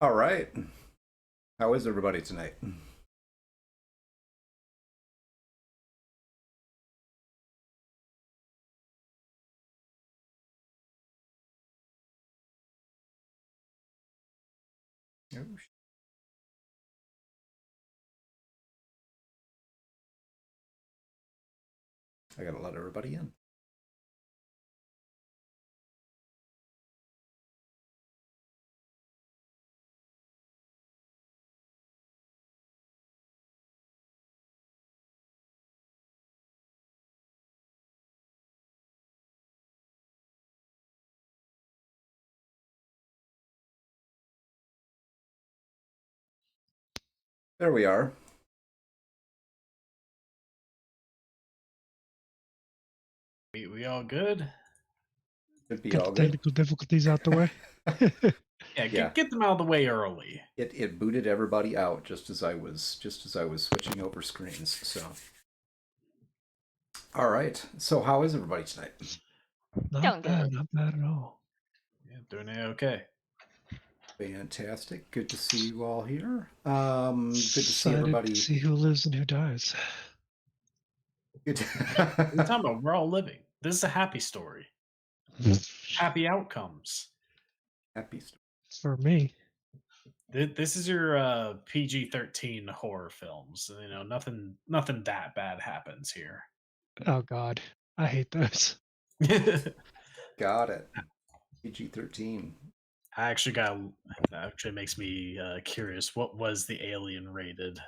All right. How is everybody tonight? Oh, I gotta let everybody in. There we are. We all good? Should be Get all the good. technical difficulties out the way. Yeah, Yeah. get them out of the way early. It booted everybody out just as I was switching over screens. So, all right. So how is everybody tonight? Not bad, not bad at all. Yeah, doing okay. Fantastic. Good to see you all here. Good to see Excited everybody. to see who lives and who dies. Good. We're talking about we're all living. This is a happy story. Happy outcomes. Happy story. For me. This is your PG-13 horror films. You know, nothing that bad happens here. Oh God, I hate those. Got it. PG-13. That actually makes me curious. What was the Alien rated?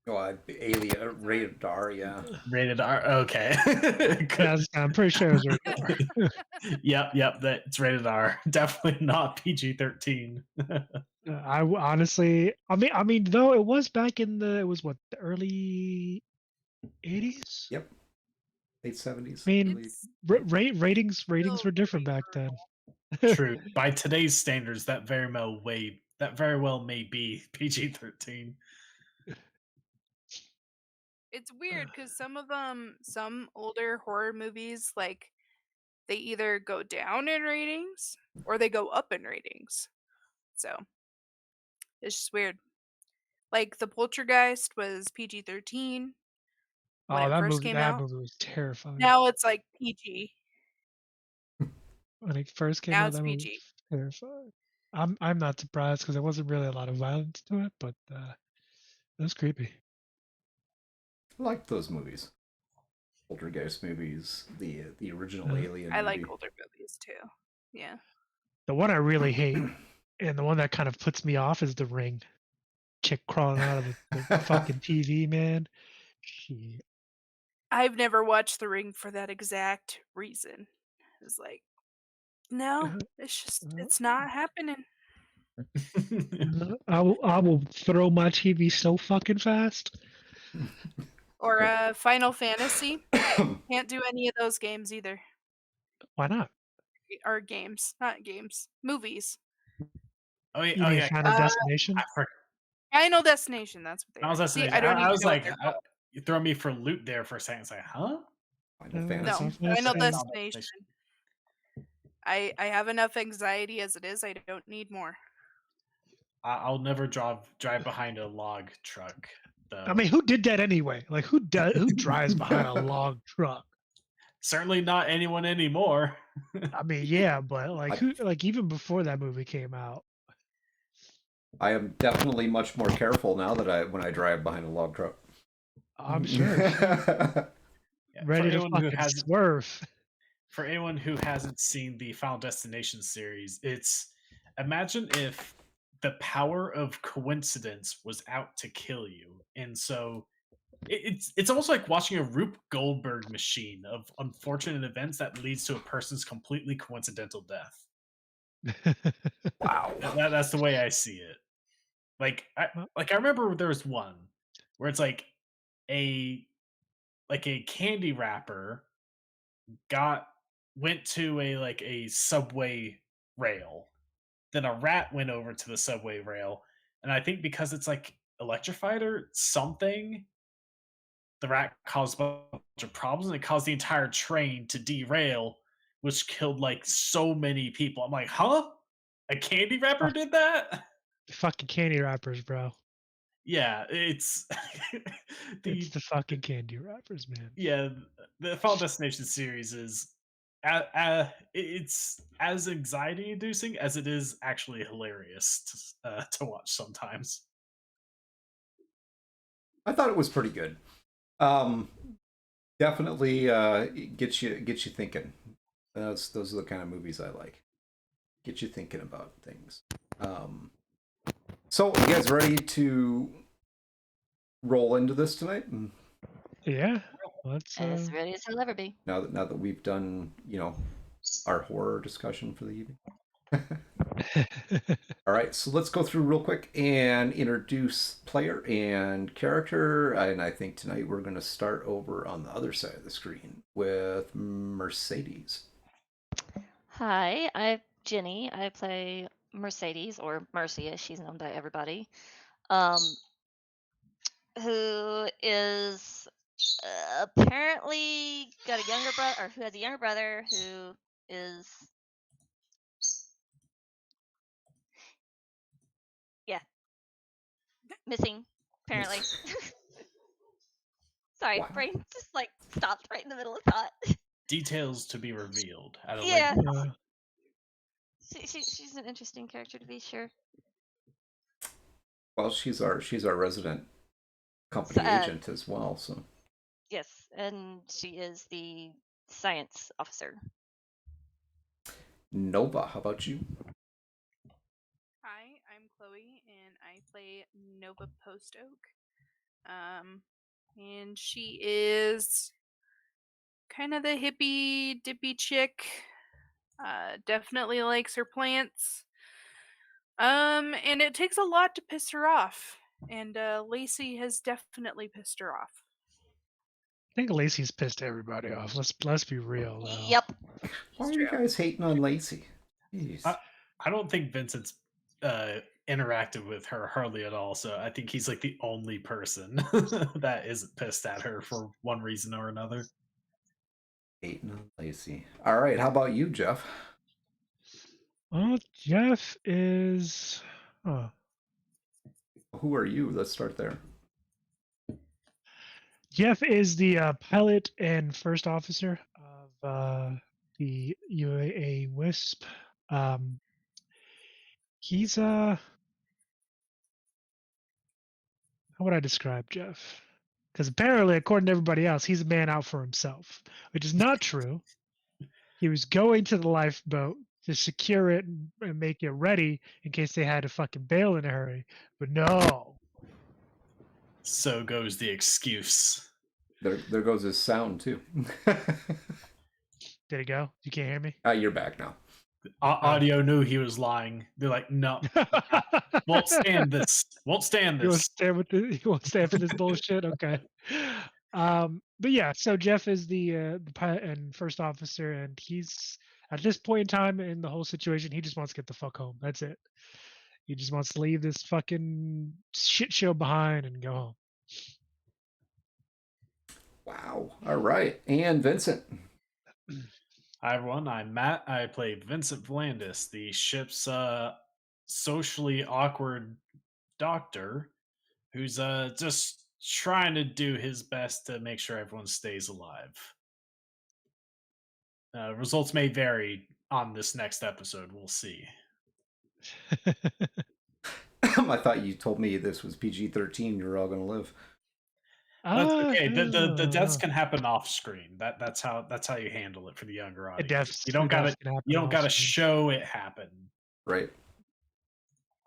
Oh, Alien rated R. Yeah. Rated R. Okay. Yeah, I'm pretty sure it was rated R. Yep. That's rated R. Definitely not PG-13. I honestly, I mean, though it was back in the early 80s. Yep. Late 70s. I mean, ratings were different back then. True. By today's standards, that very well may be PG-13. It's weird because some older horror movies, like, they either go down in ratings or they go up in ratings. So it's just weird. Like the Poltergeist was PG-13 when it first came out. That movie was terrifying. Now it's like PG. When it first came Now out, it's that movie PG. Terrifying. I'm not surprised because there wasn't really a lot of violence to it, but it was creepy. I liked those movies. Poltergeist movies, the original Uh, Alien I movie. like older movies too. Yeah. The one I really hate, and the one that kind of puts me off, is The Ring. Chick crawling out of the fucking TV, man. Shit. I've never watched The Ring for that exact reason. It's like, no, it's just it's not happening. I will throw my TV so fucking fast. Or Final Fantasy. Can't do any of those games either. Why not? Or games, not games. Movies. Oh, yeah, You oh mean yeah. Final Destination? Final Destination, that's what they Final are. See, Destination. I don't I even was know what like, they're called. you throw me for a loop there for a second. It's like, huh? Final No, Fantasy. No, Final Final Destination. Destination. I have enough anxiety as it is. I don't need more. I'll never drive behind a log truck. Though. I mean, who did that anyway? Like, who drives behind a log truck? Certainly not anyone anymore. I mean, yeah, but like, I- who? Like, even before that movie came out. I am definitely much more careful now that when I drive behind a log truck. I'm sure. Yeah, Ready to fucking swerve. For anyone who hasn't seen the Final Destination series, imagine if the power of coincidence was out to kill you, and so it's almost like watching a Rube Goldberg machine of unfortunate events that leads to a person's completely coincidental death. Wow. That's the way I see it. Like I remember there was one where it's like a candy wrapper went to a subway rail. Then a rat went over to the subway rail, and I think because it's like electrified or something, the rat caused a bunch of problems, and it caused the entire train to derail, which killed like so many people. I'm like, huh? A candy wrapper did that? The fucking candy wrappers, bro. Yeah, it's It's the fucking candy wrappers, man. Yeah, the Final Destination series is it's as anxiety inducing as it is actually hilarious to watch sometimes. I thought it was pretty good. Definitely gets you thinking. Those are the kind of movies I like. Get you thinking about things. So you guys ready to roll into this tonight? Yeah. Let's. As ready as I'll ever be. Now that we've done, our horror discussion for the evening. All right, so let's go through real quick and introduce player and character. And I think tonight we're going to start over on the other side of the screen with Mercedes. Hi, I'm Jenny. I play Mercedes, or Mercy as she's known by everybody, who is apparently got a younger brother, or who has a younger brother who is missing, apparently. Sorry, Wow. brain just like stopped right in the middle of thought. Details to be revealed. Yeah. She's an interesting character to be sure. Well, she's our resident company agent as well. So yes, and she is the science officer. Nova, how about you? Hi, I'm Chloe, and I play Nova Post Oak. And she is kind of the hippie dippy chick. Definitely likes her plants. And it takes a lot to piss her off. And Lacey has definitely pissed her off. I think Lacey's pissed everybody off. Let's be real though. Yep. Why are you guys hating on Lacey? Jeez. I don't think Vincent's interacted with her hardly at all, so I think he's like the only person that isn't pissed at her for one reason or another. Hating on Lacey. All right, how about you, Jeff? Well, Jeff is. Who are you? Let's start there. Jeff is the pilot and first officer of the UAA Wisp. He's how would I describe Jeff? Because apparently, according to everybody else, he's a man out for himself, which is not true. He was going to the lifeboat to secure it and make it ready in case they had to fucking bail in a hurry. But no. So goes the excuse. There goes his sound too. Did it go? You can't hear me? You're back now. Audio knew he was lying. They're like, no, won't stand this. Won't stand You won't this. stand with you won't stand for this bullshit. Okay. But yeah, so Jeff is the pilot and first officer, and he's at this point in time in the whole situation, he just wants to get the fuck home. That's it. He just wants to leave this fucking shit show behind and go home. Wow. All right. And Vincent. Hi everyone, I'm Matt. I play Vincent Vlandis, the ship's socially awkward doctor who's just trying to do his best to make sure everyone stays alive. Results may vary on this next episode. We'll see. I thought you told me this was PG-13. You're all going to live. That's okay. The deaths Ah, can happen off screen. That's how you handle it for the younger audience. deaths- You don't the deaths gotta can happen you don't off gotta screen. show it happen. Right.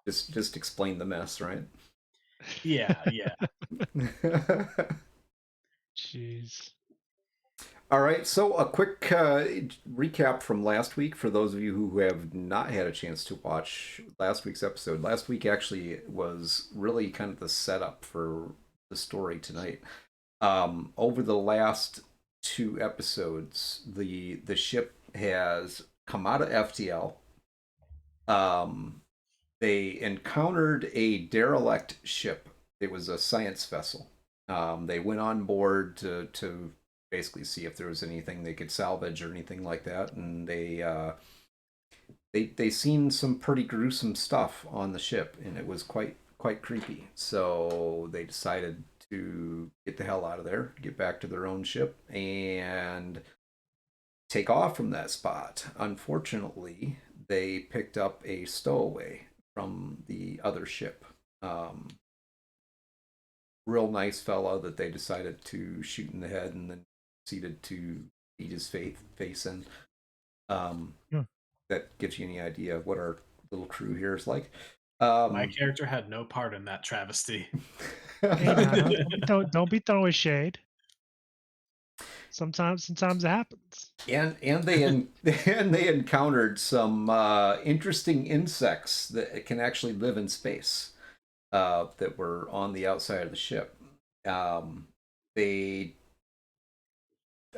Just explain the mess, right? Yeah, yeah. Jeez. All right, so a quick recap from last week for those of you who have not had a chance to watch last week's episode. Last week actually was really kind of the setup for the story tonight. Over the last 2 episodes, the ship has come out of FTL. They encountered a derelict ship. It was a science vessel. They went on board to basically see if there was anything they could salvage or anything like that, and they seen some pretty gruesome stuff on the ship, and it was quite creepy. So they decided to get the hell out of there, get back to their own ship, and take off from that spot. Unfortunately, they picked up a stowaway from the other ship. Real nice fella that they decided to shoot in the head and then proceeded to beat his face in. That gives you any idea of what our little crew here is like. My character had no part in that travesty. Hey, now, don't be throwing shade. Sometimes it happens. And they encountered some interesting insects that can actually live in space that were on the outside of the ship. I'm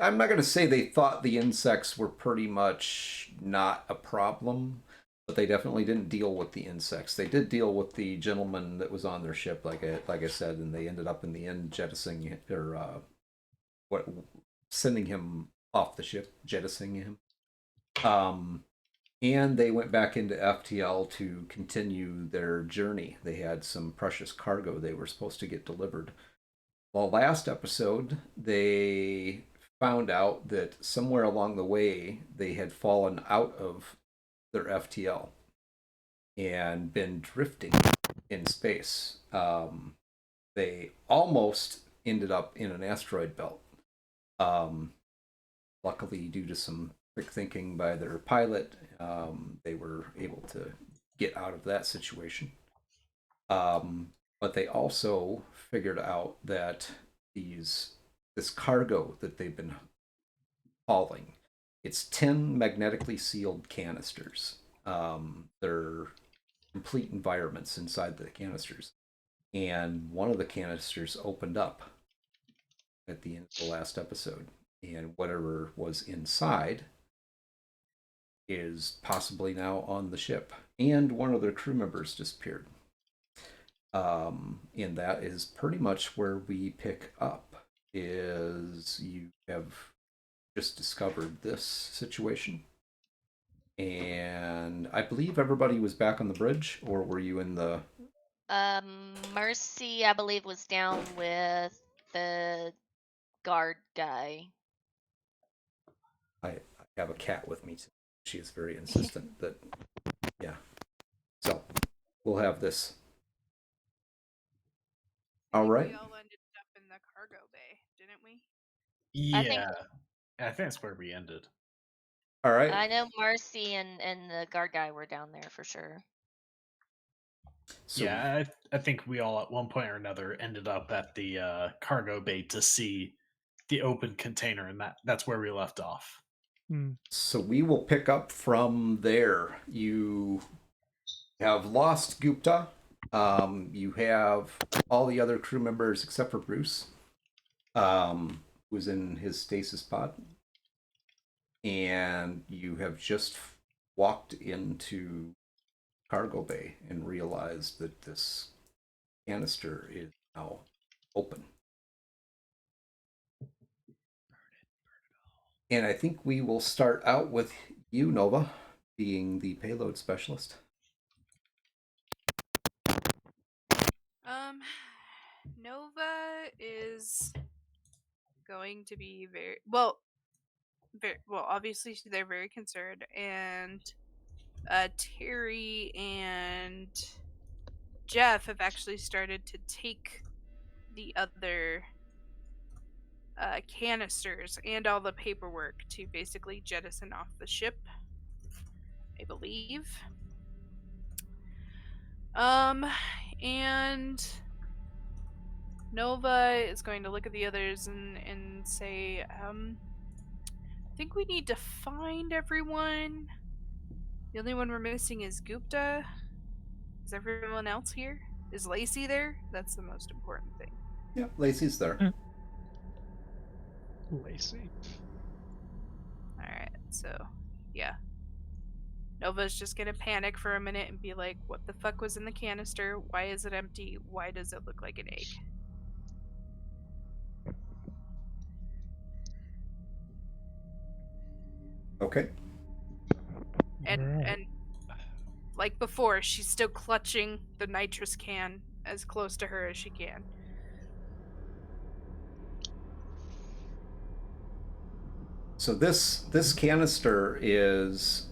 not going to say they thought the insects were pretty much not a problem, but they definitely didn't deal with the insects. They did deal with the gentleman that was on their ship, like I said, and they ended up in the end jettisoning or sending him off the ship, jettisoning him. And they went back into FTL to continue their journey. They had some precious cargo they were supposed to get delivered. Well, last episode, they found out that somewhere along the way, they had fallen out of their FTL and been drifting in space. They almost ended up in an asteroid belt. Luckily, due to some quick thinking by their pilot, they were able to get out of that situation. But they also figured out that this cargo that they've been hauling, it's 10 magnetically sealed canisters. They're complete environments inside the canisters. And one of the canisters opened up at the end of the last episode. And whatever was inside is possibly now on the ship. And one of their crew members disappeared. And that is pretty much where we pick up, is you have just discovered this situation. And I believe everybody was back on the bridge, or were you in the... Mercy, I believe, was down with the guard guy. I have a cat with me too. She is very insistent that, yeah. So we'll have this. I All think right. We all ended up in the cargo bay, didn't we? I think Yeah, I think that's where we ended. All right. I know Marcy and the guard guy were down there for sure. So Yeah, I think we all at one point or another ended up at the cargo bay to see the open container, and that's where we left off. So we will pick up from there. You have lost Gupta. You have all the other crew members except for Bruce, who's in his stasis pod. And you have just walked into cargo bay and realized that this canister is now open. And I think we will start out with you, Nova, being the payload specialist. Nova is going to be very well. Obviously, they're very concerned, and Terry and Jeff have actually started to take the other canisters and all the paperwork to basically jettison off the ship, I believe. And Nova is going to look at the others and say, I think we need to find everyone. The only one we're missing is Gupta. Is everyone else here? Is Lacey there? That's the most important thing. Yeah, Lacey's there. Lacey. Alright, so, yeah. Nova's just gonna panic for a minute and be like, what the fuck was in the canister? Why is it empty? Why does it look like an egg? Okay. And like before, she's still clutching the nitrous can as close to her as she can. So this canister is,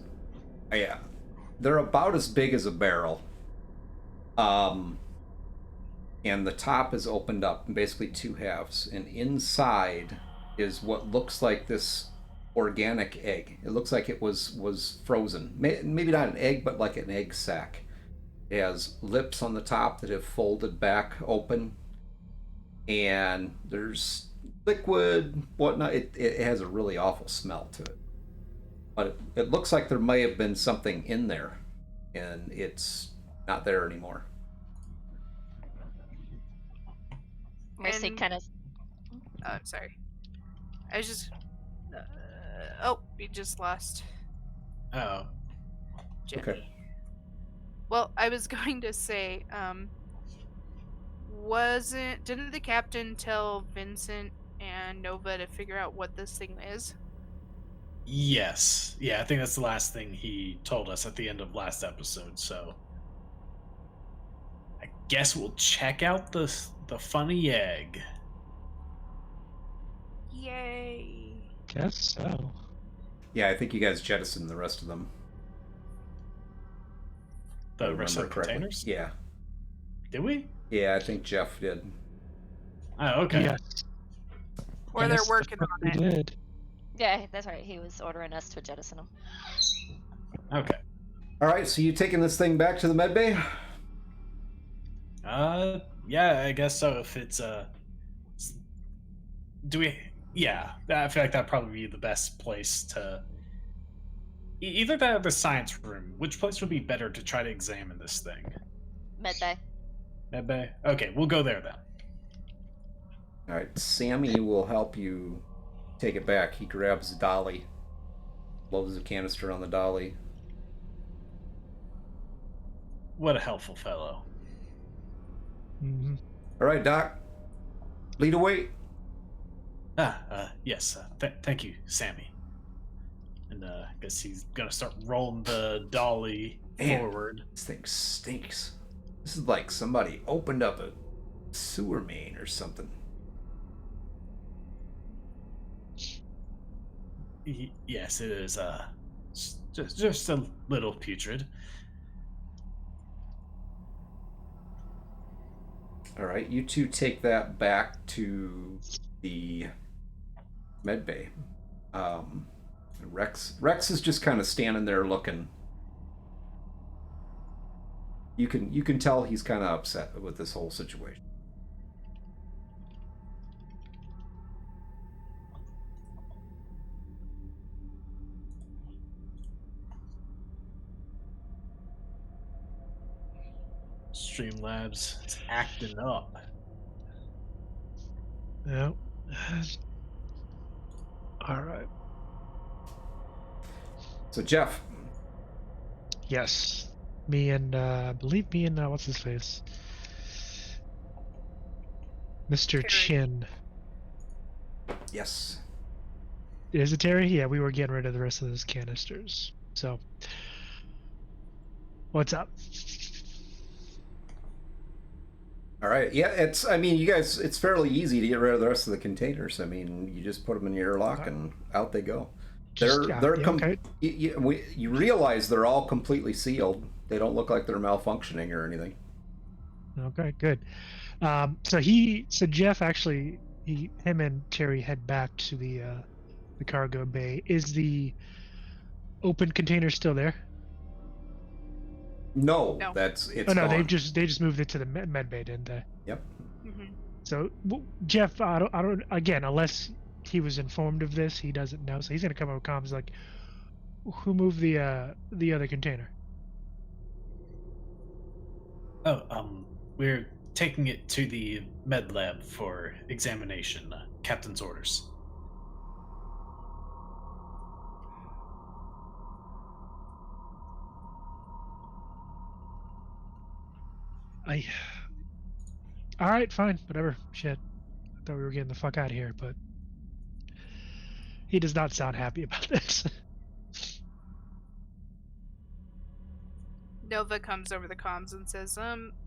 yeah, they're about as big as a barrel. And the top is opened up in basically two halves, and inside is what looks like this organic egg. It looks like it was frozen. Maybe not an egg, but like an egg sac. It has lips on the top that have folded back open, and there's liquid, whatnot. It has a really awful smell to it. But it looks like there may have been something in there, and it's not there anymore. Mercy And- kind of. I'm sorry. I was just. Oh, we just lost Oh, Jenny. Okay. Well, I was going to say, didn't the captain tell Vincent and Nova to figure out what this thing is? yes. Yeah, I think that's the last thing he told us at the end of last episode, so I guess we'll check out the funny egg. Yay. Guess so. Yeah, I think you guys jettisoned the rest of them. if I The rest of the remember correctly. containers? Yeah. Did we? Yeah, I think Jeff did. Oh, okay. Yes. Or they're Yes, working that's on what it. we did. Yeah, that's right. He was ordering us to jettison him. Okay. All right, so you taking this thing back to the med bay? Yeah, I guess so. If it's do we? Yeah, I feel like that'd probably be the best place to. Either that or the science room. Which place would be better to try to examine this thing? Medbay. Medbay? Okay, we'll go there then. All right, Sammy will help you take it back. He grabs the dolly, loads the canister on the dolly. What a helpful fellow. Mhm. All right, Doc, lead away. Yes. Thank you, Sammy. And I guess he's gonna start rolling the dolly Man. forward. This thing stinks. This is like somebody opened up a sewer main or something. Yes, it is. Just a little putrid. All right, you two take that back to the med bay. Rex is just kind of standing there looking. You can tell he's kind of upset with this whole situation. Streamlabs is acting up. Yeah. All right. So Jeff, Yes. Me and I believe me and what's his face? Mr. Terry. Chin. yes. Is it Terry? Yeah, we were getting rid of the rest of those canisters. So, what's up? All right. Yeah, I mean, you guys, it's fairly easy to get rid of the rest of the containers. I mean, you just put them in your airlock and out they go. Okay. You realize they're all completely sealed. They don't look like they're malfunctioning or anything. Okay, good. So Jeff actually, him and Terry head back to the cargo bay. Is the open container still there? No, No. it's Oh no, gone. they just moved it to the med bay, didn't they? Yep. Mm-hmm. So Jeff, I don't again, unless he was informed of this, he doesn't know. So he's gonna come up with comms like, who moved the other container? Oh, we're taking it to the med lab for examination. Captain's orders. All right, fine, whatever. Shit, I thought we were getting the fuck out of here, but he does not sound happy about this. Nova comes over the comms and says,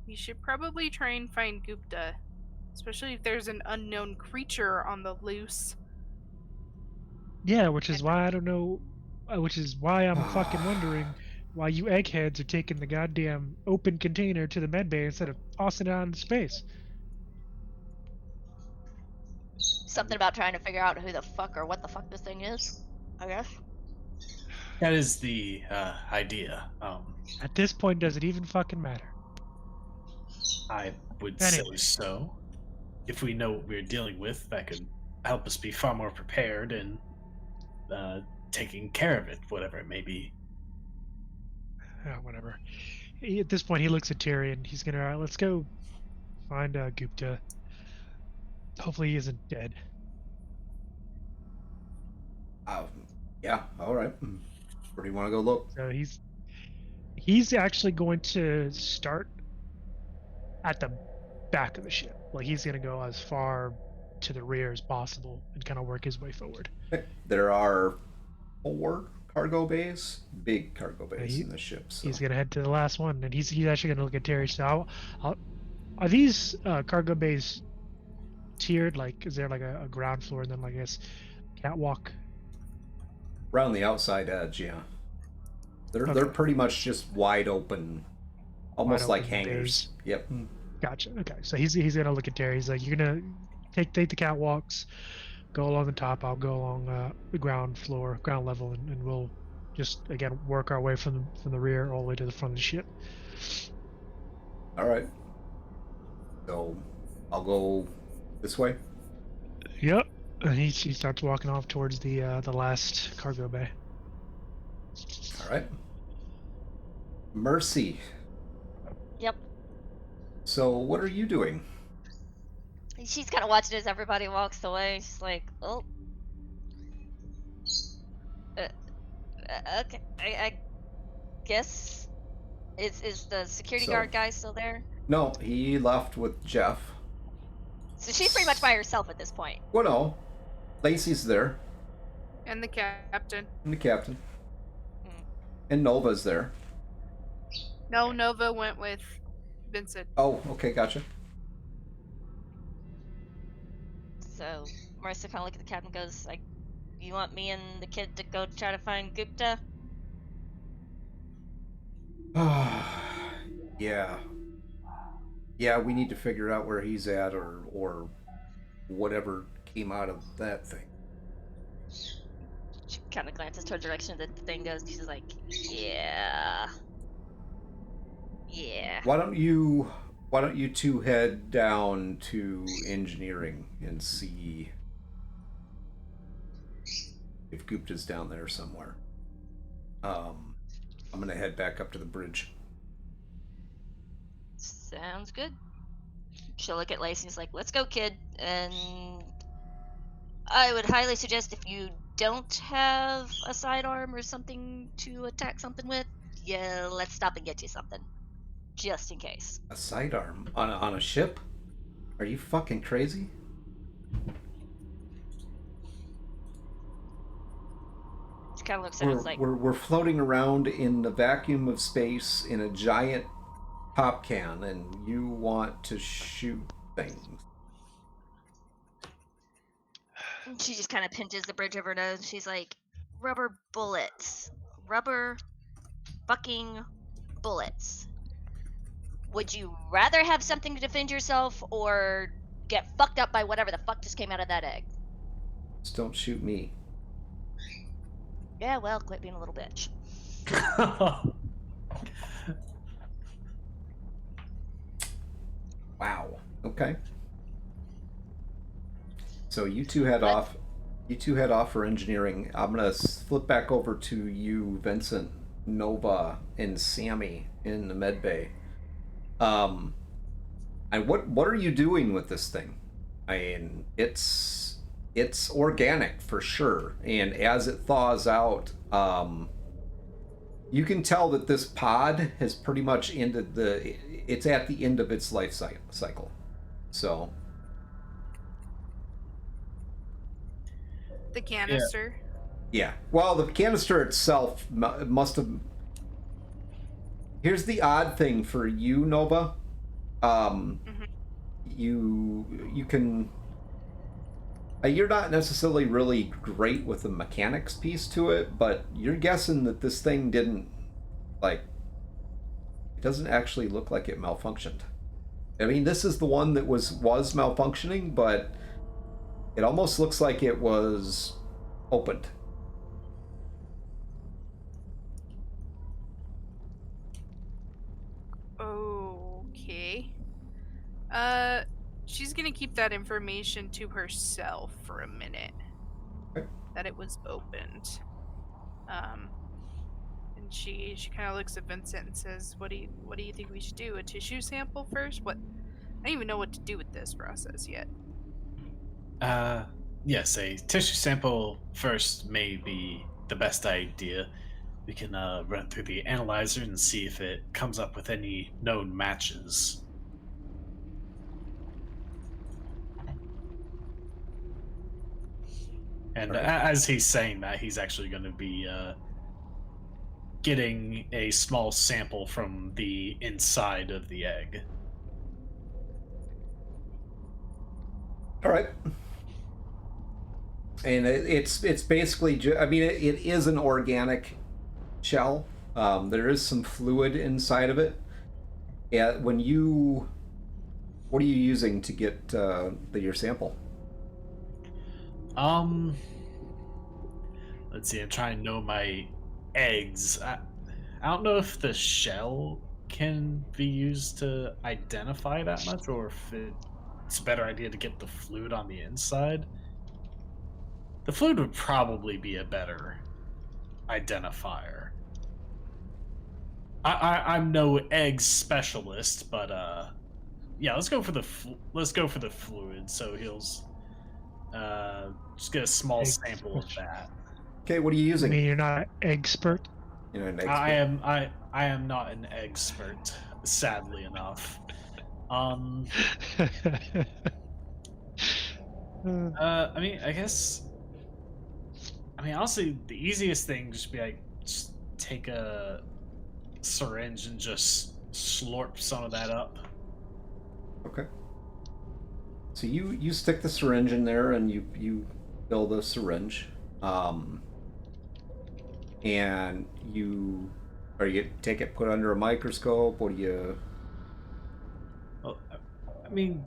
you should probably try and find Gupta, especially if there's an unknown creature on the loose. Yeah, which is why I don't know. Which is why I'm fucking wondering why you eggheads are taking the goddamn open container to the medbay instead of tossing it out into space. Something about trying to figure out who the fuck or what the fuck this thing is, I guess. That is the idea. At this point, does it even fucking matter? I would Anyway. say so. If we know what we're dealing with, that could help us be far more prepared and taking care of it, whatever it may be. Yeah, whatever. At this point, he looks at Terry and he's gonna, all right, let's go find Gupta. Hopefully, he isn't dead. Yeah. All right. Where do you want to go look? So he's actually going to start at the back of the ship. Like he's gonna go as far to the rear as possible and kind of work his way forward. There are 4 cargo bays, big cargo bays in the ship. So. He's gonna head to the last one, and he's actually gonna look at Terry. So, are these cargo bays tiered? Like, is there like a ground floor and then like I guess catwalk? Around the outside edge, yeah. They're pretty much just wide open, almost like hangars. Bays. Yep. Gotcha. Okay, so he's gonna look at Terry. He's like, you're gonna take the catwalks, go along the top. I'll go along the ground level, and we'll just again work our way from the rear all the way to the front of the ship. All right. So I'll go this way. Yep. And he starts walking off towards the last cargo bay. All right. Mercy. Yep. So what are you doing? She's kind of watching as everybody walks away. She's like, oh. Okay. I guess. Is the security guard guy still there? No, he left with Jeff. So she's pretty much by herself at this point. Well, no. Lacey's there. And the captain. And the captain. And Nova's there. No, Nova went with Vincent. Oh, okay, gotcha. So Marissa kind of looks at the captain and goes, like, you want me and the kid to go try to find Gupta? Yeah. Yeah, we need to figure out where he's at, or whatever came out of that thing. She kind of glances toward the direction that the thing goes, and she's like, yeah. Yeah. Why don't you two head down to engineering and see if Gupta's down there somewhere. I'm gonna head back up to the bridge. Sounds good. She'll look at Lacey and she's like, let's go, kid. And I would highly suggest if you don't have a sidearm or something to attack something with, yeah, let's stop and get you something. Just in case. A sidearm on a ship? Are you fucking crazy? She kind of looks at us like, We're floating around in the vacuum of space in a giant pop can, and you want to shoot things. she just kind of pinches the bridge of her nose. She's like, rubber bullets. Rubber fucking bullets. Would you rather have something to defend yourself or get fucked up by whatever the fuck just came out of that egg? Just don't shoot me. Yeah, well, quit being a little bitch. Wow. Okay. So you two head off. You two head off for engineering. I'm gonna flip back over to you, Vincent, Nova, and Sammy in the med bay. And what are you doing with this thing? I mean, it's organic for sure, and as it thaws out, you can tell that this pod has pretty much ended it's at the end of its life cycle. So The canister. yeah, well, the canister itself must have. Here's the odd thing for you, Nova. You can. You're not necessarily really great with the mechanics piece to it, but you're guessing that this thing didn't, like, it doesn't actually look like it malfunctioned. I mean, this is the one that was malfunctioning, but it almost looks like it was opened. Okay. She's gonna keep that information to herself for a minute. Okay. That it was opened. And she kind of looks at Vincent and says, "What do you think we should do? A tissue sample first? What? I don't even know what to do with this process yet." Yes, a tissue sample first may be the best idea. We can run through the analyzer and see if it comes up with any known matches. And Right. as he's saying that, he's actually going to be getting a small sample from the inside of the egg. All right. And it's basically, I mean, it is an organic shell. There is some fluid inside of it. Yeah. What are you using to get your sample? Let's see. I'm trying to know my eggs. I don't know if the shell can be used to identify that much, or if it's a better idea to get the fluid on the inside. The fluid would probably be a better identifier. I'm no egg specialist, but yeah, let's go for the fluid. So he'll just get a small Egg sample of special. that. Okay, what are you I using? mean, you're not expert. You know, an expert. I am not an expert, sadly enough. I mean, I guess. I mean, honestly, the easiest thing just be like, just take a syringe and just slurp some of that up. Okay. So you stick the syringe in there and you fill the syringe, and you take it, put it under a microscope. What do you? Well, mean,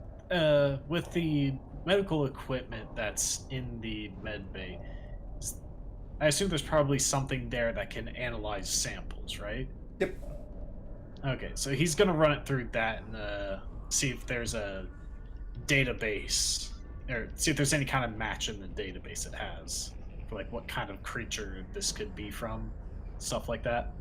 with the medical equipment that's in the med bay, I assume there's probably something there that can analyze samples, right? Yep. Okay, so he's gonna run it through that and see if there's a database, or see if there's any kind of match in the database it has for like what kind of creature this could be from, stuff like that.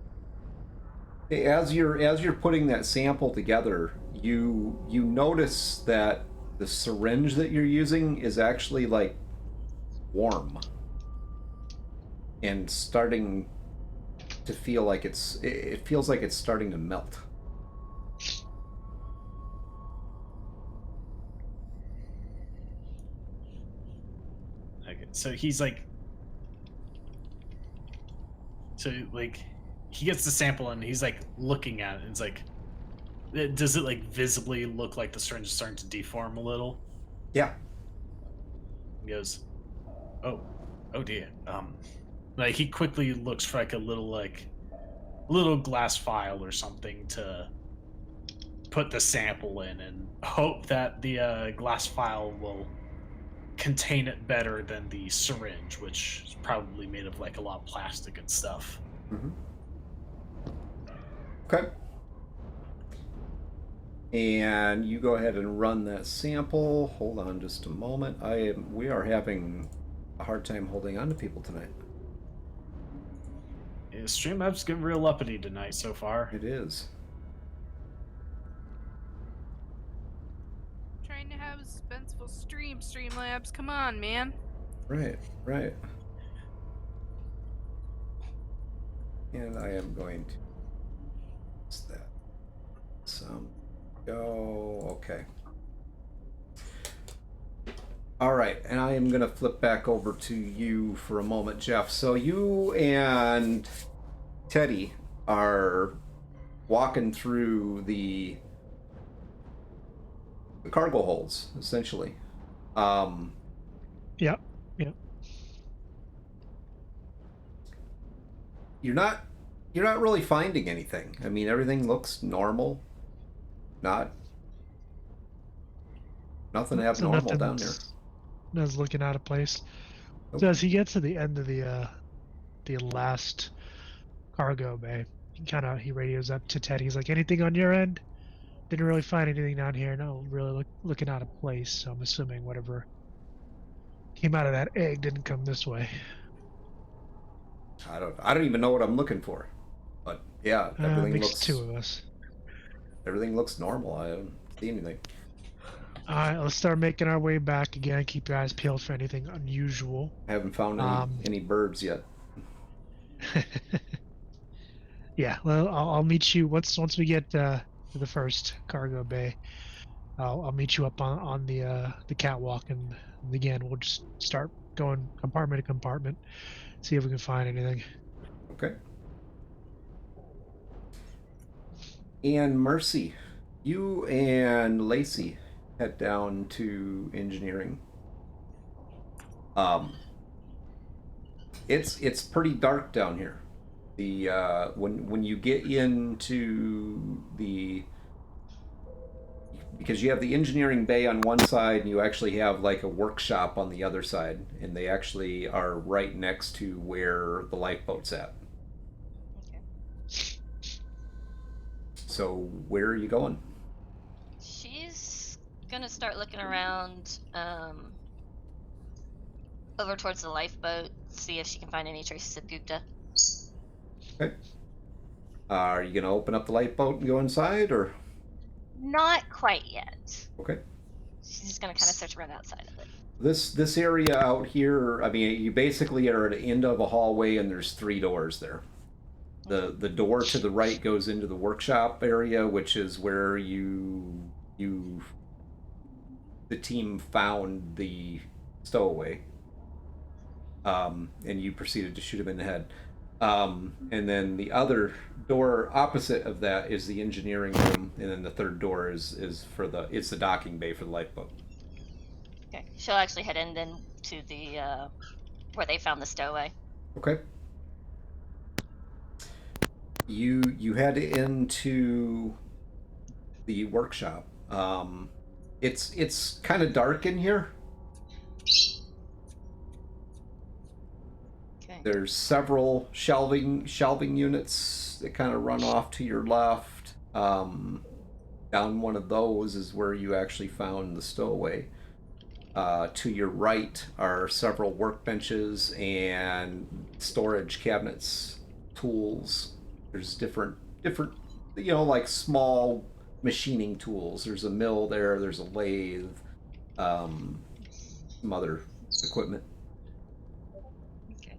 As you're putting that sample together, you notice that the syringe that you're using is actually like warm and starting to feel like it feels like it's starting to melt. Okay, so he's like, he gets the sample and he's like looking at it and it's like, does it like visibly look like the syringe is starting to deform a little? Yeah. He goes, oh dear. Like he quickly looks for like a little glass vial or something to put the sample in and hope that the glass vial will contain it better than the syringe, which is probably made of like a lot of plastic and stuff. Mm-hmm. Okay. And you go ahead and run that sample. Hold on just a moment. We are having a hard time holding on to people tonight. Yeah, Streamlab's getting real uppity tonight so far. It is. Trying to have a suspenseful stream, Streamlabs. Come on, man. Right. And I am going to use that. Okay. All right, and I am going to flip back over to you for a moment, Jeff. So you and Teddy are walking through the cargo holds, essentially. Yep. You're not really finding anything. I mean, everything looks normal. Nothing abnormal down there. Nothing's looking out of place. Nope. So as he gets to the end of the last cargo bay, he radios up to Ted. He's like, "Anything on your end? Didn't really find anything down here. No, really looking out of place. So I'm assuming whatever came out of that egg didn't come this way." I don't even know what I'm looking for. But yeah, everything looks two of us. Everything looks normal. I don't see anything. All right, let's start making our way back again. Keep your eyes peeled for anything unusual. I haven't found any birds yet. Yeah, well, I'll meet you once we get to the first cargo bay. I'll meet you up on the catwalk, and again we'll just start going compartment to compartment, see if we can find anything. Okay. And Mercy, you and Lacey head down to engineering. It's pretty dark down here. The when you get into because you have the engineering bay on one side and you actually have like a workshop on the other side, and they actually are right next to where the lifeboat's at. Okay. So where are you going? She's gonna start looking around over towards the lifeboat, see if she can find any traces of Gupta. Okay. Are you gonna open up the lifeboat and go inside, or? Not quite yet. Okay. She's just gonna kind of search around outside of it. This area out here, I mean, you basically are at the end of a hallway, and there's 3 doors there. The door to the right goes into the workshop area, which is where the team found the stowaway, and you proceeded to shoot him in the head. And then the other door opposite of that is the engineering room, and then the third door is the docking bay for the lifeboat. Okay, she'll actually head in then to the where they found the stowaway. Okay. You head into the workshop. It's kind of dark in here. Okay. There's several shelving units that kind of run off to your left. Down one of those is where you actually found the stowaway. To your right are several workbenches and storage cabinets, tools. There's different, like small machining tools. There's a mill there. There's a lathe, some other equipment. Okay.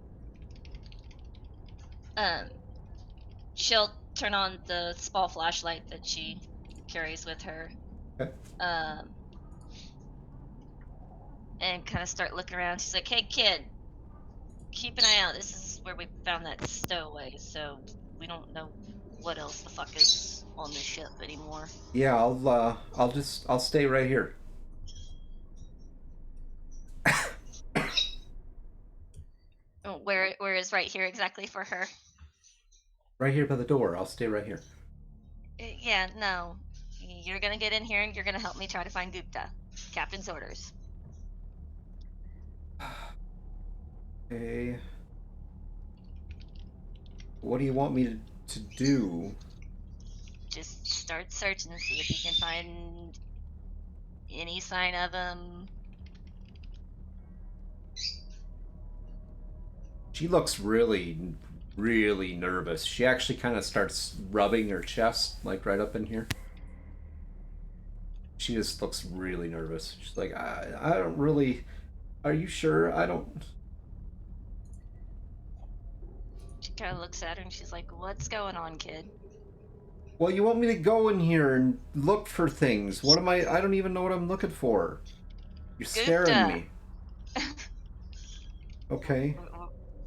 She'll turn on the small flashlight that she carries with her. Okay. And kind of start looking around. She's like, "Hey, kid, keep an eye out. This is where we found that stowaway, so we don't know what else the fuck is on the ship anymore." Yeah, I'll stay right here. Where is right here exactly for her? Right here by the door. I'll stay right here. Yeah, no. You're gonna get in here and you're gonna help me try to find Gupta. Captain's orders. Okay. What do you want me to do? Just start searching and see if you can find any sign of him. She looks really, really nervous. She actually kind of starts rubbing her chest, like right up in here. She just looks really nervous. She's like, I don't really. Are you sure? I don't. She kind of looks at her and she's like, "What's going on, kid?" Well, you want me to go in here and look for things. What am I? I don't even know what I'm looking for. You're scaring Gupta. me. Okay.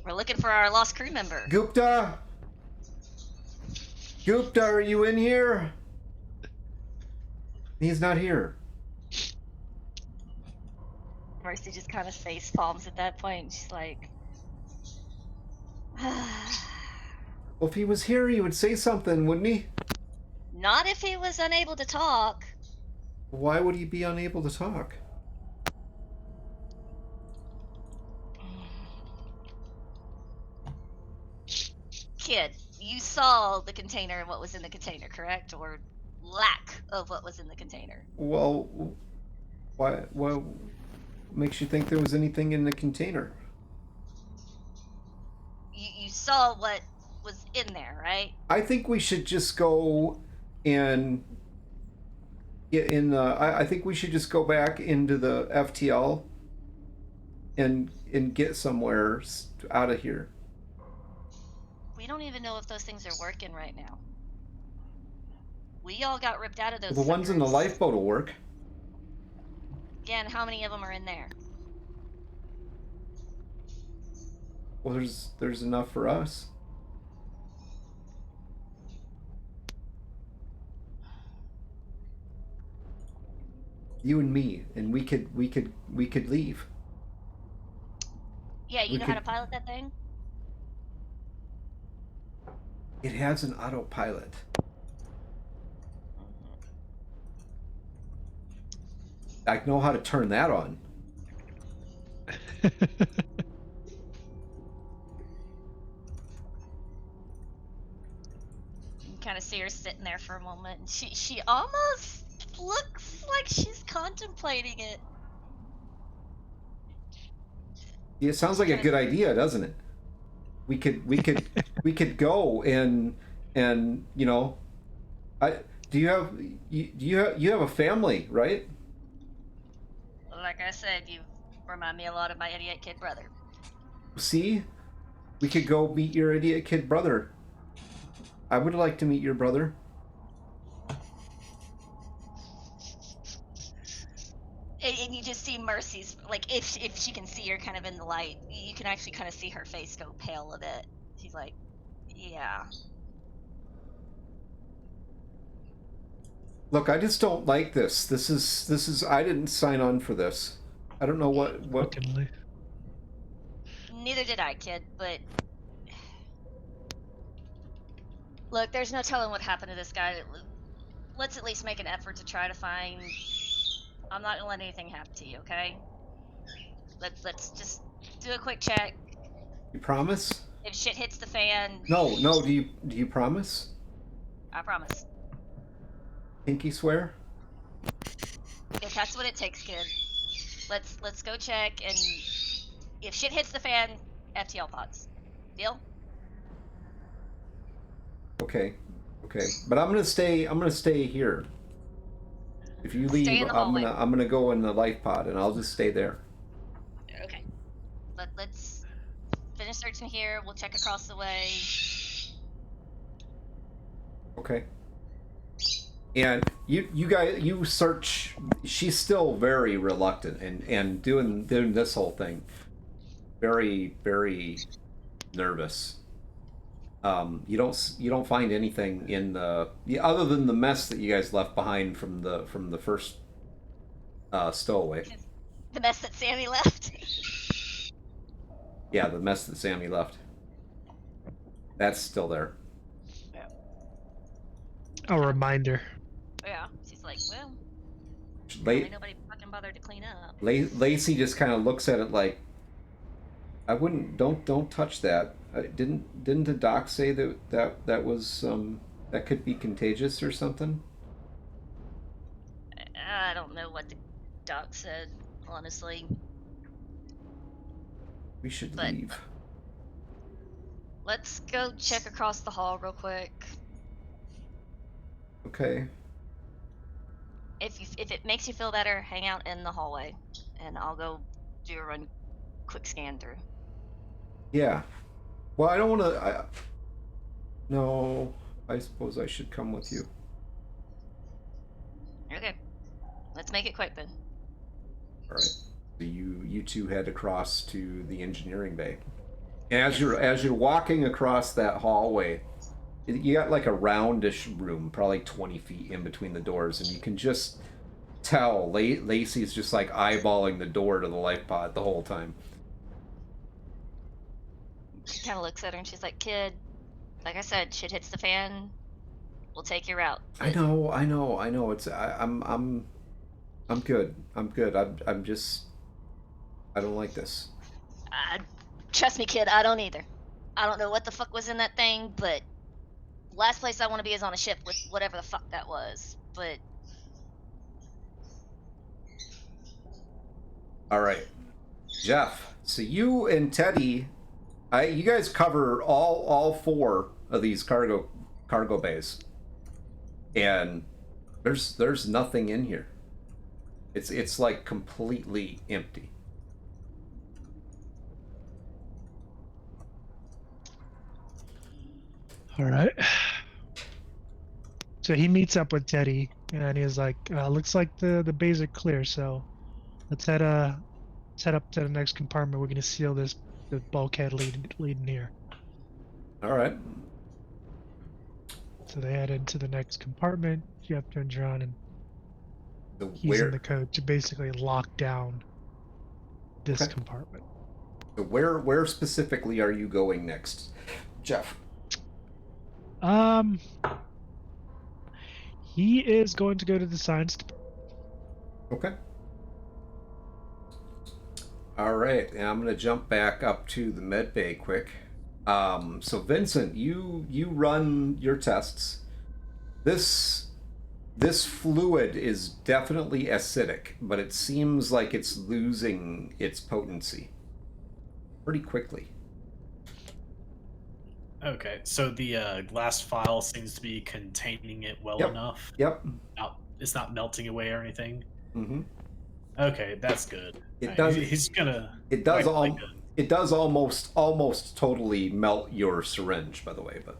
We're looking for our lost crew member. Gupta? Gupta, are you in here? He's not here. Mercy just kind of face palms at that point. She's like, Well, if he was here, he would say something, wouldn't he? "Not if he was unable to talk." Why would he be unable to talk? Kid, you saw the container and what was in the container, correct? Or lack of what was in the container. Well, why? What makes you think there was anything in the container? You saw what was in there, right? I think we should just go and get in the. I think we should just go back into the FTL and get somewhere out of here. We don't even know if those things are working right now. We all got ripped out of those. The ones in the suckers. lifeboat will work. Again, how many of them are in there? Well, there's enough for us. You and me, and we could leave. Yeah, you We know how could- to pilot that thing? It has an autopilot. I know how to turn that on. You kind of see her sitting there for a moment, and she almost looks like she's contemplating it. Yeah, it sounds like a good idea, doesn't it? We could go and you know, you have a family, right? Like I said, you remind me a lot of my idiot kid brother. See, we could go meet your idiot kid brother. I would like to meet your brother. And you just see Mercy's, like, if she can see her kind of in the light, you can actually kind of see her face go pale a bit. She's like, yeah. Look, I just don't like this. This is I didn't sign on for this. I don't know what Fucking Neither did I, kid, but look, there's no telling what happened to this guy. Let's at least make an effort to try to find I'm not gonna let anything happen to you, okay? Let's just do a quick check. You promise? If shit hits the fan, No. Do you promise? I promise. Pinky swear? If that's what it takes, kid. Let's go check, and if shit hits the fan, FTL pods. Deal? Okay. But I'm gonna stay here. If you leave, Stay in the hallway. I'm gonna go in the life pod, and I'll just stay there. Okay. Let's finish searching here. We'll check across the way. Okay. And you guys, you search. She's still very reluctant and doing this whole thing. Very nervous. You don't find anything in the other than the mess that you guys left behind from the first stowaway. The mess that Sammy left. Yeah, the mess that Sammy left. That's still there. A reminder. Yeah. She's like, well, Late. nobody fucking bothered to clean up. Lacey just kind of looks at it like, I wouldn't. Don't touch that. Didn't the doc say that was that could be contagious or something? I don't know what the doc said, honestly. We should But- leave. Let's go check across the hall real quick. Okay. If it makes you feel better, hang out in the hallway, and I'll go do a quick scan through. Yeah. Well, I don't want to. No, I suppose I should come with you. Okay. Let's make it quick then. All right. So you two head across to the engineering bay. And as you're walking across that hallway, you got like a roundish room, probably 20 feet in between the doors, and you can just tell Lacey's just like eyeballing the door to the life pod the whole time. She kind of looks at her and she's like, "Kid, like I said, shit hits the fan. We'll take your route." I know. It's I'm good. I'm just I don't like this. Trust me, kid, I don't either. I don't know what the fuck was in that thing, but last place I want to be is on a ship with whatever the fuck that was. But All right, Jeff. So you and Teddy, you guys cover all four of these cargo bays, and there's nothing in here. It's like completely empty. All right. So he meets up with Teddy, and he's like, "Looks like the bays are clear. So let's head up to the next compartment. We're gonna seal the bulkhead leading here." All right. So they head into the next compartment. Jeff turns around and So he's in the code to basically lock down this Okay. compartment. So where specifically are you going next, Jeff? He is going to go to the science Okay. All right, and I'm gonna jump back up to the med bay quick. So Vincent, you run your tests. This fluid is definitely acidic, but it seems like it's losing its potency pretty quickly. Okay, so the glass vial seems to be containing it well Yep. enough. Yep. It's not melting away or anything. Mm-hmm. Okay, that's good. It does. He's gonna. It does wipe all. like a- It does almost totally melt your syringe, by the way. But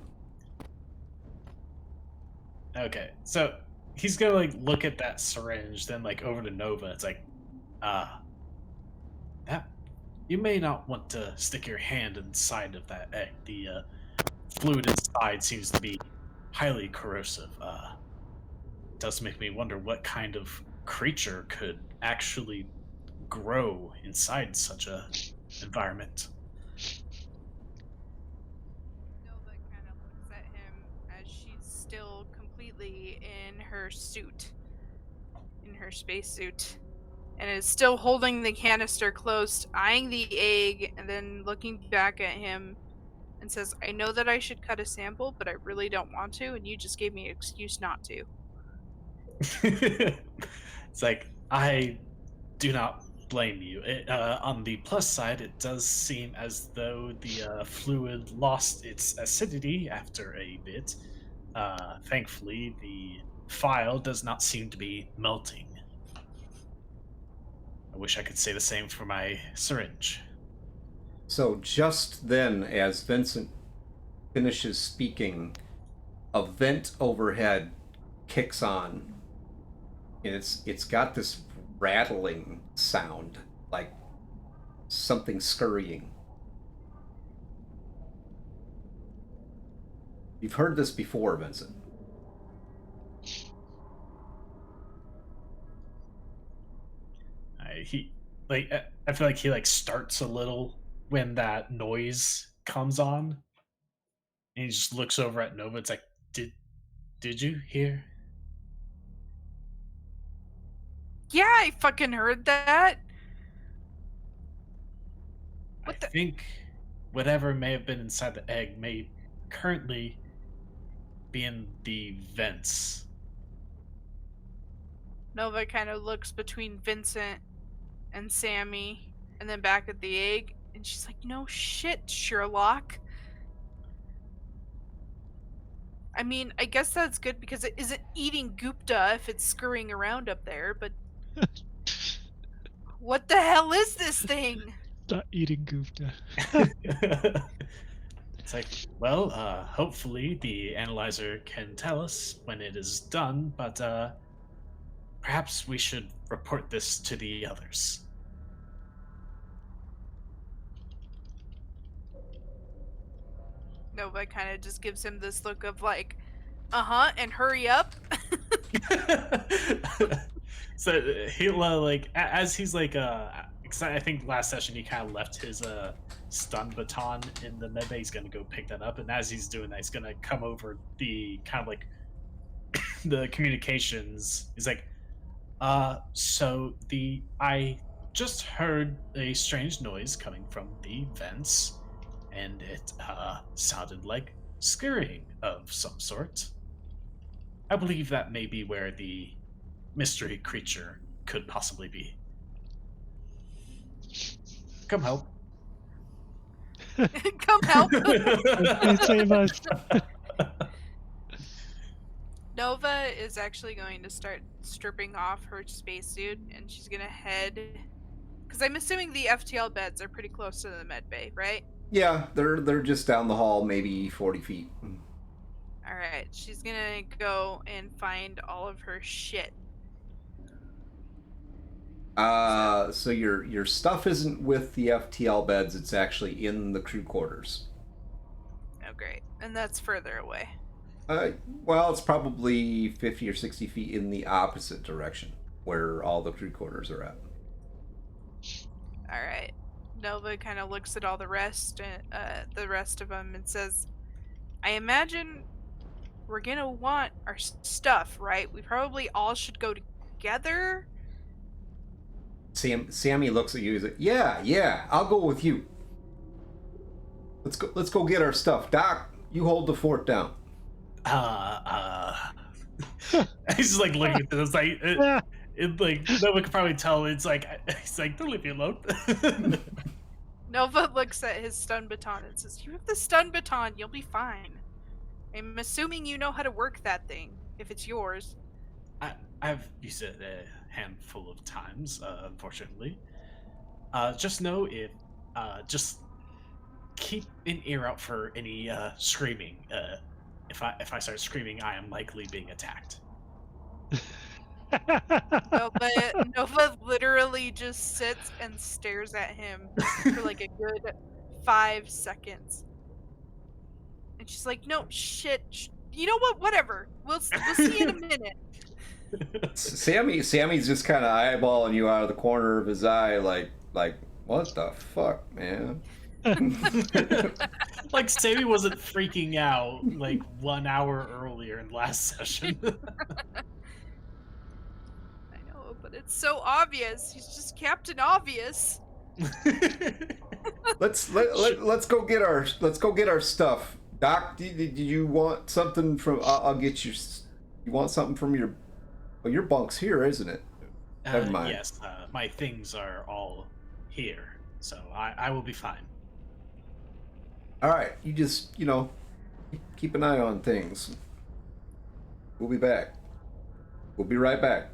Okay, so he's gonna like look at that syringe, then like over to Nova. It's like, that you may not want to stick your hand inside of that egg. The fluid inside seems to be highly corrosive. Does make me wonder what kind of creature could actually grow inside such a environment. Nova kind of looks at him as she's still completely in her suit, in her spacesuit. and is still holding the canister close, eyeing the egg, and then looking back at him and says, I know that I should cut a sample, but I really don't want to, and you just gave me an excuse not to. It's like, I do not blame you. On the plus side, it does seem as though the fluid lost its acidity after a bit. Thankfully, the file does not seem to be melting. I wish I could say the same for my syringe. So just then, as Vincent finishes speaking, a vent overhead kicks on, and it's got this rattling sound, like something scurrying. You've heard this before, Vincent. I feel like he starts a little when that noise comes on, and he just looks over at Nova. It's like, did you hear? Yeah, I fucking heard that. I think whatever may have been inside the egg may currently be in the vents. Nova kind of looks between Vincent and Sammy and then back at the egg, and she's like, no shit, Sherlock. I mean, I guess that's good because it isn't eating Gupta if it's scurrying around up there, but what the hell is this thing? Not eating Gupta. It's like, well, hopefully the analyzer can tell us when it is done, but perhaps we should report this to the others. Nova kind of just gives him this look of like, and hurry up. So he'll as he's I think last session he kind of left his stun baton in the medbay. He's gonna go pick that up, and as he's doing that, he's gonna come over the kind of like the communications. He's like, so I just heard a strange noise coming from the vents, and it sounded like scurrying of some sort. I believe that may be where the mystery creature could possibly be. Come help. Come help. Please save us. Nova is actually going to start stripping off her spacesuit, and she's gonna head, because I'm assuming the FTL beds are pretty close to the med bay, right? Yeah, they're just down the hall, maybe 40 feet. All right, she's gonna go and find all of her shit. So your stuff isn't with the FTL beds, it's actually in the crew quarters. Oh, great. And that's further away. Well, it's probably 50 or 60 feet in the opposite direction, where all the crew quarters are at. All right. Nova kind of looks at all the rest of them, and says, I imagine we're gonna want our stuff, right? We probably all should go together. Sammy looks at you. He's like, "Yeah, I'll go with you. Let's go get our stuff. Doc, you hold the fort down." He's just like looking at this, like Nova could probably tell. It's like he's like, don't leave me alone. Nova looks at his stun baton and says, you have the stun baton, you'll be fine. I'm assuming you know how to work that thing, if it's yours. I've used it a handful of times, unfortunately. Just know if, just keep an ear out for any screaming. If I start screaming, I am likely being attacked. Nova literally just sits and stares at him for like a good 5 seconds. And she's like, no, shit. You know what? Whatever. We'll see in a minute. Sammy's just kind of eyeballing you out of the corner of his eye, like, what the fuck, man? Like Sammy wasn't freaking out like 1 hour earlier in last session. I know, but But it's so obvious. He's just Captain Obvious. Let's go get our stuff. Doc, did you want something from? I'll get you. You want something from your? Well, your bunk's here, isn't it? Never mind. Yes, my things are all here, so I will be fine. All right, you just keep an eye on things. We'll be back. We'll be right back.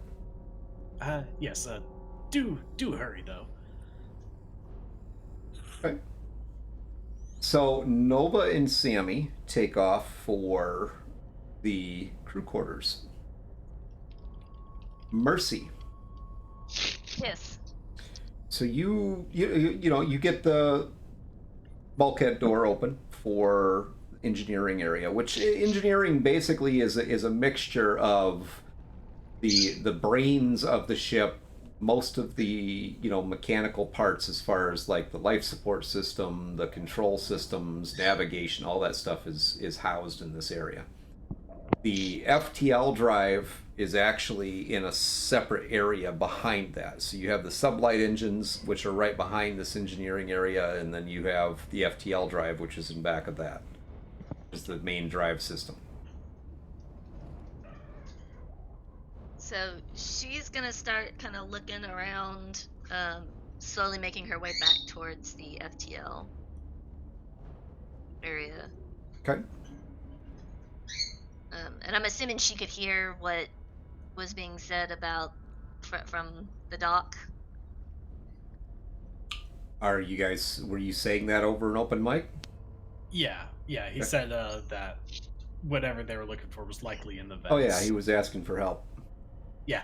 Yes. Do hurry though. Okay. So Nova and Sammy take off for the crew quarters. Mercy. Yes. So you get the bulkhead door open for engineering area, which engineering basically is a mixture of the brains of the ship, most of the mechanical parts as far as like the life support system, the control systems, navigation, all that stuff is housed in this area. The FTL drive is actually in a separate area behind that. So you have the sublight engines, which are right behind this engineering area, and then you have the FTL drive, which is in back of that. Is the main drive system. So she's gonna start kind of looking around, slowly making her way back towards the FTL area. Okay. And I'm assuming she could hear what was being said about from the dock. Were you saying that over an open mic? Yeah. He said that whatever they were looking for was likely in the vents. Oh yeah, he was asking for help. Yeah.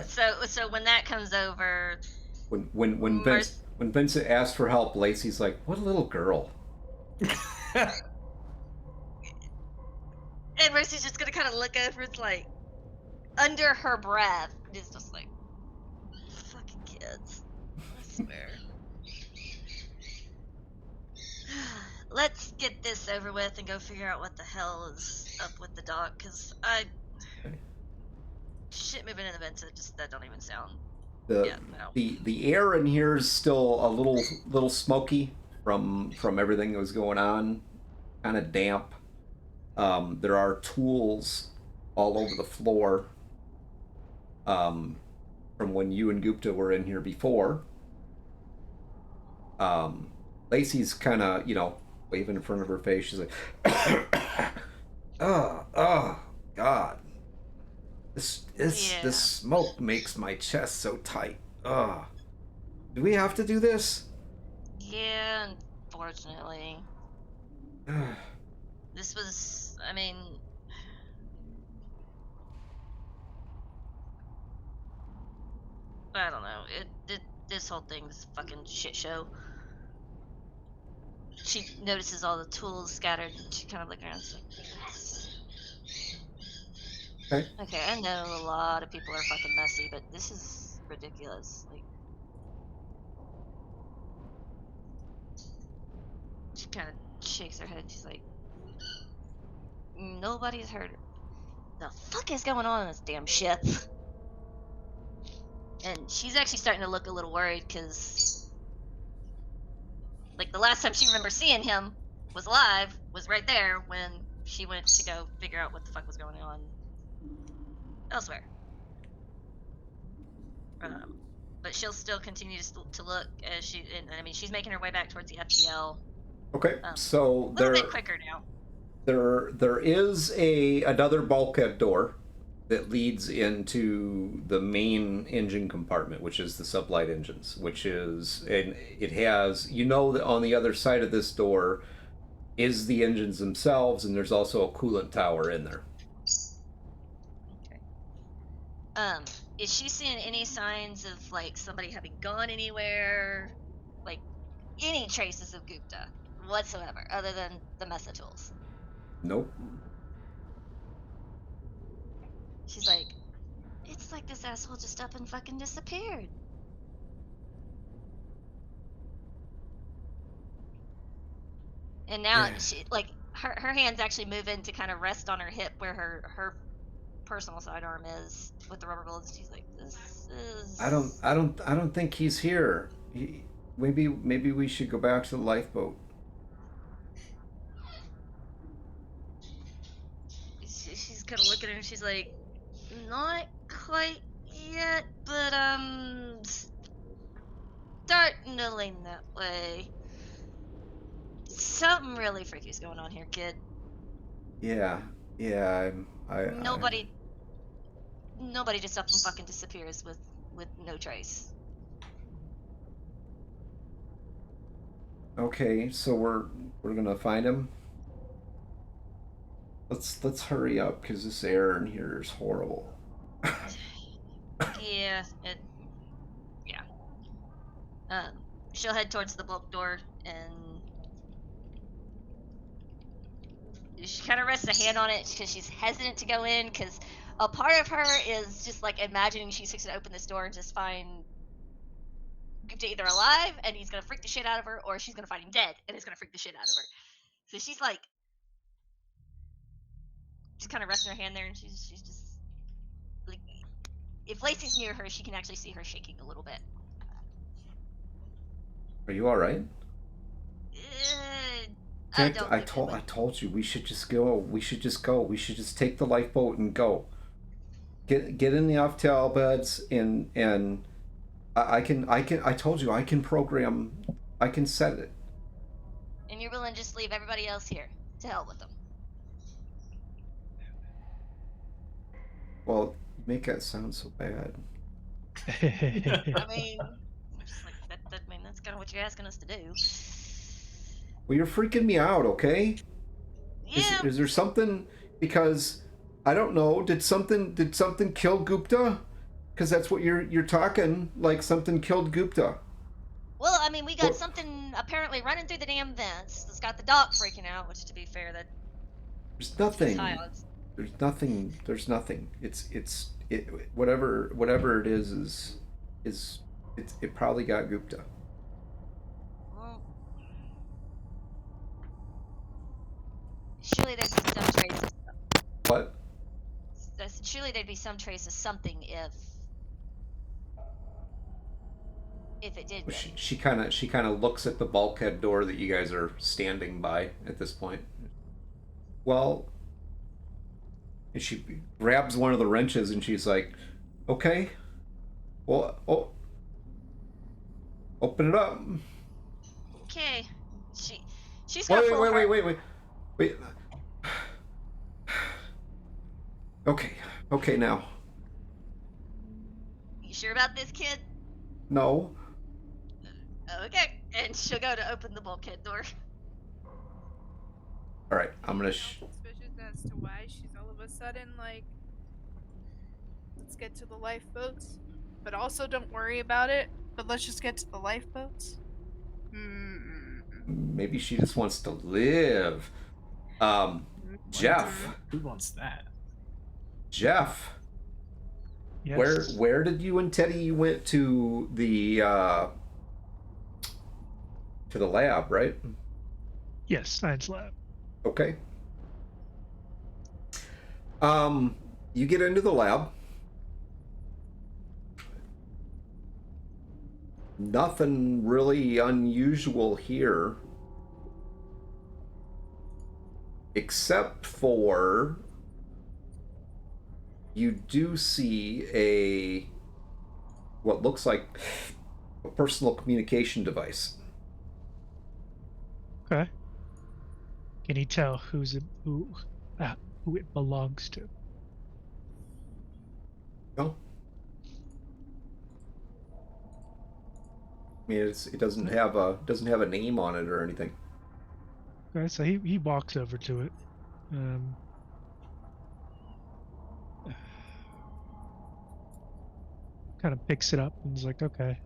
So when that comes over, When Vincent asked for help, Lacey's like, "What a little girl." and Mercy's just gonna kind of look over, it's like, under her breath, it's just like, fucking kids. I swear. Let's get this over with and go figure out what the hell is up with the dock, because shit moving in the vents, that don't even sound. The air in here is still a little smoky from everything that was going on, kind of damp. There are tools all over the floor from when you and Gupta were in here before. Lacey's kind of waving in front of her face. She's like, oh God. This smoke makes my chest so tight. Ugh. Do we have to do this? Yeah, unfortunately. This was, I mean... I don't know. This whole thing's a fucking shit show. She notices all the tools scattered, and she kind of looks around and is like... Okay, I know a lot of people are fucking messy, but this is ridiculous. Like, she kind of shakes her head. She's like, nobody's heard her. The fuck is going on in this damn ship? And she's actually starting to look a little worried because, like, the last time she remembers seeing him was alive was right there when she went to go figure out what the fuck was going on elsewhere. But she'll still continue to look as she's making her way back towards the FTL. Okay, so a little bit quicker now. There is another bulkhead door that leads into the main engine compartment, which is the sublight engines, and it has, that on the other side of this door is the engines themselves, and there's also a coolant tower in there. Okay. Is she seeing any signs of, like, somebody having gone anywhere? Like, any traces of Gupta whatsoever, other than the mesa tools? Nope. She's like, it's like this asshole just up and fucking disappeared. And now she, like, her hands actually move in to kind of rest on her hip where her personal sidearm is with the rubber bullets. She's like, this is. I don't think he's here. Maybe we should go back to the lifeboat. She's kind of looking at her and she's like, not quite yet, but starting to lean that way. Something really freaky's going on here, kid. Yeah. Nobody just up and fucking disappears with no trace. Okay, so we're gonna find him. Let's hurry up because this air in here is horrible. Yeah. She'll head towards the bulk door and she kind of rests a hand on it because she's hesitant to go in because a part of her is just like imagining she's fixing to open this door and just find Gupta either alive and he's gonna freak the shit out of her, or she's gonna find him dead and it's gonna freak the shit out of her. So she's like, just kind of resting her hand there, and she's just like, if Lacey's near her, she can actually see her shaking a little bit. Are you all right? I I told you we should just go. We should just go. We should just take the lifeboat and go. Get in the off-tail beds and I told you I can program. I can set it. And you're willing to just leave everybody else here? To hell with them. Well, you make that sound so bad. I mean, just like that. I mean, that's kind of what you're asking us to do. Well, you're freaking me out, okay? Yeah. Is there something? Because I don't know. Did something kill Gupta? Because that's what you're talking like. Something killed Gupta. Well, I mean, we got something apparently running through the damn vents that's got the doc freaking out. Which, to be fair, there's nothing. high odds. There's nothing. There's nothing. Whatever it is it probably got Gupta. Well, surely there'd be some trace. What? Surely there'd be some trace of something if it did. She kind of looks at the bulkhead door that you guys are standing by at this point. Well, and she grabs one of the wrenches and she's like, "Okay, well, open it up." Okay, she's got Wait. Okay, now. You sure about this, kid? No. Okay, and she'll go to open the bulkhead door. All right, I'm gonna. Suspicious as to why she's all of a sudden like, let's get to the lifeboats, but also don't worry about it. But let's just get to the lifeboats. Maybe she just wants to live. Jeff. Who wants that? Jeff. Yes. Where did you and Teddy went to the lab, right? Yes, science lab. Okay. You get into the lab. Nothing really unusual here. Except for you do see what looks like a personal communication device. Okay. Can you tell who it belongs to? No. I mean, it doesn't have a name on it or anything. Okay, so he walks over to it. Kind of picks it up and is like, okay.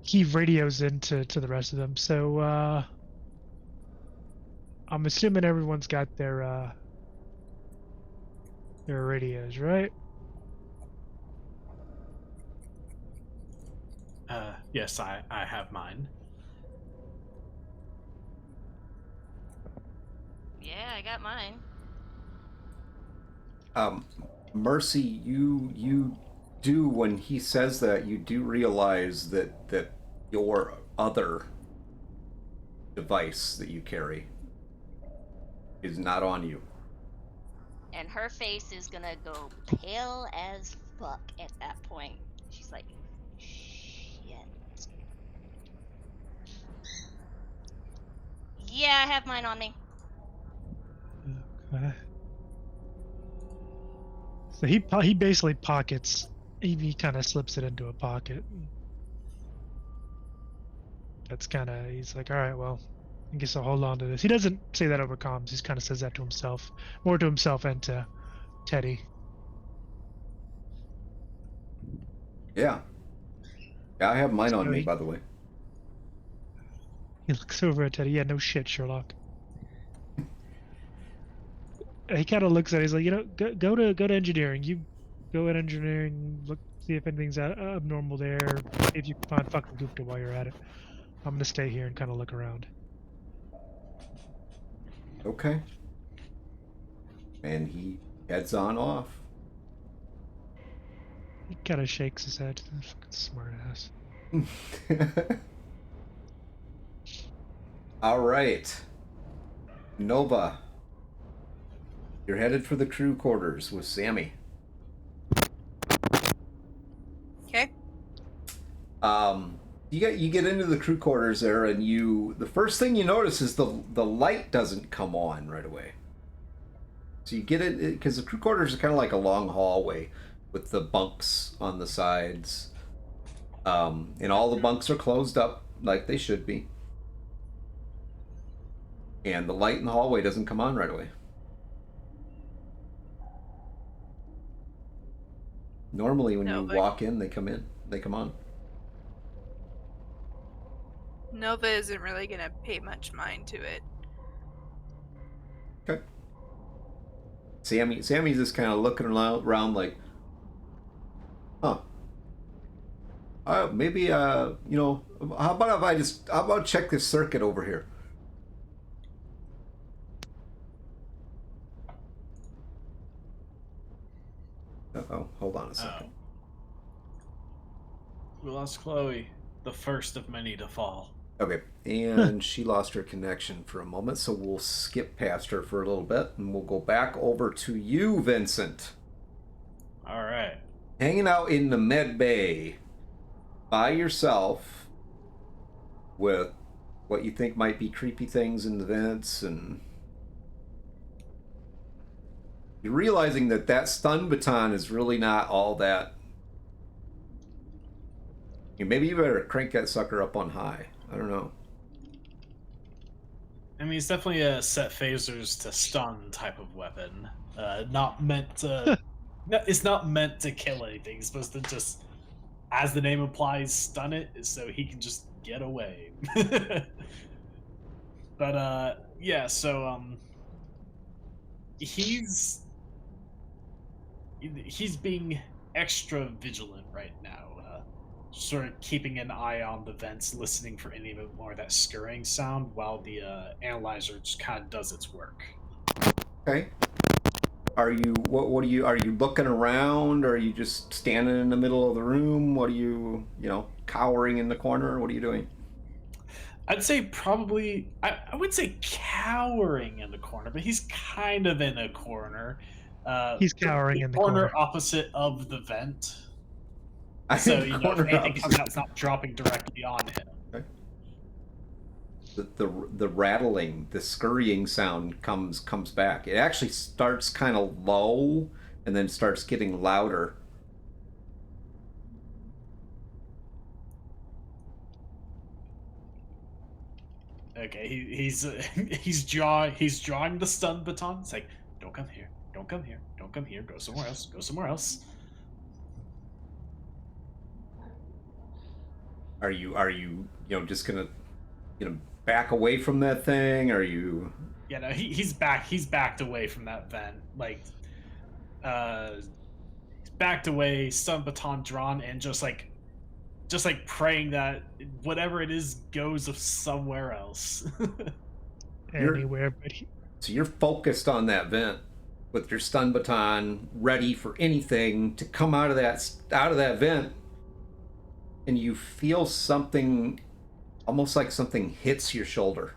He radios into the rest of them. So I'm assuming everyone's got their radios, right? Yes, I have mine. Yeah, I got mine. Mercy, you do, when he says that, you do realize that your other device that you carry is not on you. And her face is gonna go pale as fuck at that point. She's like, shit. Yeah, I have mine on me. Okay. So he basically pockets. He kind of slips it into a pocket. That's kind of, he's like, all right, well, I guess I'll hold on to this. He doesn't say that over comms. He kind of says that to himself, more to himself and to Teddy. Yeah. Yeah, I have mine on So me, by the way. He looks over at Teddy. Yeah, no shit, Sherlock. He kind of looks at it. He's like, you know, go to engineering. You go at engineering, look, see if anything's abnormal there. If you can find fucking Gupta while you're at it. I'm gonna stay here and kind of look around. Okay. And he heads on off. He kind of shakes his head. Fucking smart ass. All right. Nova. You're headed for the crew quarters with Sammy. Okay. You get into the crew quarters there, and the first thing you notice is the light doesn't come on right away. So you get it because the crew quarters are kind of like a long hallway with the bunks on the sides, and all the bunks are closed up like they should be, and the light in the hallway doesn't come on right away. Normally, when you walk in, they come on. Nova isn't really gonna pay much mind to it. Okay. Sammy's just kind of looking around like, huh. Maybe you know, how about check this circuit over here? Uh-oh, hold on a second. We lost Chloe, the first of many to fall. Okay, and she lost her connection for a moment, so we'll skip past her for a little bit, and we'll go back over to you, Vincent. All right. Hanging out in the med bay by yourself with what you think might be creepy things in the vents, and you're realizing that stun baton is really not all that. Maybe you better crank that sucker up on high. I don't know. I mean, it's definitely a set phasers to stun type of weapon. Not meant to. No, it's not meant to kill anything. It's supposed to just, as the name implies, stun it so he can just get away. But yeah, so he's being extra vigilant right now. Sort of keeping an eye on the vents, listening for any more of that scurrying sound while the analyzer just kind of does its work. Okay. Are you looking around? Or are you just standing in the middle of the room? What are you cowering in the corner? What are you doing? I'd say probably, I would say cowering in the corner, but he's kind of in a corner. He's cowering in the corner opposite of the vent. So, if anything comes out, it's not dropping directly on him. Okay. The rattling, the scurrying sound comes back. It actually starts kind of low and then starts getting louder. Okay, he's drawing the stun baton. It's like, don't come here, don't come here, don't come here. Go somewhere else. Go somewhere else. Are you just gonna back away from that thing? Are you? Yeah, no, he's backed away from that vent. Like, he's backed away, stun baton drawn, and just like praying that whatever it is goes somewhere else. Anywhere, but So you're focused on that vent with your stun baton, ready for anything to come out of that vent, and you feel something, almost like something hits your shoulder.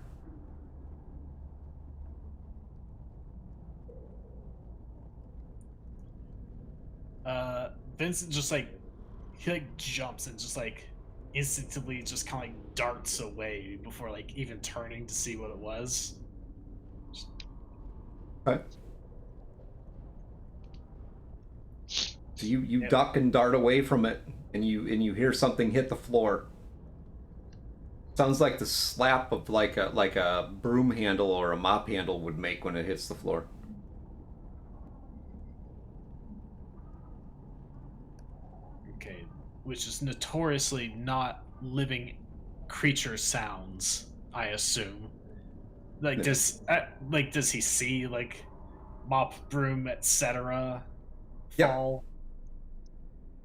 Vincent just like he like jumps and just like instinctively just kind of like darts away before like even turning to see what it was. Okay. So you Yep. duck and dart away from it, and you hear something hit the floor. Sounds like the slap of like a broom handle or a mop handle would make when it hits the floor. Okay, which is notoriously not living creature sounds, I assume. Like does he see like mop, broom, etc. Yep. fall?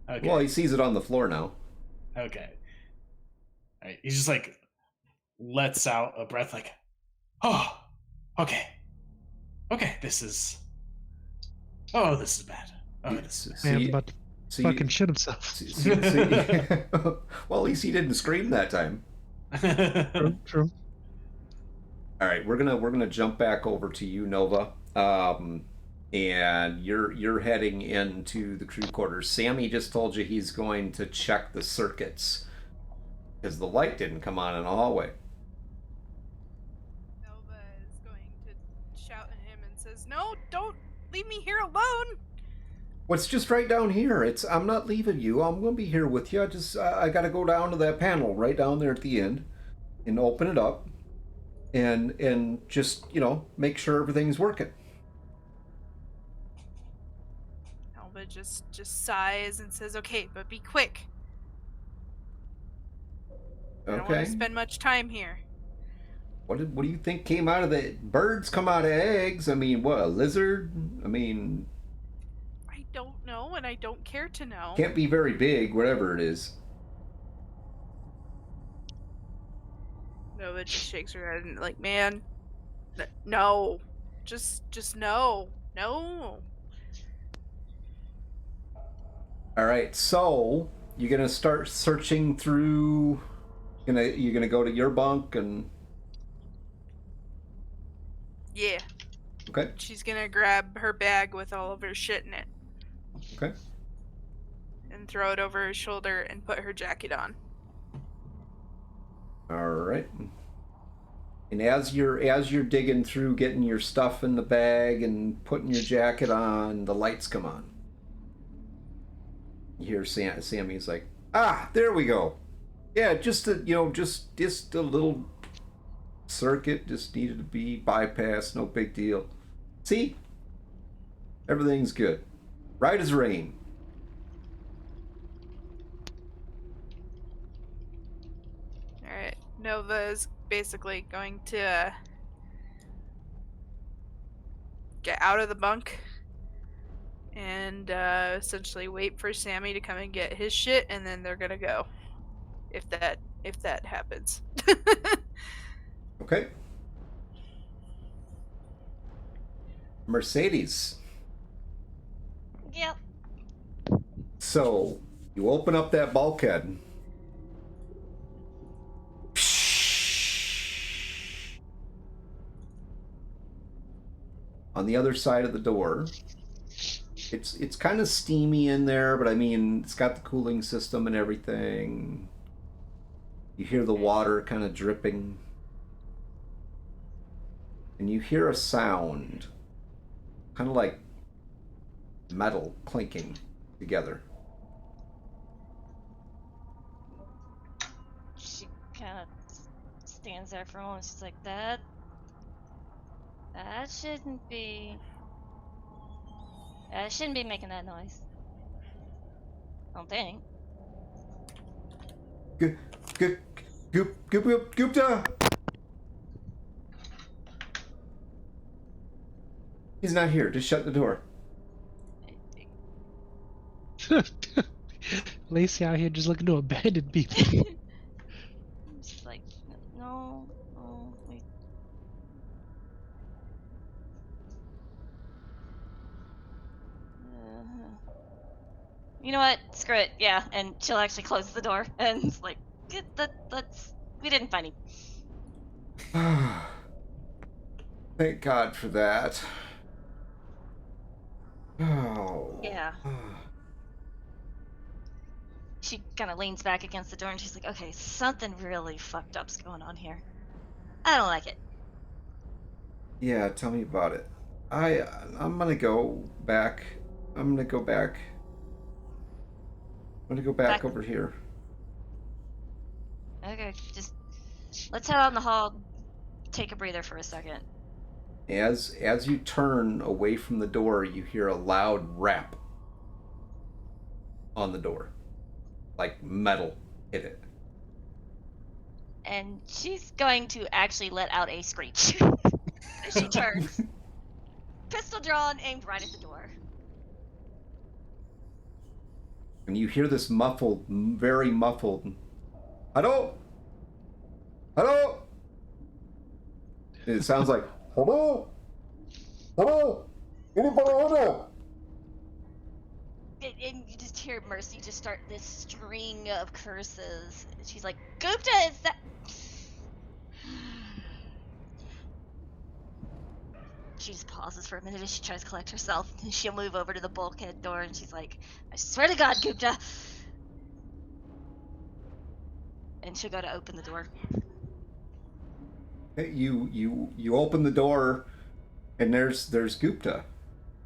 Okay. Well, he sees it on the floor now. Okay. All right. He just like lets out a breath, like, oh, okay, this is bad. Oh, this is bad. Man, about to fucking shit himself. Well, at least he didn't scream that time. True. All right, we're gonna jump back over to you, Nova, and you're heading into the crew quarters. Sammy just told you he's going to check the circuits because the light didn't come on in the hallway. Nova is going to shout at him and says, "No, don't leave me here alone." What's just right down here? I'm not leaving you. I'm gonna be here with you. I gotta go down to that panel right down there at the end and open it up and just make sure everything's working. Nova just sighs and says, "Okay, but be quick. I don't want Okay. to spend much time here." What do you think came out of the birds? Come out of eggs? I mean, what, a lizard? I mean, I don't know, and I don't care to know. can't be very big, whatever it is. Nova just shakes her head and like, man, no, just no. All right, so you're gonna start searching through. You're gonna go to your bunk and. Yeah. Okay. She's gonna grab her bag with all of her shit in it. Okay. And throw it over her shoulder and put her jacket on. All right. And as you're digging through, getting your stuff in the bag and putting your jacket on, the lights come on. You hear Sammy's like, there we go. Yeah, just a little circuit just needed to be bypassed, no big deal. See? Everything's good. Right as rain. Alright. Nova is basically going to get out of the bunk and essentially wait for Sammy to come and get his shit, and then they're gonna go. If that happens. Okay. Mercedes. Yep. So, you open up that bulkhead. On the other side of the door, it's kind of steamy in there, but I mean, it's got the cooling system and everything. You hear the water kind of dripping. And you hear a sound, kind of like metal clinking together. She kind of stands there for a moment. She's like, that shouldn't be making that noise. I don't think. Gupta! He's not here. Just shut the door. Lacey out here just looking to abandon people. She's like, no, wait. You know what? Screw it. Yeah, and she'll actually close the door, and it's like, good. We didn't find him. Thank God for that. Oh. Yeah. She kind of leans back against the door, and she's like, okay, something really fucked up's going on here. I don't like it. Yeah, tell me about it. I'm gonna go back. I'm gonna go back. I'm gonna go back over here. Okay, just let's head out in the hall. Take a breather for a second. As you turn away from the door, you hear a loud rap on the door, like metal hit it. And she's going to actually let out a screech. As she turns, pistol drawn, aimed right at the door. And you hear this muffled, very muffled, "Hello? Hello?" It sounds like, "Hello? Hello? Anybody out there?" And you just hear Mercy just start this string of curses. She's like, Gupta, is that... She just pauses for a minute as she tries to collect herself. And she'll move over to the bulkhead door and she's like, I swear to God, Gupta. And she'll go to open the door. You open the door, and there's Gupta.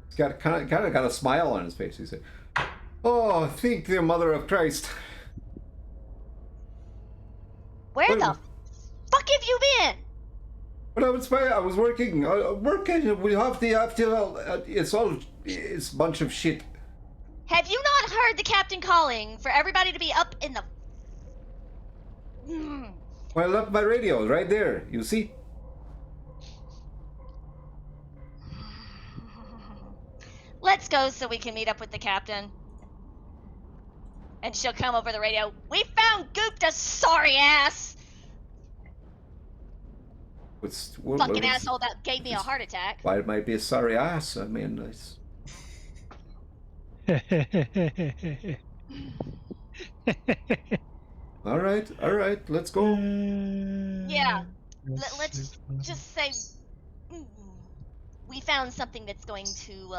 He's got kind of got a smile on his face. He said, "Oh, thank the Mother of Christ." Where the fuck have you been? But I was working. Working. We have to. It's a bunch of shit. Have you not heard the captain calling for everybody to be up in the... Well, I left my radio right there. You see? Let's go so we can meet up with the captain. And she'll come over the radio. We found Gupta's sorry ass! Fucking asshole that gave me a heart attack. Why it might be a sorry ass. I mean, it's... All right, let's go. Yeah, let's just say we found something that's going to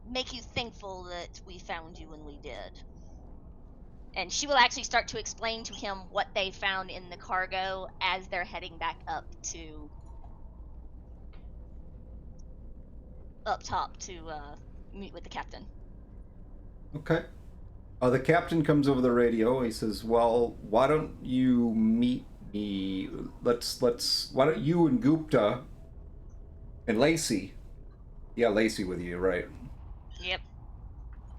make you thankful that we found you when we did. And she will actually start to explain to him what they found in the cargo as they're heading back up top to meet with the captain. Okay. The captain comes over the radio. He says, "Well, why don't you meet me? Why don't you and Gupta and Lacey? Yeah, Lacey with you, right? Yep.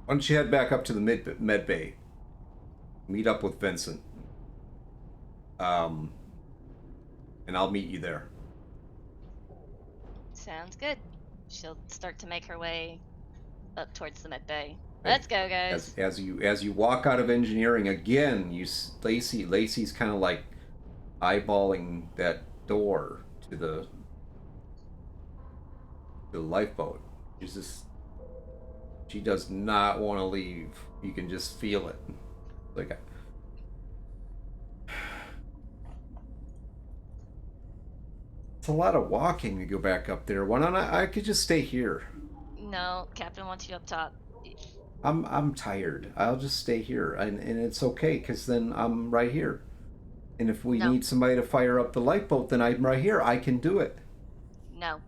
Why don't you head back up to the med bay? Meet up with Vincent. And I'll meet you there." Sounds good. She'll start to make her way up towards the med bay. Let's go, guys. As you walk out of engineering again, Lacey's kind of like eyeballing that door to the lifeboat. She does not want to leave. You can just feel it. Like it's a lot of walking to go back up there. Why don't I could just stay here? No, Captain wants you up top. I'm tired. I'll just stay here, and it's okay because then I'm right here. And if we need somebody to fire up the lifeboat, then I'm right here. I can do it. No.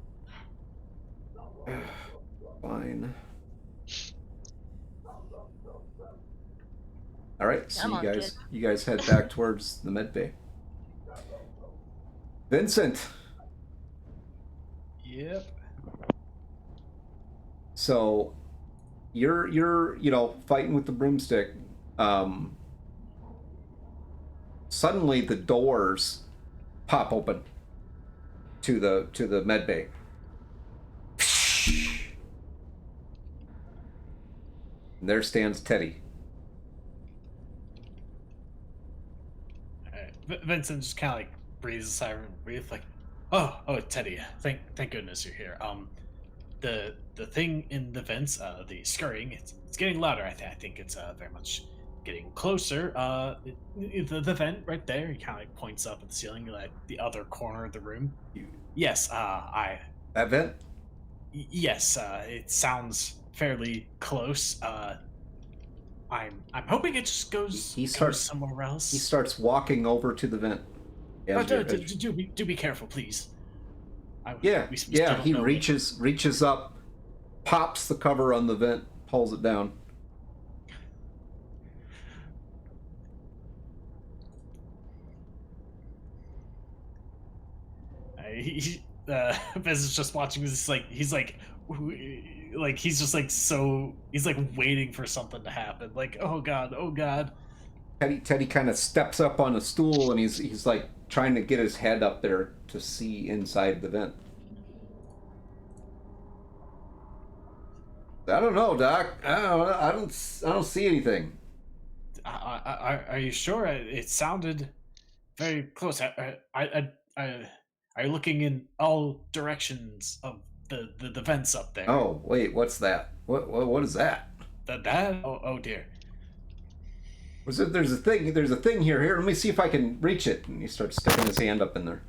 Fine. All right. So you guys head back towards the med bay. Vincent. Yep. So you're fighting with the broomstick. Suddenly the doors pop open to the med bay. And there stands Teddy. Vincent just kind of like breathes a sigh of relief, like, oh, Teddy, thank goodness you're here. the thing in the vents, the scurrying, it's getting louder. I think it's very much getting closer. The vent right there. He kind of like points up at the ceiling, like the other corner of the room. Yes, That vent? Yes, it sounds fairly close. I'm hoping it just goes somewhere else. He starts walking over to the vent. Do be careful, please. We still don't He know reaches up, pops the cover on the vent, pulls it down. Bez is just watching this. He's just like so. He's like waiting for something to happen. Like, oh god. Teddy kind of steps up on a stool and he's like trying to get his head up there to see inside the vent. I don't know, Doc. I don't see anything. Are you sure? It sounded very close. Are you looking in all directions of the vents up there? Oh wait, what's that? What is that? That? Oh dear. Was it? There's a thing here. Here, let me see if I can reach it. And he starts sticking his hand up in there.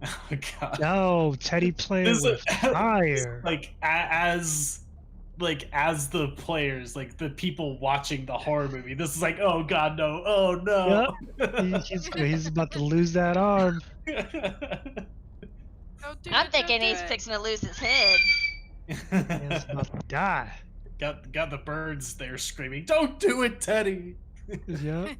Oh god. No, Teddy playing with fire. As the players, like the people watching the horror movie, this is like, oh god, no, oh no. Yep. He's about to lose that arm. I'm thinking he's fixing to lose his head. He's about to die. Got the birds there screaming, "Don't do it, Teddy!" Yeah.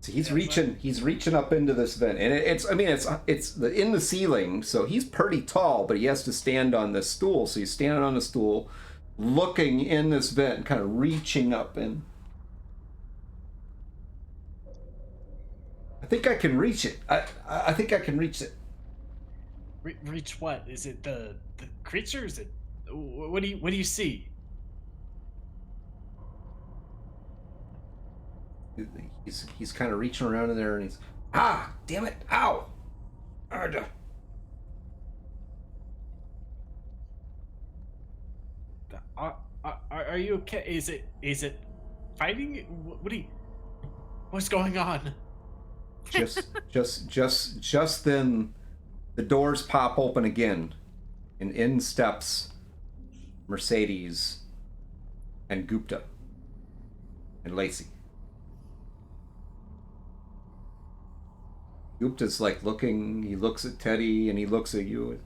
So he's reaching up into this vent, and it's in the ceiling, so he's pretty tall, but he has to stand on this stool. So he's standing on the stool, looking in this vent, and kind of reaching up in. I think I can reach it. I think I can reach it. Reach what? Is it the creature? Is it what do you see? He's kind of reaching around in there, and he's damn it, ow, Arda. Are you okay? Is it fighting? What's going on? Just then, the doors pop open again, and in steps Mercedes and Gupta and Lacey. Gupta's like looking, he looks at Teddy and he looks at you.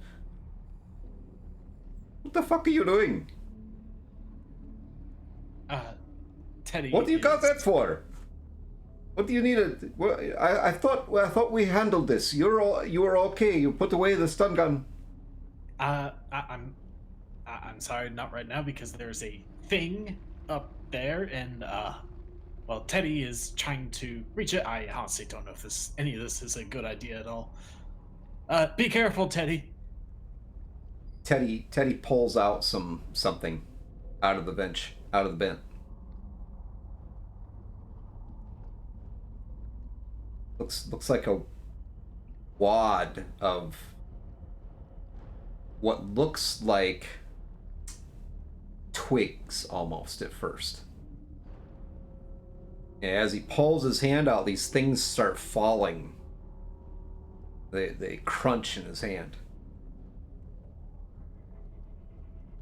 What the fuck are you doing? Teddy. What do you got that for? What do you need? I thought we handled this. You were okay. You put away the stun gun. I'm sorry, not right now, because there's a thing up there, and well, Teddy is trying to reach it. I honestly don't know if any of this is a good idea at all. Be careful, Teddy. Teddy pulls out something out of the vent. Looks like a wad of what looks like twigs almost at first. And as he pulls his hand out, these things start falling. They crunch in his hand.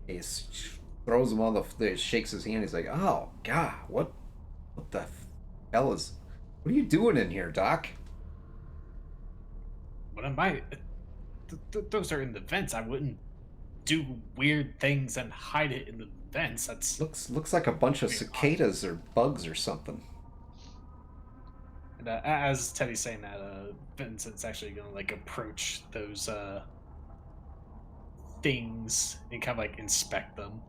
He throws them on shakes his hand. He's like, "Oh God, what the hell is? What are you doing in here, Doc?" What am I? Those are in the vents. I wouldn't do weird things and hide it in the vents. That's looks like a bunch of cicadas or bugs or something. And as Teddy's saying that, Vincent's actually gonna like approach those things and kind of like inspect them.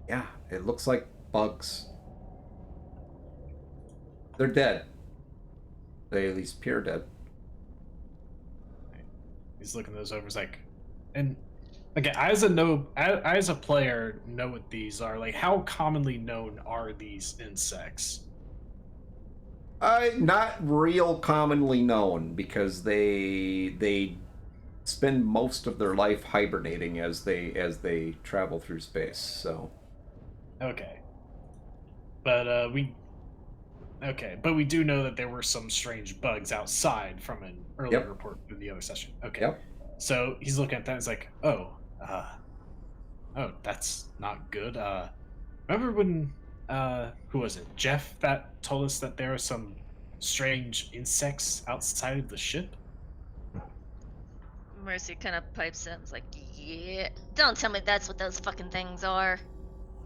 Yeah, it looks like bugs. They're dead. They at least appear dead. He's looking those over. He's like, and okay, as a player, know what these are. Like, how commonly known are these insects? Not real commonly known, because they spend most of their life hibernating as they travel through space. So Okay. But we do know that there were some strange bugs outside from an earlier Yep. report in the other session. Okay. Yep. So he's looking at that and he's like, oh, that's not good. Remember when, who was it? Jeff that told us that there are some strange insects outside of the ship? Mercy kind of pipes in. It's like, yeah. Don't tell me that's what those fucking things are.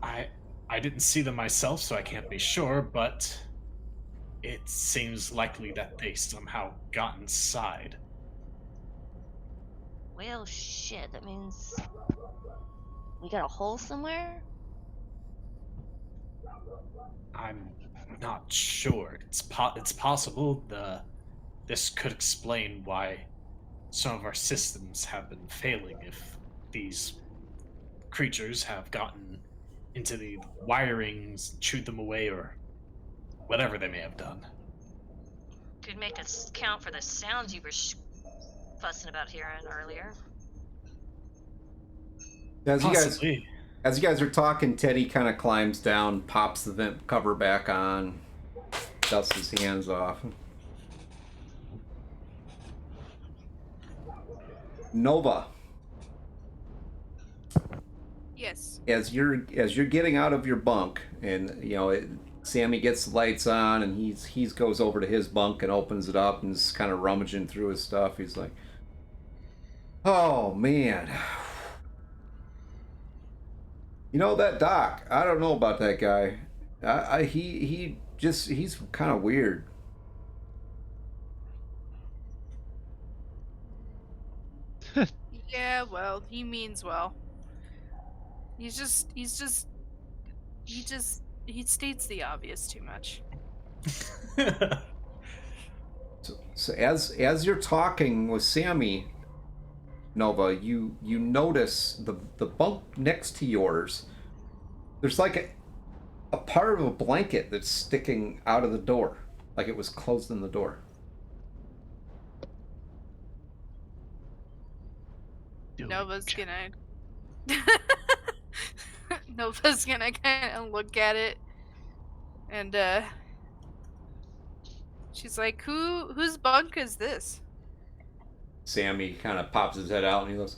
I didn't see them myself, so I can't be sure, but it seems likely that they somehow got inside. Well, shit. That means we got a hole somewhere. I'm not sure. It's possible this could explain why some of our systems have been failing if these creatures have gotten into the wirings, chewed them away, or whatever they may have done. Could make us count for the sounds you were fussing about hearing earlier. as Possibly. you guys are talking, Teddy kind of climbs down, pops the vent cover back on, dusts his hands off. Nova, Yes. as you're getting out of your bunk, and Sammy gets the lights on, and he goes over to his bunk and opens it up and is kind of rummaging through his stuff. He's like, "Oh man, that doc. I don't know about that guy. He's kind of weird." Yeah, well, he means well. He states the obvious too much. So as you're talking with Sammy, Nova, you notice the bunk next to yours. There's like a part of a blanket that's sticking out of the door, like it was closed in the door. Nova's gonna kind of look at it, and she's like, "Whose bunk is this?" Sammy kind of pops his head out and he goes,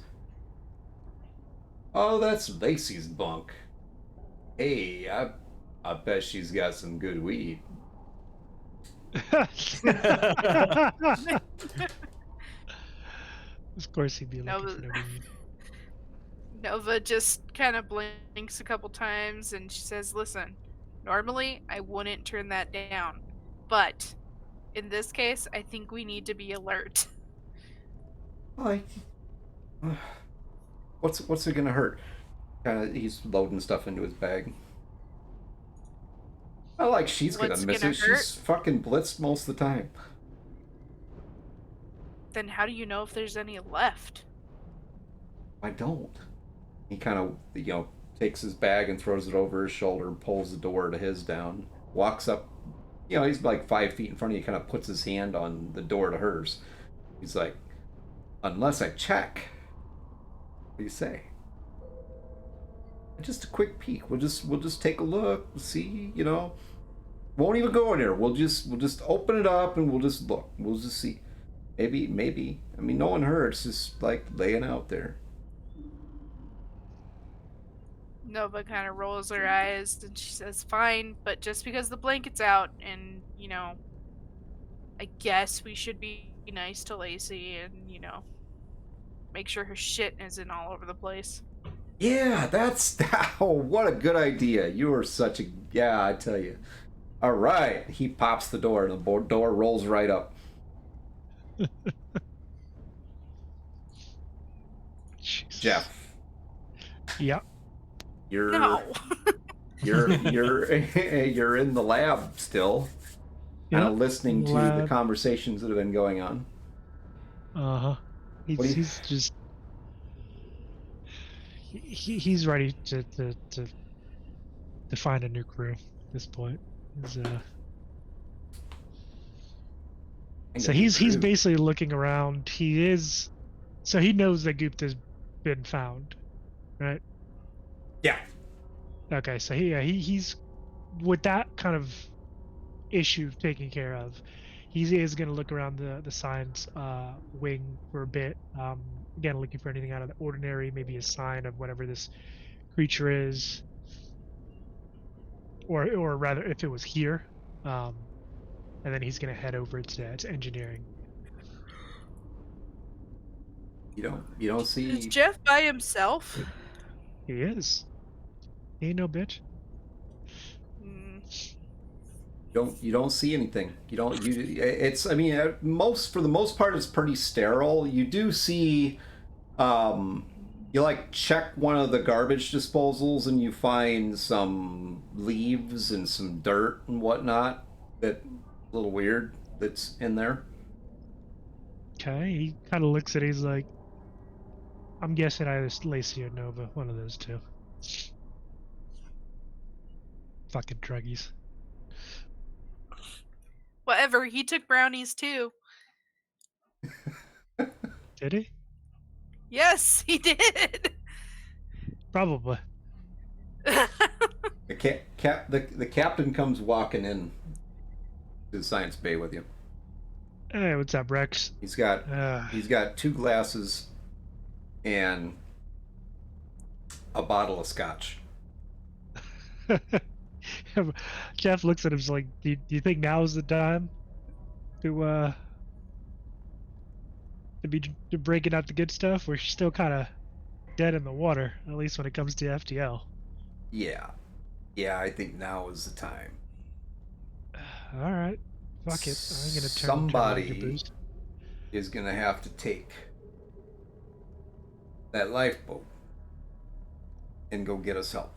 "Oh, that's Lacey's bunk. Hey, I bet she's got some good weed." Of course he'd be looking for the weed. Nova just kind of blinks a couple times and she says, "Listen, normally I wouldn't turn that down, but in this case, I think we need to be alert." Like, what's it gonna hurt? He's loading stuff into his bag. I like she's gonna What's miss gonna it. hurt? She's fucking blitzed most of the time. Then how do you know if there's any left? I don't. He kind of, takes his bag and throws it over his shoulder and pulls the door to his down. Walks up, he's like 5 feet in front of you, kind of puts his hand on the door to hers. He's like, "Unless I check. What do you say? Just a quick peek. We'll just take a look, see, Won't even go in there. We'll just open it up and we'll just look. We'll just see. Maybe. I mean, no one hurts. Just like laying out there." Nova kind of rolls her eyes and she says, "Fine, but just because the blanket's out and, I guess we should be nice to Lacey and, make sure her shit isn't all over the place." Yeah, what a good idea. You are such a, yeah, I tell you. All right. He pops the door and the door rolls right up. Jesus. Jeff, Yeah. you're No. you're you're in the lab still, kind of listening to the conversations that have been going on. Uh-huh. He's just he's ready to find a new crew at this point. So he's basically looking around. He is So he knows that Gupta's been found, right? Yeah. Okay, so he's with that kind of issue taken care of. He is going to look around the science wing for a bit. Again, looking for anything out of the ordinary, maybe a sign of whatever this creature is, or rather, if it was here. And then he's going to head over to engineering. You don't Is see. Jeff by himself? He is. He ain't no bitch. Hmm. You don't see anything. It's, I mean, for the most part it's pretty sterile. You do see you like check one of the garbage disposals and you find some leaves and some dirt and whatnot that a little weird that's in there. Okay, he kind of looks at it. He's like, I'm guessing either Lacey or Nova, one of those two. Fucking druggies. Whatever. He took brownies too. Did he? Yes, he did. Probably. The captain comes walking in to the science bay with you. Hey, what's up, Rex? He's got 2 glasses and a bottle of scotch. Jeff looks at him like, do you think now is the time to be breaking out the good stuff? We're still kind of dead in the water, at least when it comes to FTL. Yeah, I think now is the time. All right, fuck it. I'm gonna Somebody is gonna have to take that lifeboat and go get us help,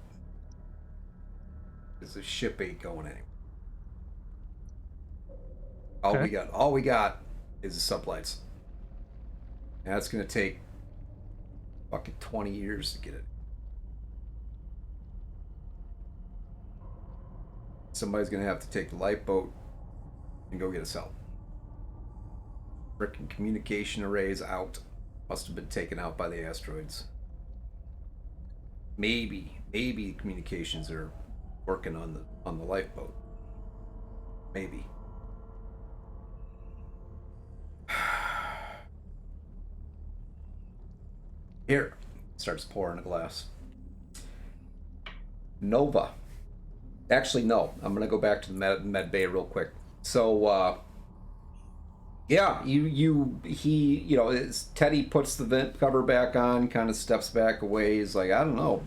because the ship ain't going anywhere. All we got is the sublights. And that's gonna take fucking 20 years to get it. Somebody's gonna have to take the lifeboat and go get us help. Frickin' communication arrays out. Must have been taken out by the asteroids. Maybe communications are working on the lifeboat. Maybe. Here, starts pouring a glass. Nova. Actually, no. I'm gonna go back to the med bay real quick. So, yeah, Teddy puts the vent cover back on, kind of steps back away. He's like, I don't know.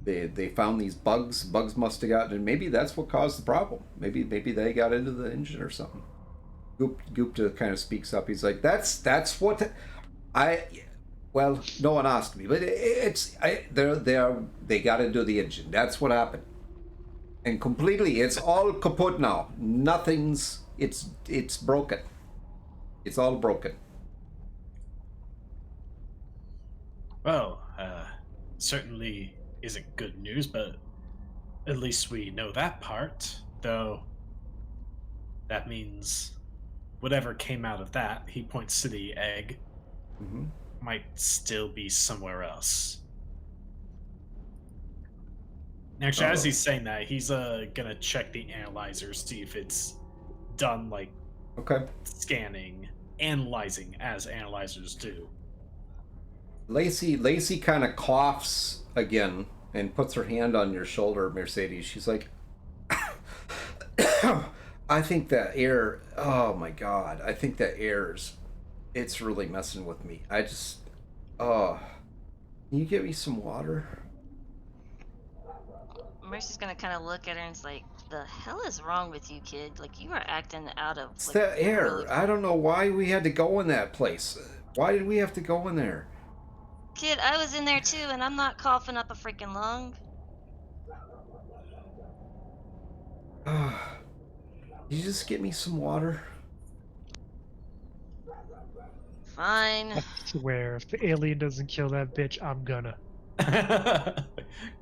They found these bugs. Bugs must have gotten, and maybe that's what caused the problem. Maybe they got into the engine or something. Gupta kind of speaks up. He's like, that's what well, no one asked me, but they got into the engine. That's what happened. And completely, it's all kaput now. It's broken. It's all broken. Well, certainly isn't good news, but at least we know that part. Though that means whatever came out of that, he points to the egg, might still be somewhere else. Actually, as he's saying that, he's gonna check the analyzer, see if it's done scanning, analyzing as analyzers do. Lacey kind of coughs again and puts her hand on your shoulder, Mercedes. She's like, I think that air, oh my god, I think that it's really messing with me. Can you get me some water? Mercy's gonna kind of look at her and it's like, the hell is wrong with you, kid? Like, you are acting out of... It's that air. Really... I don't know why we had to go in that place. Why did we have to go in there? Kid, I was in there too, and I'm not coughing up a freaking lung. You just get me some water? Fine. I swear, if the alien doesn't kill that bitch, I'm gonna.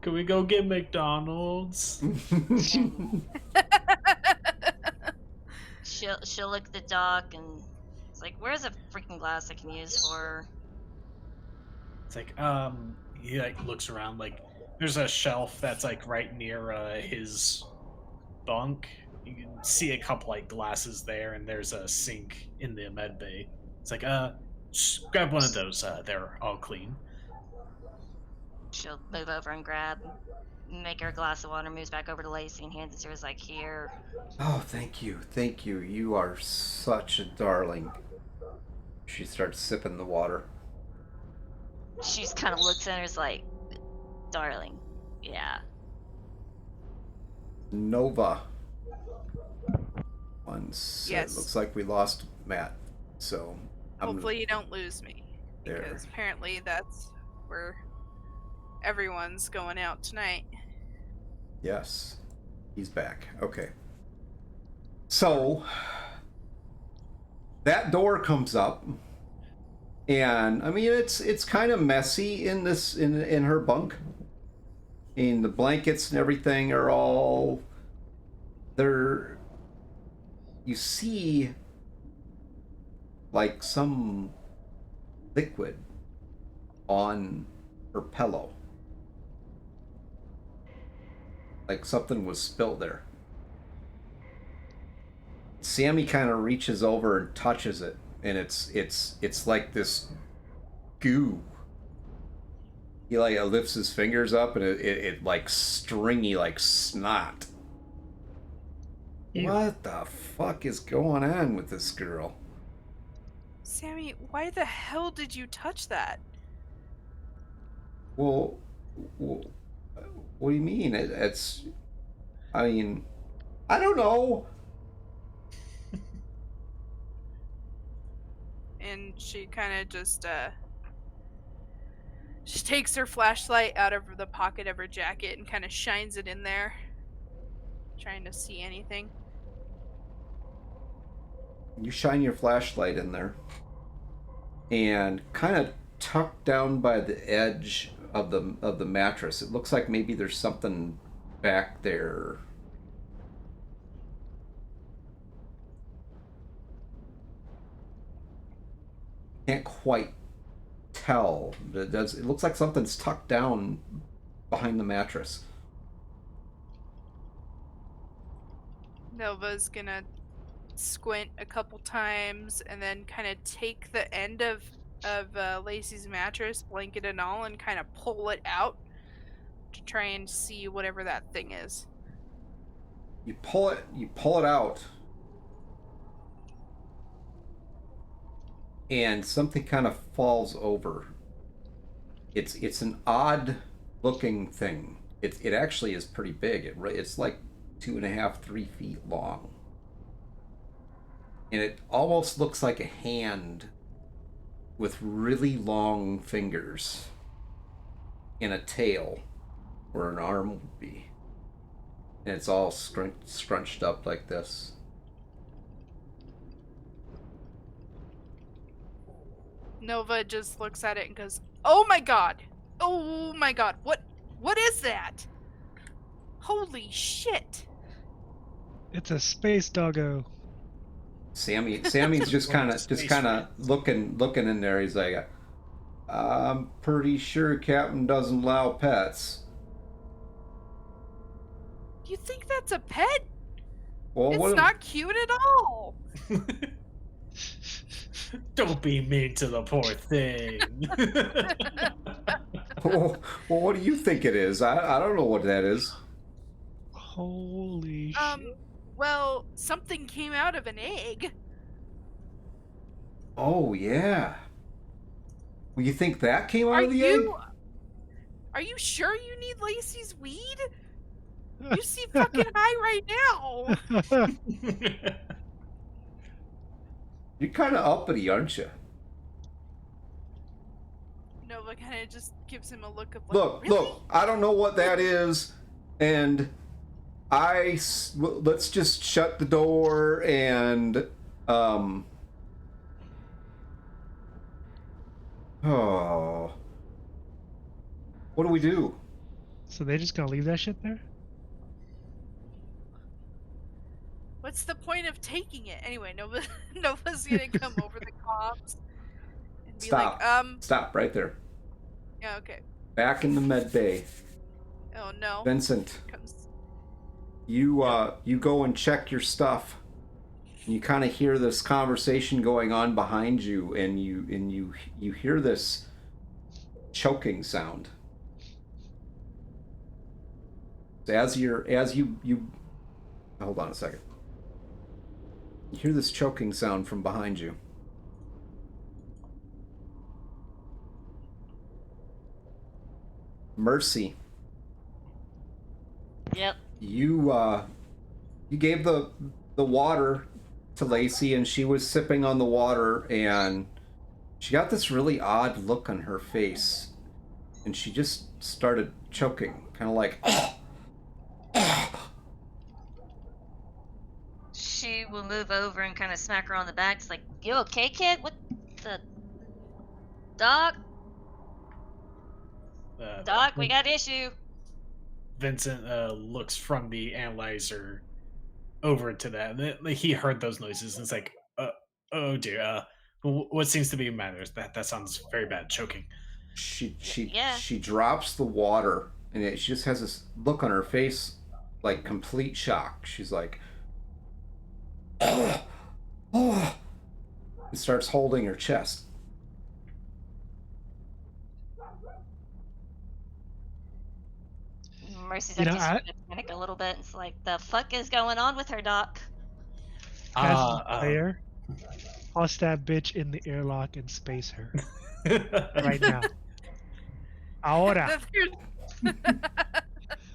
Can we go get McDonald's? She'll look at the dock and It's like, where's a freaking glass I can use for? It's like, he like looks around, like there's a shelf that's like right near his bunk. You can see a couple like glasses there, and there's a sink in the med bay. It's like, just grab one of those. They're all clean. She'll move over and make her a glass of water, moves back over to Lacey and hands it to her. Is like, here. Oh, thank you. Thank you. You are such a darling. She starts sipping the water. She's kind of looks at her, is like, darling, yeah. Nova. Once. Yes. It looks like we lost Matt. So. Hopefully you don't lose me. There. Because apparently that's where everyone's going out tonight. Yes. He's back. Okay. So. That door comes up. And I mean it's kind of messy in this in her bunk. And the blankets and everything are all there. You see like some liquid on her pillow. Like something was spilled there. Sammy kind of reaches over and touches it, and it's like this goo. He like lifts his fingers up, and it like stringy like snot. Ew. What the fuck is going on with this girl? Sammy, why the hell did you touch that? Well, what do you mean? It's, I mean, I don't know. And she kind of just she takes her flashlight out of the pocket of her jacket and kind of shines it in there, trying to see anything. You shine your flashlight in there, and kind of tucked down by the edge of the mattress, it looks like maybe there's something back there. Can't quite tell, but it looks like something's tucked down behind the mattress. Nova's gonna squint a couple times and then kind of take the end of Lacey's mattress, blanket and all, and kind of pull it out to try and see whatever that thing is. You pull it out, and something kind of falls over. It's an odd looking thing. It actually is pretty big. It's like 2.5, 3 feet long. And it almost looks like a hand with really long fingers and a tail where an arm would be. And it's all scrunched up like this. Nova just looks at it and goes, "Oh my god! Oh my god! What is that? Holy shit!" It's a space doggo. Sammy's just kind of looking in there. He's like, I'm pretty sure Captain doesn't allow pets. You think that's a pet? Well, It's not cute at all. Don't be mean to the poor thing. well, what do you think it is? I don't know what that is. Holy shit. Well, something came out of an egg. Oh yeah. Well, you think that came out of the egg? Are you sure you need Lacey's weed? You seem fucking high right now. You're kind of uppity, aren't you? Nova kind of just gives him a look of like, Look, I don't know what that is, and let's just shut the door and oh, what do we do? So they just gonna leave that shit there? what's the point of taking it anyway? Nova's gonna come over the comms and be Stop. like, Stop right there. yeah, okay. Back in the med bay. Oh no. Vincent, Comes. you go and check your stuff. You kind of hear this conversation going on behind you, and you hear this choking sound. As you hold on a second. You hear this choking sound from behind you. Mercy, Yep. you gave the water to Lacey, and she was sipping on the water, and she got this really odd look on her face, and she just started choking, kind of like, She will move over and kind of smack her on the back. It's like, you okay, kid? What the? Doc? Doc, we got issue. Vincent looks from the analyzer over to that. And he heard those noises and it's like, oh dear. What seems to be the matter? That sounds very bad. Choking. Yeah. She drops the water, and she just has this look on her face, like complete shock. She's like, oh, and starts holding her chest. Mercy's You know, actually starting to panic a little bit. It's like, the fuck is going on with her, Doc? as the player, I'll stab bitch in the airlock and space her right now. Ahora.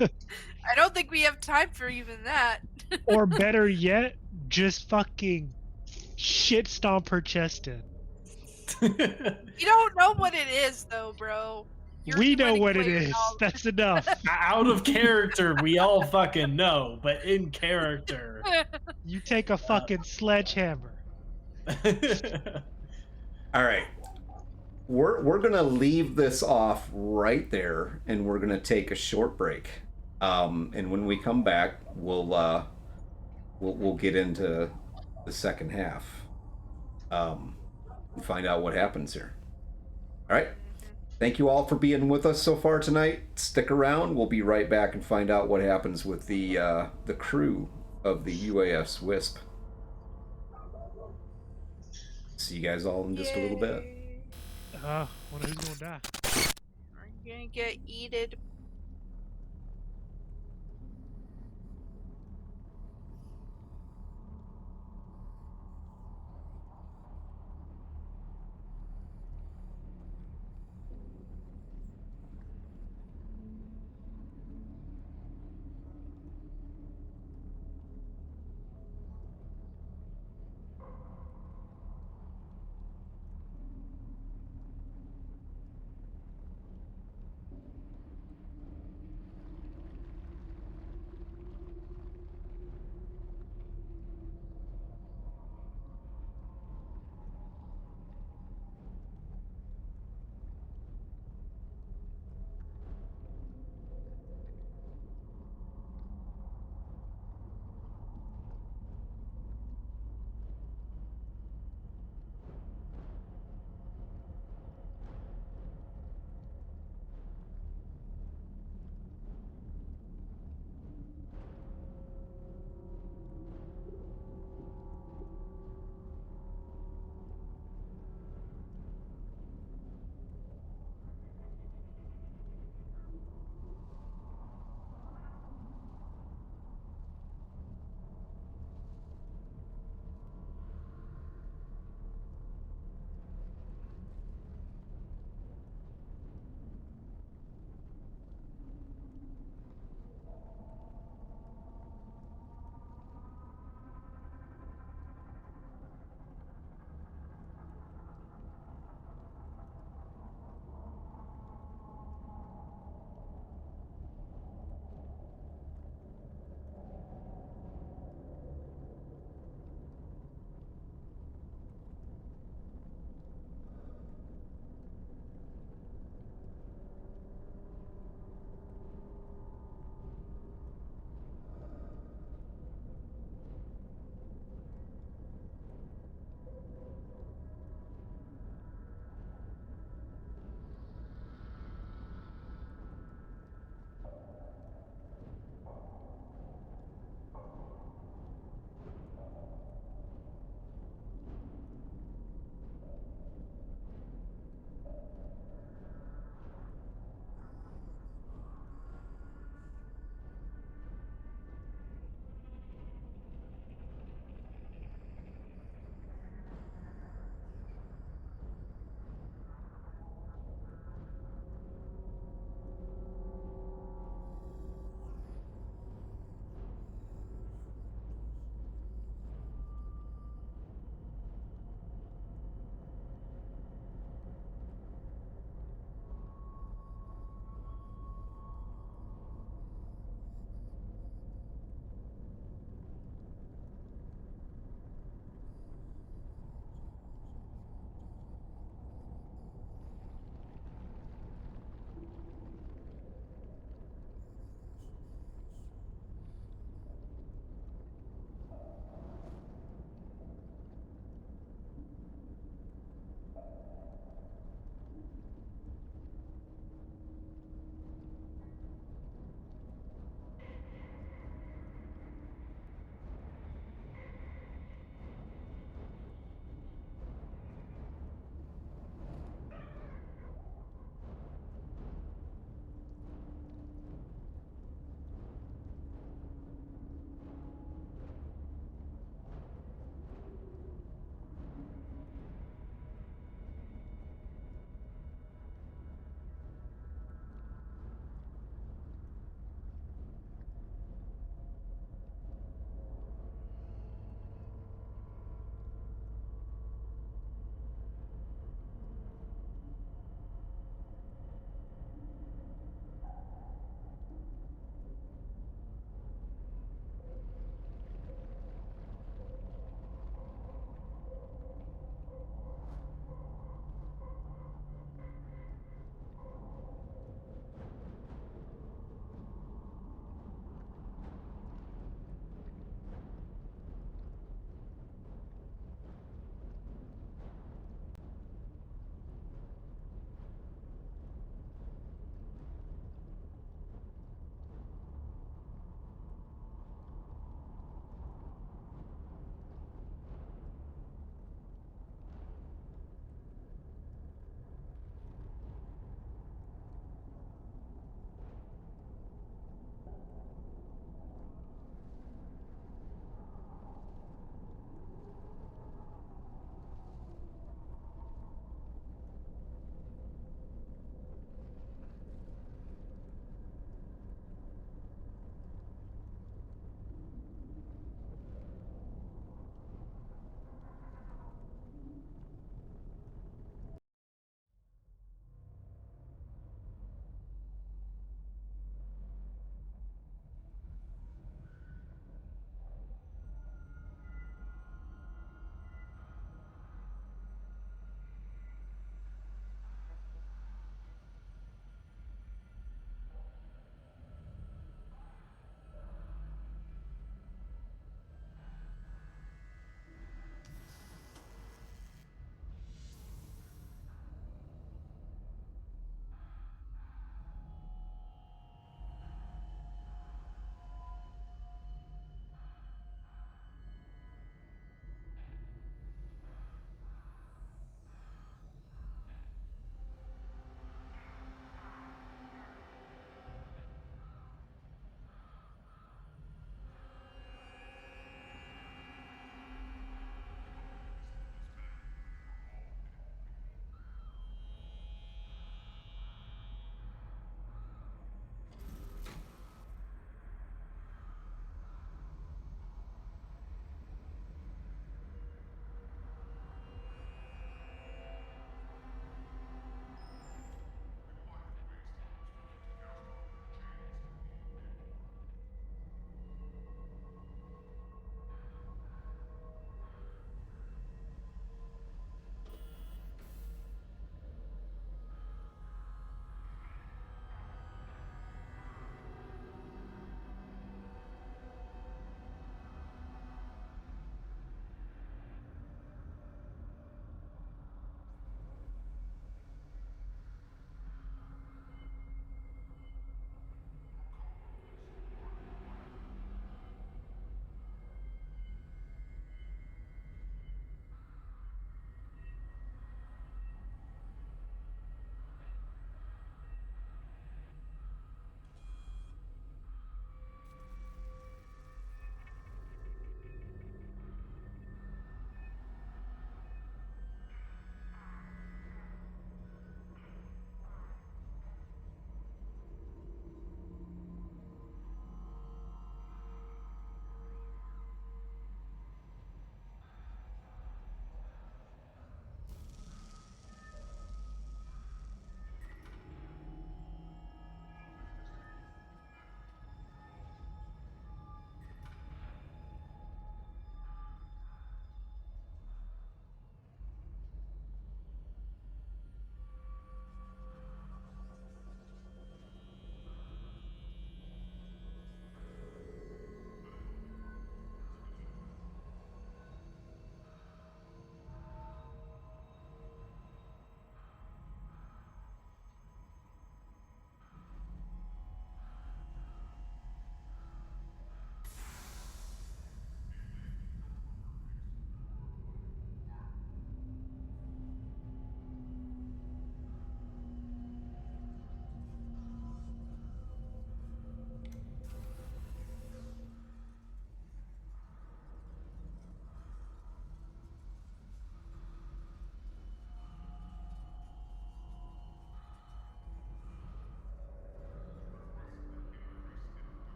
I don't think we have time for even that. Or better yet, just fucking shit stomp her chest in. You don't know what it is, though, bro. You're We know letting what it players is. know. That's enough. Out of character, we all fucking know, but in character. You take a fucking sledgehammer. All right. We're gonna leave this off right there, and we're gonna take a short break. And when we come back, we'll get into the second half. And find out what happens here. All right. Thank you all for being with us so far tonight. Stick around. We'll be right back and find out what happens with the crew of the UAS Wisp. See you guys all in just a little bit. Wonder who's gonna die. Are you gonna get eated?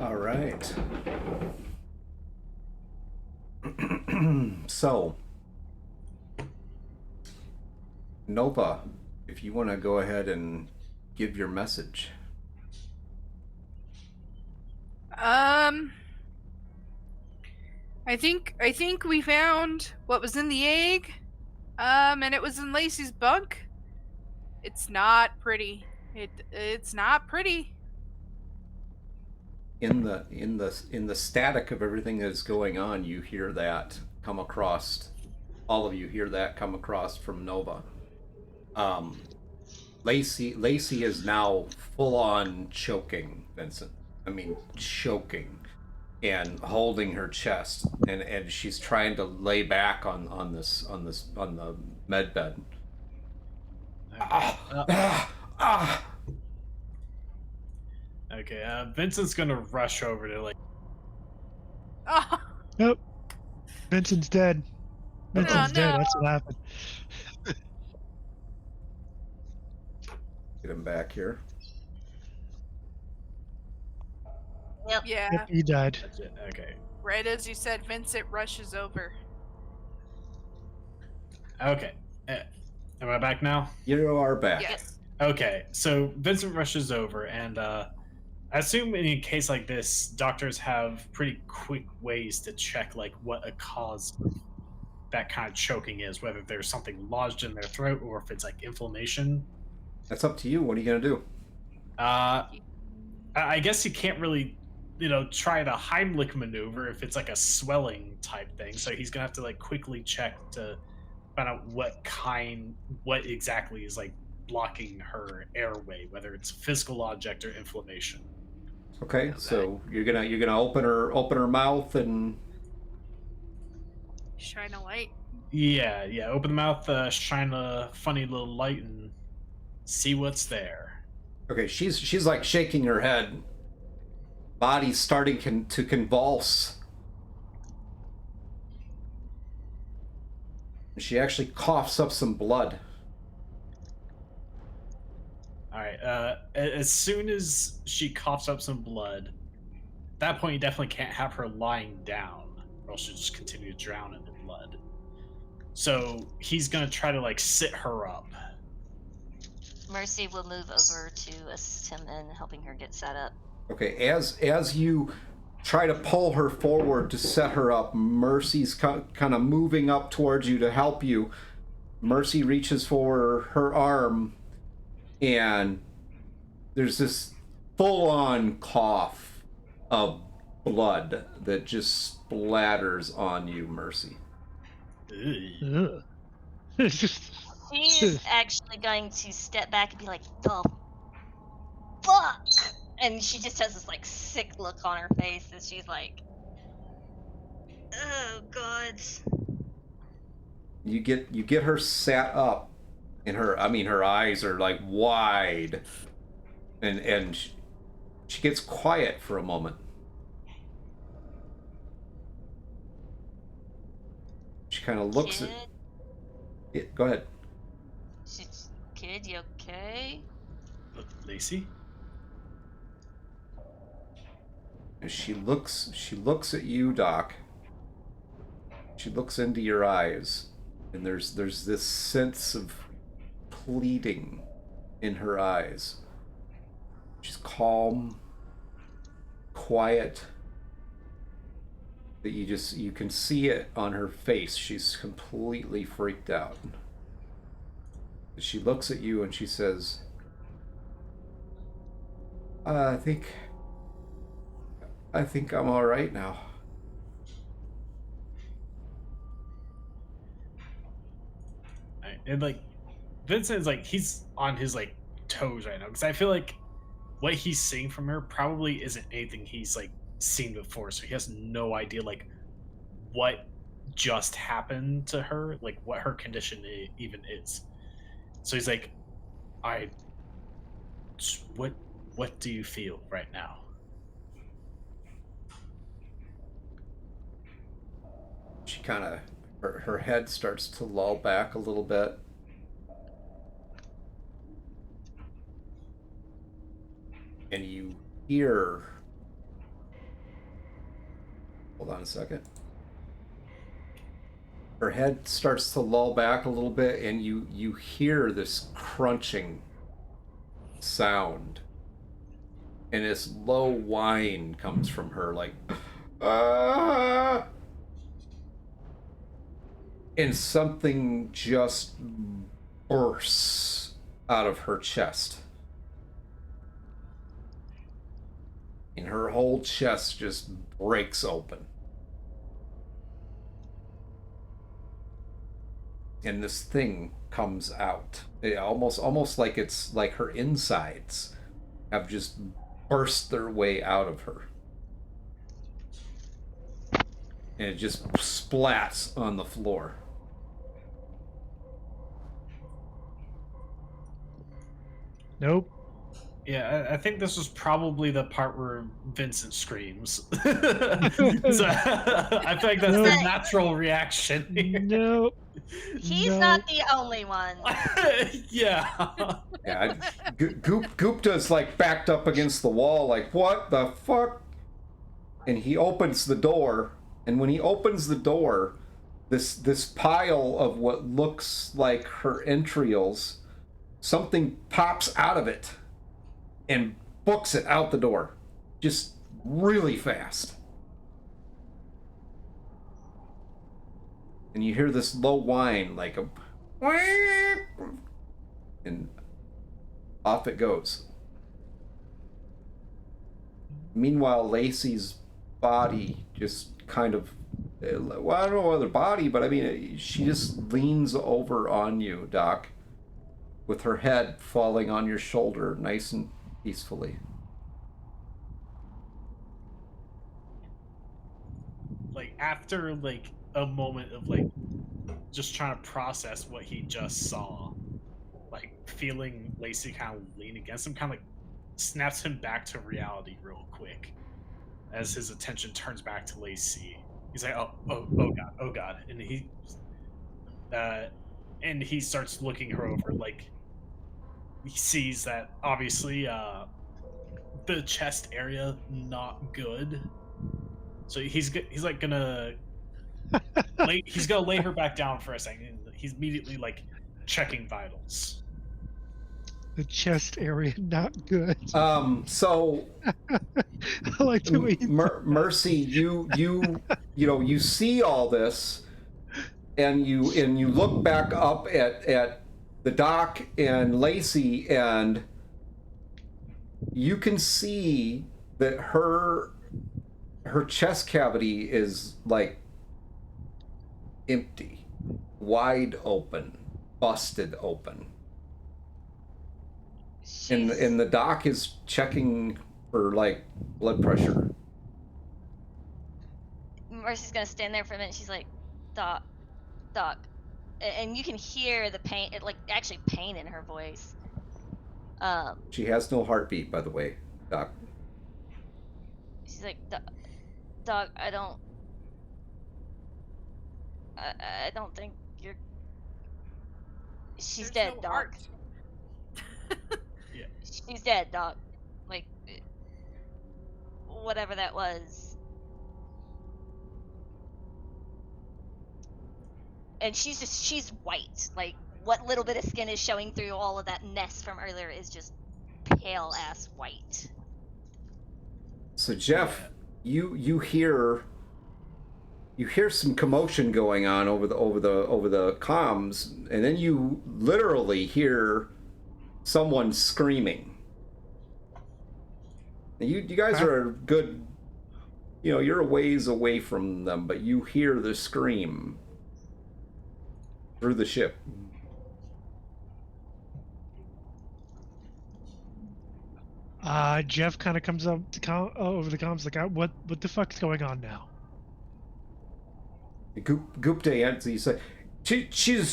All right. So, Nova, if you want to go ahead and give your message. I think we found what was in the egg. And it was in Lacey's bunk. It's not pretty. It's not pretty. In the static of everything that's going on, you hear that come across. All of you hear that come across from Nova. Lacey is now full on choking Vincent. I mean, choking and holding her chest, and she's trying to lay back on the med bed. Okay, Vincent's gonna rush over to like. Oh, Nope. Vincent's dead. Vincent's dead. no. That's what happened. Get him back here. Yep. Yeah. Yep, he died. That's it. Okay. Right as you said, Vincent rushes over. Okay. Am I back now? You are back. Yes. Okay. So Vincent rushes over, and I assume in a case like this, doctors have pretty quick ways to check like what a cause of that kind of choking is, whether there's something lodged in their throat or if it's like inflammation. That's up to you. What are you gonna do? I guess you can't really, try the Heimlich maneuver if it's like a swelling type thing. So he's gonna have to like quickly check to find out what exactly is like blocking her airway, whether it's a physical object or inflammation. Okay, so you're gonna open her mouth and Shine a light. Yeah. Open the mouth, shine a funny little light, and see what's there. okay, she's like shaking her head. Body's starting to convulse. She actually coughs up some blood. All right. As soon as she coughs up some blood, at that point you definitely can't have her lying down, or else she'll just continue to drown in the blood. So he's gonna try to like sit her up. Mercy will move over to assist him in helping her get set up. Okay, as you try to pull her forward to set her up, Mercy's kind of moving up towards you to help you. Mercy reaches for her arm, and there's this full-on cough of blood that just splatters on you, Mercy. Ugh. Ugh. It's just She is actually going to step back and be like, the fuck? And she just has this like sick look on her face and she's like, oh god. You get her sat up, and her eyes are like wide, and she gets quiet for a moment. She kind of looks Kid? at it. Go ahead. She's, kid, you okay? Lacey? And she looks at you, Doc. She looks into your eyes, and there's this sense of pleading in her eyes. She's calm, quiet, that you can see it on her face. She's completely freaked out. She looks at you and she says, I think I'm all right now. And like Vincent's like he's on his like toes right now because I feel like what he's seeing from her probably isn't anything he's like seen before, so he has no idea like what just happened to her, like what her condition even is. So he's like, what do you feel right now? She kind of her head starts to loll back a little bit. And you hear on a second. Her head starts to lull back a little bit, and you hear this crunching sound. And this low whine comes from her, like, ah! And something just bursts out of her chest. And her whole chest just breaks open. And this thing comes out. Almost like it's like her insides have just burst their way out of her. And it just splats on the floor. Nope. Yeah, I think this was probably the part where Vincent screams. So, I feel like that's the natural reaction. Nope. He's not the only one. Yeah. Yeah, Gupta's like backed up against the wall, like, what the fuck? And he opens the door, and when he opens the door, this pile of what looks like her entrails, something pops out of it and books it out the door, just really fast. And you hear this low whine, like a, and off it goes. Meanwhile, Lacey's body just kind of, well, I don't know whether body, but I mean, she just leans over on you, Doc, with her head falling on your shoulder, nice and peacefully. Like, after, like, a moment of, like, just trying to process what he just saw, like, feeling Lacey kind of lean against him, kind of, like, snaps him back to reality real quick as his attention turns back to Lacey. He's like, oh god, and he starts looking her over. Like, he sees that obviously the chest area not good, so he's like gonna he's gonna lay her back down for a second. He's immediately like checking vitals. The chest area not good. So I like the way Mercy, you see all this, and you look back up at the Doc and Lacey, and you can see that her chest cavity is like empty, wide open, busted open. And the Doc is checking for like blood pressure. Mercy's gonna stand there for a minute. She's like, Doc, and you can hear the pain, actually pain in her voice. She has no heartbeat, by the way, Doc. She's like, Doc, I don't think you're. She's There's dead, no Doc. heart. Yeah. She's dead, Doc. Like, whatever that was. And she's white. Like, what little bit of skin is showing through all of that mess from earlier is just pale ass white. So Jeff, you hear some commotion going on over the comms, and then you literally hear someone screaming. And you guys are a good, you're a ways away from them, but you hear the scream through the ship. Jeff kind of comes up to over the comms like, what the fuck's going on now? Gupta answers. He said, it's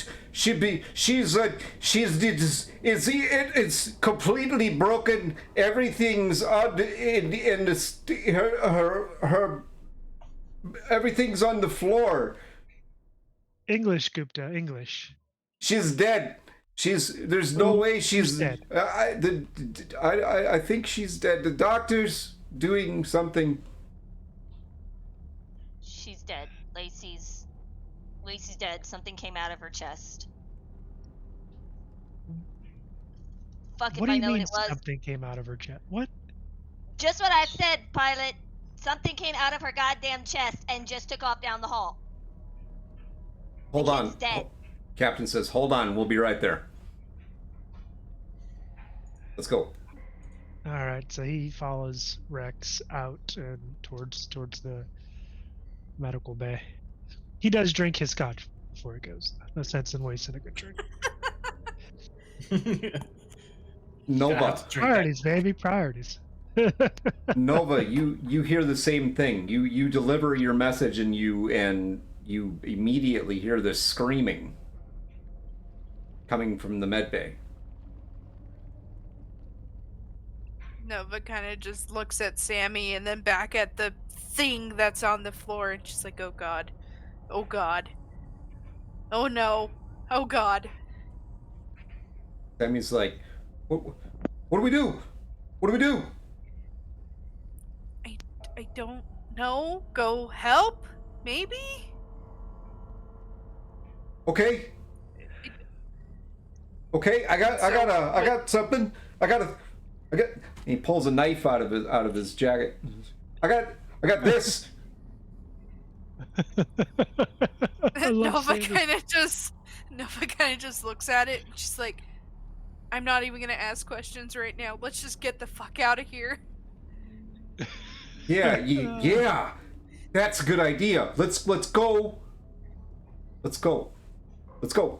completely broken. Everything's on everything's on the floor. English, Gupta, English. She's dead. There's no way she's dead. I think she's dead. The doctor's doing something. she's dead. Lacey's dead. Something came out of her chest. Fuck What if do I you know what mean it was. something came out of her chest? What? Just what I said, pilot. Something came out of her goddamn chest and just took off down the hall. Hold The on. kid's dead. Captain says, hold on, we'll be right there. Let's go. All right, so he follows Rex out and towards the medical bay. He does drink his scotch before he goes. No sense in wasting a good drink. Nova. Priorities, baby, priorities. Nova, you hear the same thing. You deliver your message and you immediately hear this screaming coming from the med bay. Nova kind of just looks at Sammy and then back at the thing that's on the floor, and she's like, "Oh God, oh God, oh no, oh God." Sammy's like, what do we do? What do we do? I don't know. Go help, maybe. Okay. Okay, I got something. He pulls a knife out of his jacket. I got this. I love Nova Sammy. kind of just looks at it, and she's like, "I'm not even gonna ask questions right now. Let's just get the fuck out of here." Yeah. That's a good idea. Let's go. Let's go.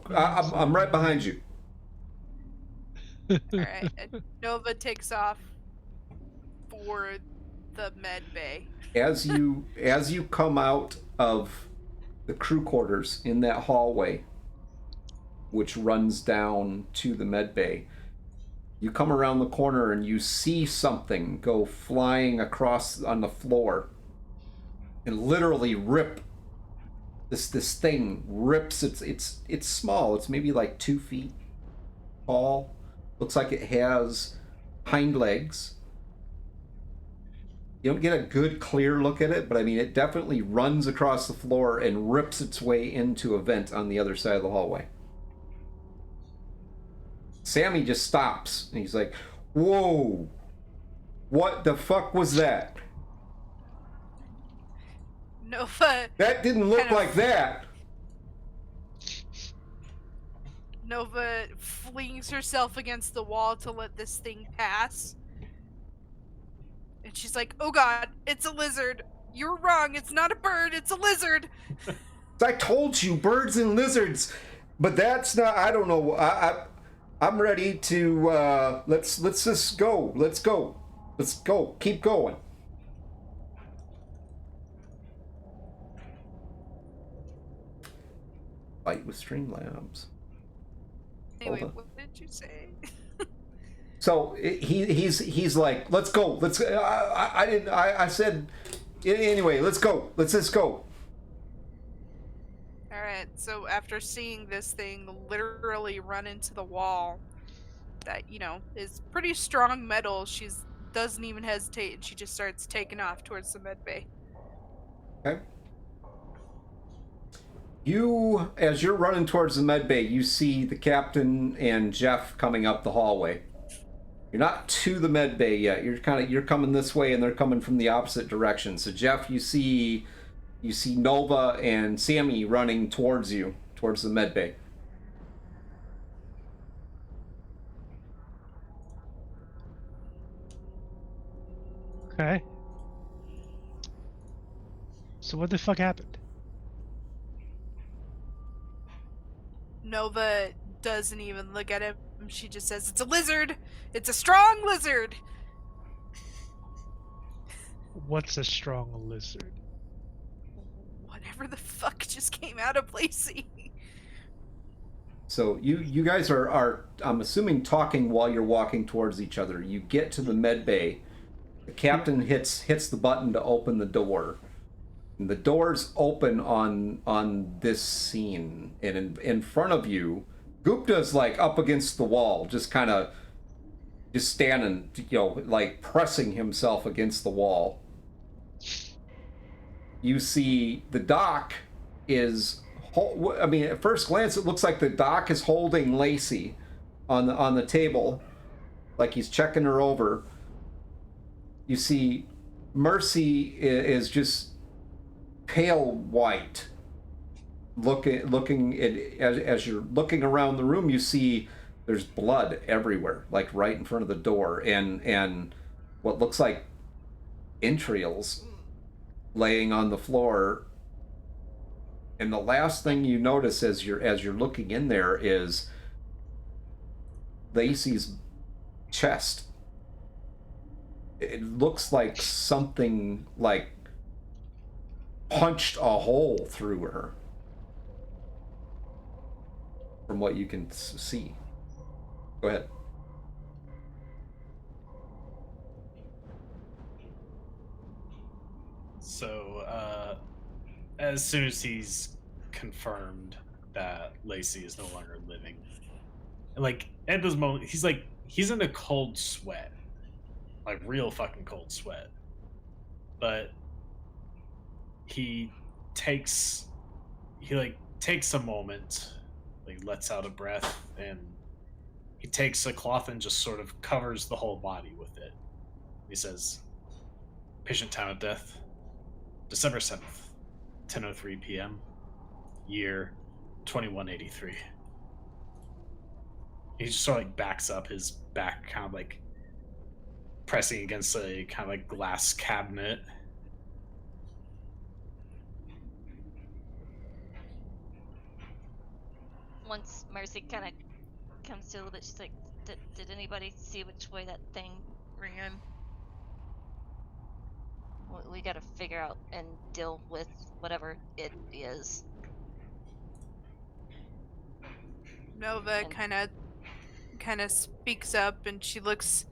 I'm right behind you. All right, and Nova takes off for the med bay. As you come out of the crew quarters in that hallway, which runs down to the med bay, you come around the corner and you see something go flying across on the floor and literally rip this thing rips. It's small. It's maybe like 2 feet tall. Looks like it has hind legs. You don't get a good clear look at it, but I mean it definitely runs across the floor and rips its way into a vent on the other side of the hallway. Sammy just stops and he's like, "Whoa, what the fuck was that? Nova That didn't look kind of- like that." Nova flings herself against the wall to let this thing pass. And she's like, "Oh God, it's a lizard. You're wrong. It's not a bird. It's a lizard." I told you, birds and lizards, but that's not. I don't know. I'm ready to. Let's just go. Let's go. Keep going. Fight with Streamlabs. Anyway, Hold on. what did you say? So he's like, let's go. Let's. I said. Anyway, let's go. Let's just go. All right. So after seeing this thing literally run into the wall, that is pretty strong metal, she doesn't even hesitate, and she just starts taking off towards the med bay. Okay. As you're running towards the med bay, you see the captain and Jeff coming up the hallway. You're not to the med bay yet. You're coming this way, and they're coming from the opposite direction. So Jeff, you see Nova and Sammy running towards you, towards the med bay. Okay. So what the fuck happened? Nova doesn't even look at him. She just says, "It's a lizard. It's a strong lizard." What's a strong lizard? Whatever the fuck just came out of Lacey. So you guys are I'm assuming talking while you're walking towards each other. You get to the med bay. The captain hits the button to open the door. And the doors open on this scene, and in front of you, Gupta's like up against the wall, just standing, like pressing himself against the wall. you see the doc is. I mean, at first glance, it looks like the doc is holding Lacey on the table, like he's checking her over. You see, Mercy is just pale white. Looking at, as you're looking around the room, you see there's blood everywhere, like right in front of the door, and what looks like entrails laying on the floor. And the last thing you notice as you're looking in there is Lacey's chest. It looks like something like punched a hole through her, from what you can see. Go ahead. So, as soon as he's confirmed that Lacey is no longer living, like at this moment, he's in a cold sweat, like real fucking cold sweat. But he takes takes a moment, like lets out a breath, and he takes a cloth and just sort of covers the whole body with it. He says, "Patient time of death, December 7th, 10:03 p.m. Year 2183." He just sort of like backs up, his back kind of like pressing against a kind of like glass cabinet. Once Mercy kind of comes to a little bit, she's like, "Did anybody see which way that thing ran? We got to figure out and deal with whatever it is." Nova And- kind of speaks up, and she looks.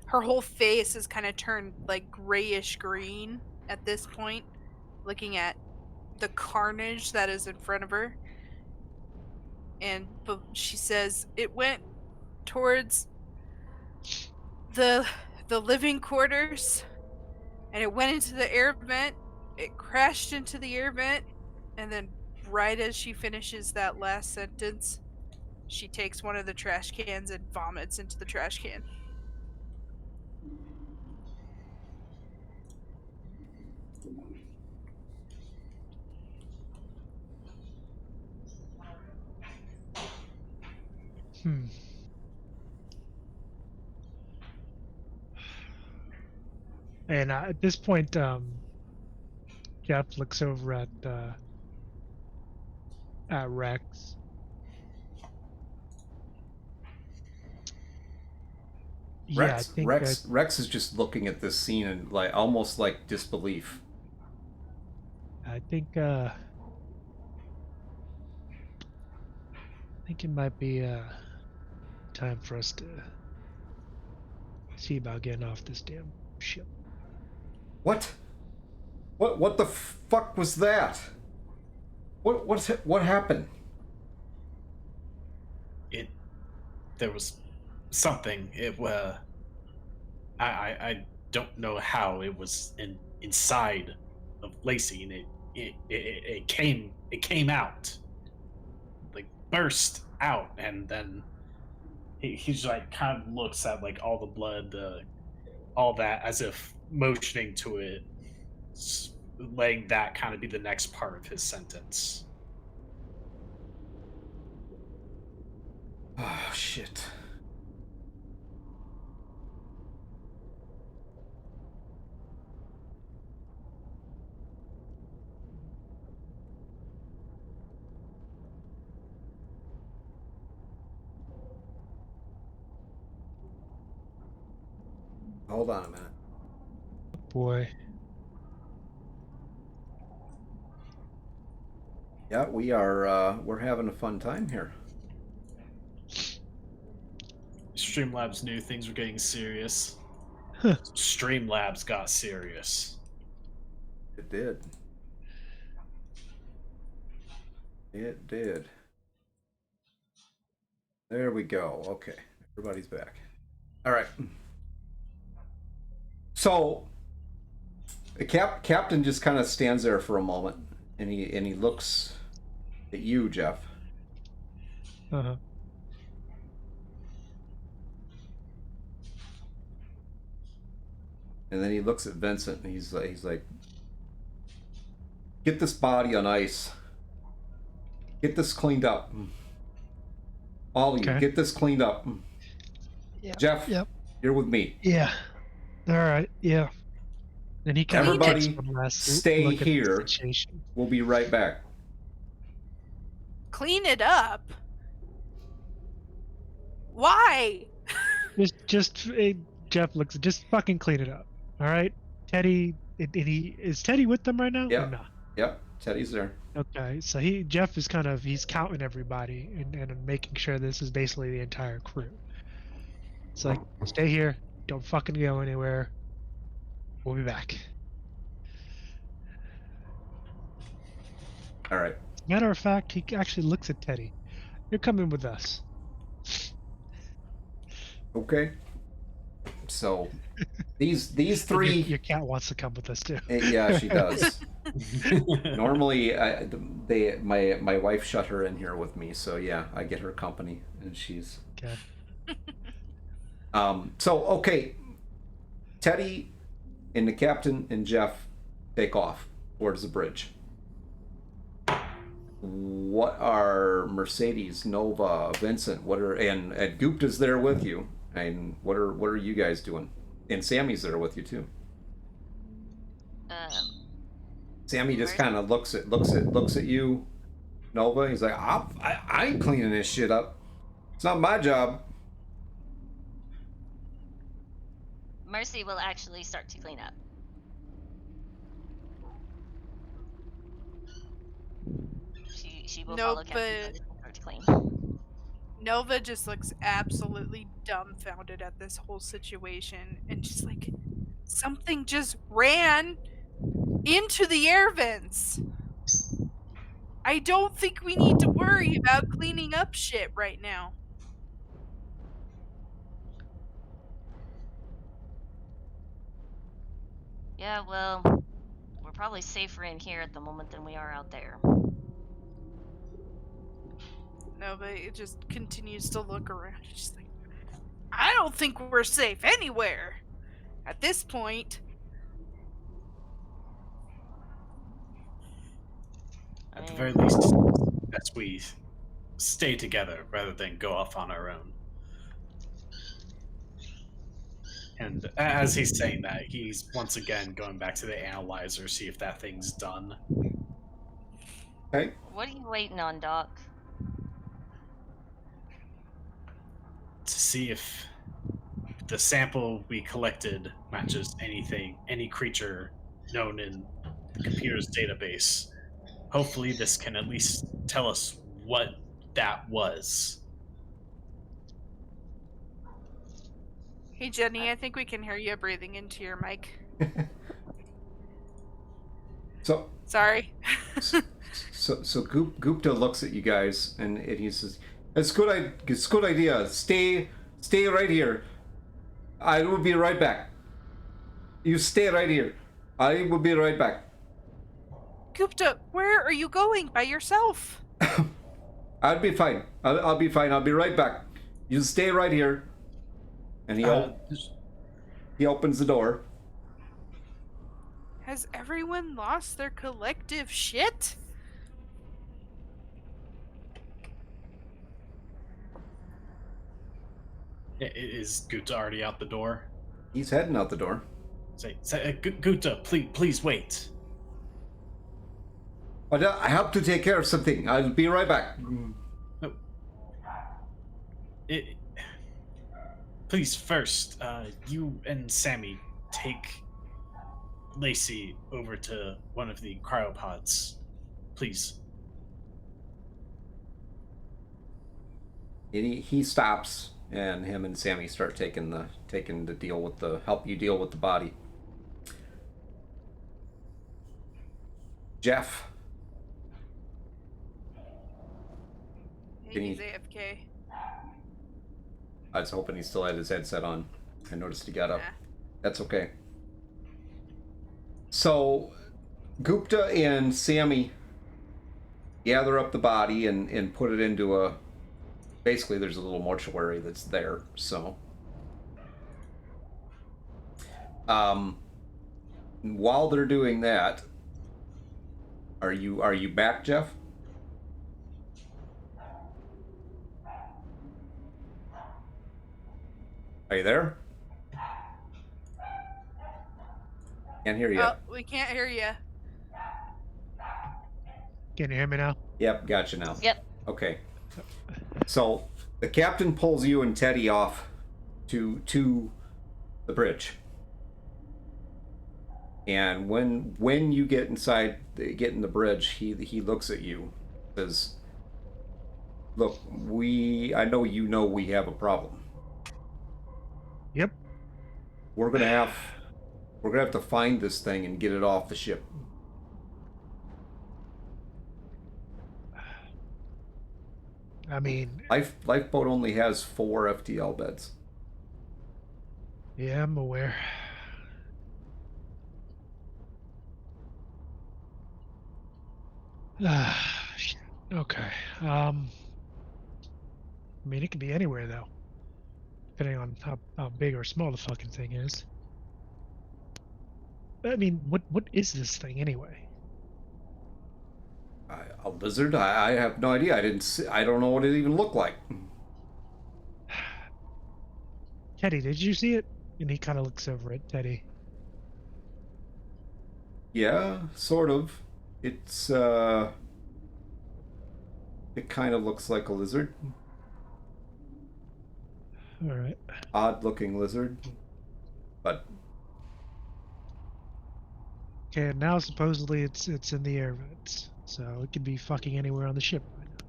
Her whole face is kind of turned like grayish green at this point, looking at the carnage that is in front of her. But she says it went towards the living quarters, and it went into the air vent. It crashed into the air vent, and then right as she finishes that last sentence, she takes one of the trash cans and vomits into the trash can. Hmm. And at this point, Jeff looks over at Rex. Yeah, I think Rex is just looking at this scene and like almost like disbelief. I think it might be time for us to see about getting off this damn ship. What? What the fuck was that? What happened? There was something. I don't know how it was inside of Lacey, and it came out, like burst out, and then he's like kind of looks at like all the blood, all that, as if motioning to it, letting that kind of be the next part of his sentence. Oh shit. Hold on a minute. Boy. Yeah, we're having a fun time here. Streamlabs knew things were getting serious. Streamlabs got serious. It did. It did. There we go. Okay, everybody's back. All right. So The captain just kind of stands there for a moment, and he looks at you, Jeff. Uh-huh. And then he looks at Vincent, and he's like, "Get this body on ice. Get this cleaned up. All of you, Okay. get this cleaned up. Yep. Jeff, Yep. you're with me. Yeah. All right. Yeah. And he kind of Everybody takes one last stay look at the here. situation. We'll be right back." Clean it up. Why? Jeff looks. Just fucking clean it up. All right. Teddy. Is Teddy with them right now? Yeah. Or not? Yep, Teddy's there. Okay. So Jeff is he's counting everybody and making sure this is basically the entire crew. It's like, stay here. Don't fucking go anywhere. We'll be back. All right. Matter of fact, he actually looks at Teddy. You're coming with us. Okay. So these And three. Your cat wants to come with us too. Yeah, she does. Normally, my wife shut her in here with me, so yeah, I get her company, and she's. Okay. So okay, Teddy and the captain and Jeff take off towards the bridge. What are Mercedes, Nova, Vincent? And Gupta's there with you? And what are you guys doing? And Sammy's there with you too. Sammy just kind of looks at you, Nova. He's like, I ain't cleaning this shit up. It's not my job. Mercy will actually start to clean up. She will No, follow Captain but- Otis and start to clean. Nova just looks absolutely dumbfounded at this whole situation and just like, something just ran into the air vents. I don't think we need to worry about cleaning up shit right now. Yeah, well, we're probably safer in here at the moment than we are out there. Nova it just continues to look around. It's just like, I don't think we're safe anywhere at this point. At the very least, as we stay together rather than go off on our own. And as he's saying that, he's once again going back to the analyzer, see if that thing's done. Okay. What are you waiting on, Doc? To see if the sample we collected matches any creature known in the computer's database. Hopefully this can at least tell us what that was. Hey Jenny, I think we can hear you breathing into your mic. So Sorry. so Gupta looks at you guys and he says, It's good idea. Stay right here. I will be right back. You stay right here. I will be right back." Gupta, where are you going by yourself? I'll be fine. I'll be fine. I'll be right back. You stay right here. And he opens the door. Has everyone lost their collective shit? Is Gupta already out the door? He's heading out the door. Say, Gupta, please wait. But I have to take care of something. I'll be right back. Please, first, you and Sammy take Lacey over to one of the cryopods. Please. And he stops, and him and Sammy start help you deal with the body. Jeff. He's AFK. I was hoping he still had his headset on. I noticed he got up. Nah. That's okay. So Gupta and Sammy gather up the body and put it into a. Basically, there's a little mortuary that's there. So, while they're doing that, are you back, Jeff? Are you there? Can't hear you. Oh, we can't hear you. Can you hear me now? Yep, gotcha now. Yep. Okay. So the captain pulls you and Teddy off to the bridge. And when you get in the bridge, he looks at you, says, "Look, I know you know we have a problem. Yep. We're gonna have to find this thing and get it off the ship." I mean, Lifeboat only has 4 FTL beds. yeah, I'm aware. Shit. Okay. I mean, it could be anywhere though, depending on how big or small the fucking thing is. I mean, what is this thing anyway? A lizard? I have no idea. I don't know what it even looked like. Teddy, did you see it? And he kind of looks over at Teddy. Yeah, sort of. It's it kind of looks like a lizard. All right. Odd looking lizard. But Okay, and now supposedly it's in the air vents, so it could be fucking anywhere on the ship right now.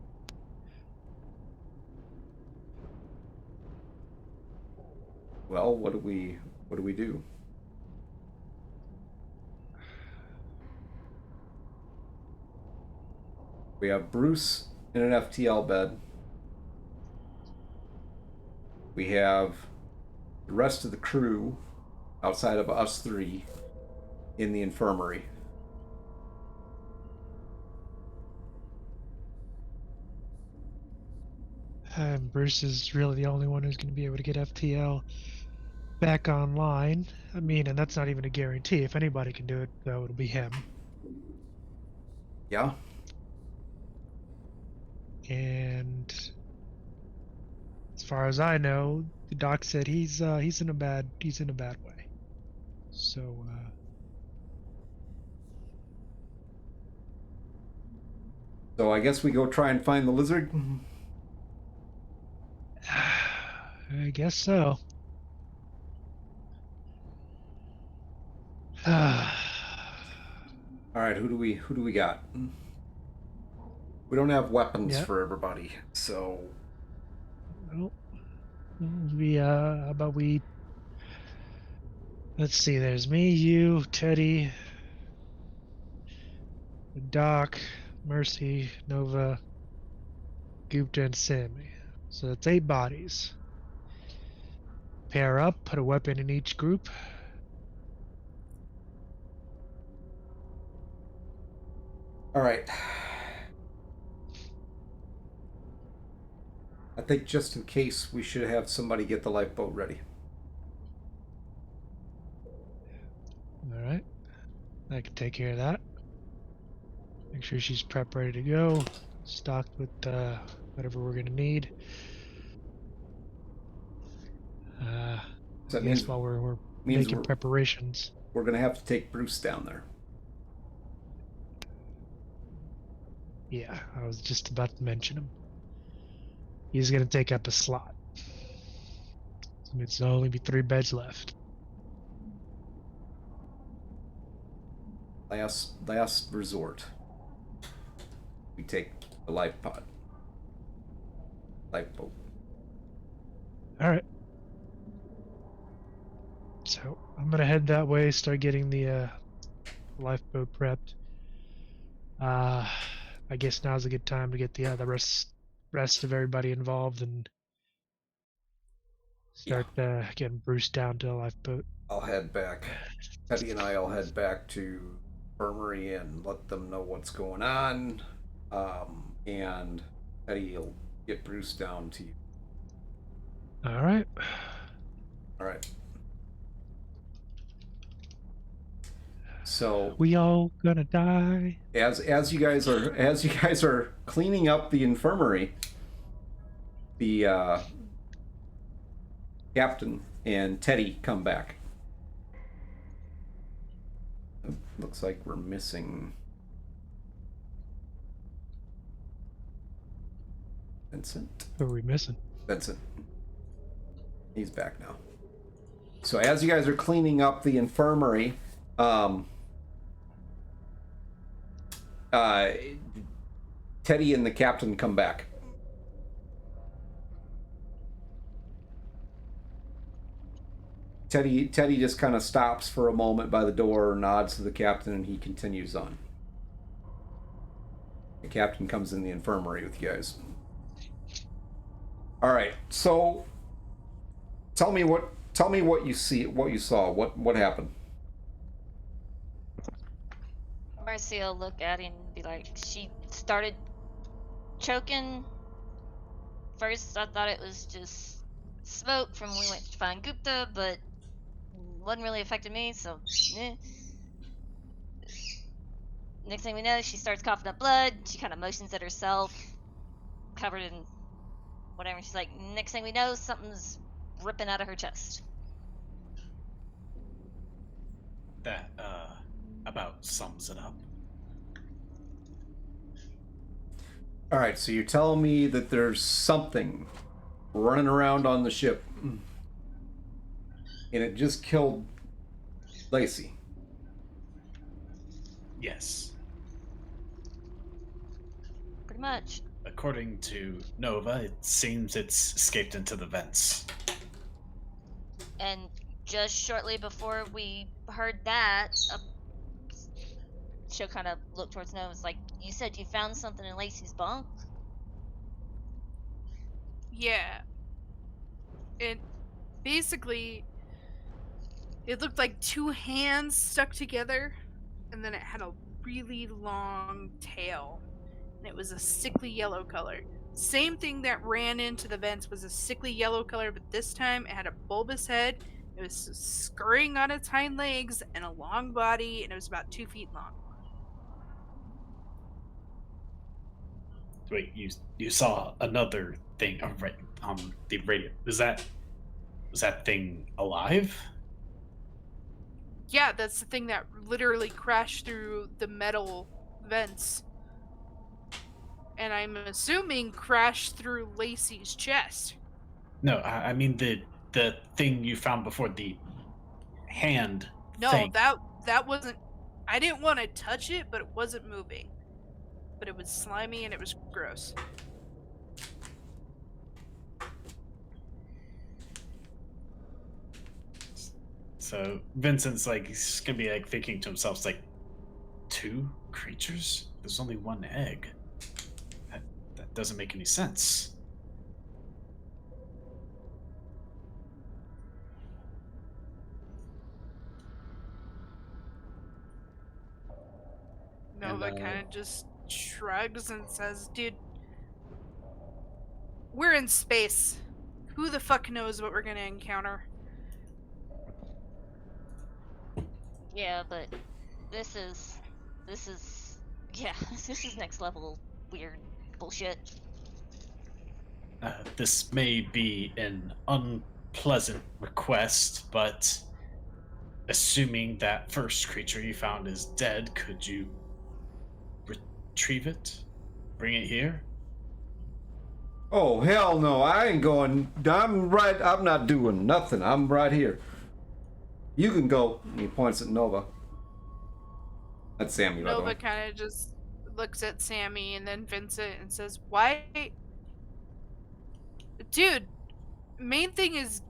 well, what do we do? We have Bruce in an FTL bed. We have the rest of the crew outside of us 3 in the infirmary. And Bruce is really the only one who's going to be able to get FTL back online. I mean, and that's not even a guarantee. If anybody can do it, though, it'll be him. Yeah? And as far as I know, the doc said he's in a bad way. So So I guess we go try and find the lizard. I guess so. All right, who do we got? We don't have weapons Yeah. for everybody, so Well, how about we? Let's see. There's me, you, Teddy, Doc, Mercy, Nova, Gupta, and Sammy. So that's 8 bodies. Pair up, put a weapon in each group. all right. I think just in case we should have somebody get the lifeboat ready. All right. I can take care of that. Make sure she's prepped, ready to go, stocked with whatever we're gonna need. So I that guess means while we're means making preparations. we're gonna have to take Bruce down there. Yeah, I was just about to mention him. He's gonna take up a slot. So it's only be 3 beds left. Last resort. We take the lifeboat. All right. So I'm gonna head that way. Start getting the lifeboat prepped. I guess now's a good time to get the rest of everybody involved and start getting Bruce down to a lifeboat. I'll head back. Teddy and I'll head back to infirmary and let them know what's going on. And Teddy will get Bruce down to you. All right. All right. So We all gonna die. as you guys are cleaning up the infirmary, the captain and Teddy come back. Looks like we're missing Vincent. Who are we missing? Vincent. He's back now. So as you guys are cleaning up the infirmary, Teddy and the captain come back. Teddy just kind of stops for a moment by the door, nods to the captain, and he continues on. The captain comes in the infirmary with you guys. All right, so tell me what you saw. What happened? Marcy will look at him and be like, she started choking. First, I thought it was just smoke from when we went to find Gupta, but wasn't really affecting me, so eh. Next thing we know, she starts coughing up blood. She kind of motions at herself, covered in whatever. She's like, next thing we know, something's ripping out of her chest. That about sums it up. All right, so you're telling me that there's something running around on the ship, and it just killed Lacey. Yes. Pretty much. According to Nova, it seems it's escaped into the vents. And just shortly before we heard that, she'll kind of look towards Nova. It's like, you said you found something in Lacey's bunk? Yeah. It basically, it looked like two hands stuck together, and then it had a really long tail, and it was a sickly yellow color. Same thing that ran into the vents was a sickly yellow color, but this time it had a bulbous head. It was scurrying on its hind legs and a long body, and it was about 2 feet long. Wait, you saw another thing on the radio? Was that thing alive? Yeah, that's the thing that literally crashed through the metal vents. And I'm assuming crashed through Lacey's chest. No, I mean the thing you found before, the hand No, thing. that wasn't. I didn't want to touch it, but it wasn't moving. But it was slimy and it was gross. So Vincent's like, he's gonna be like thinking to himself, it's like, 2 creatures? There's only 1 egg. That doesn't make any sense. Nova And, kind of just shrugs and says, "Dude, we're in space. Who the fuck knows what we're gonna encounter?" Yeah, but this is yeah, this is next level weird bullshit. This may be an unpleasant request, but assuming that first creature you found is dead, could you retrieve it? Bring it here? Oh, hell no, I ain't going. I'm not doing nothing. I'm right here. You can go. And he points at Nova. That's Sammy, by the way. Nova kind of just looks at Sammy and then Vincent and says, "Why? Dude, main thing is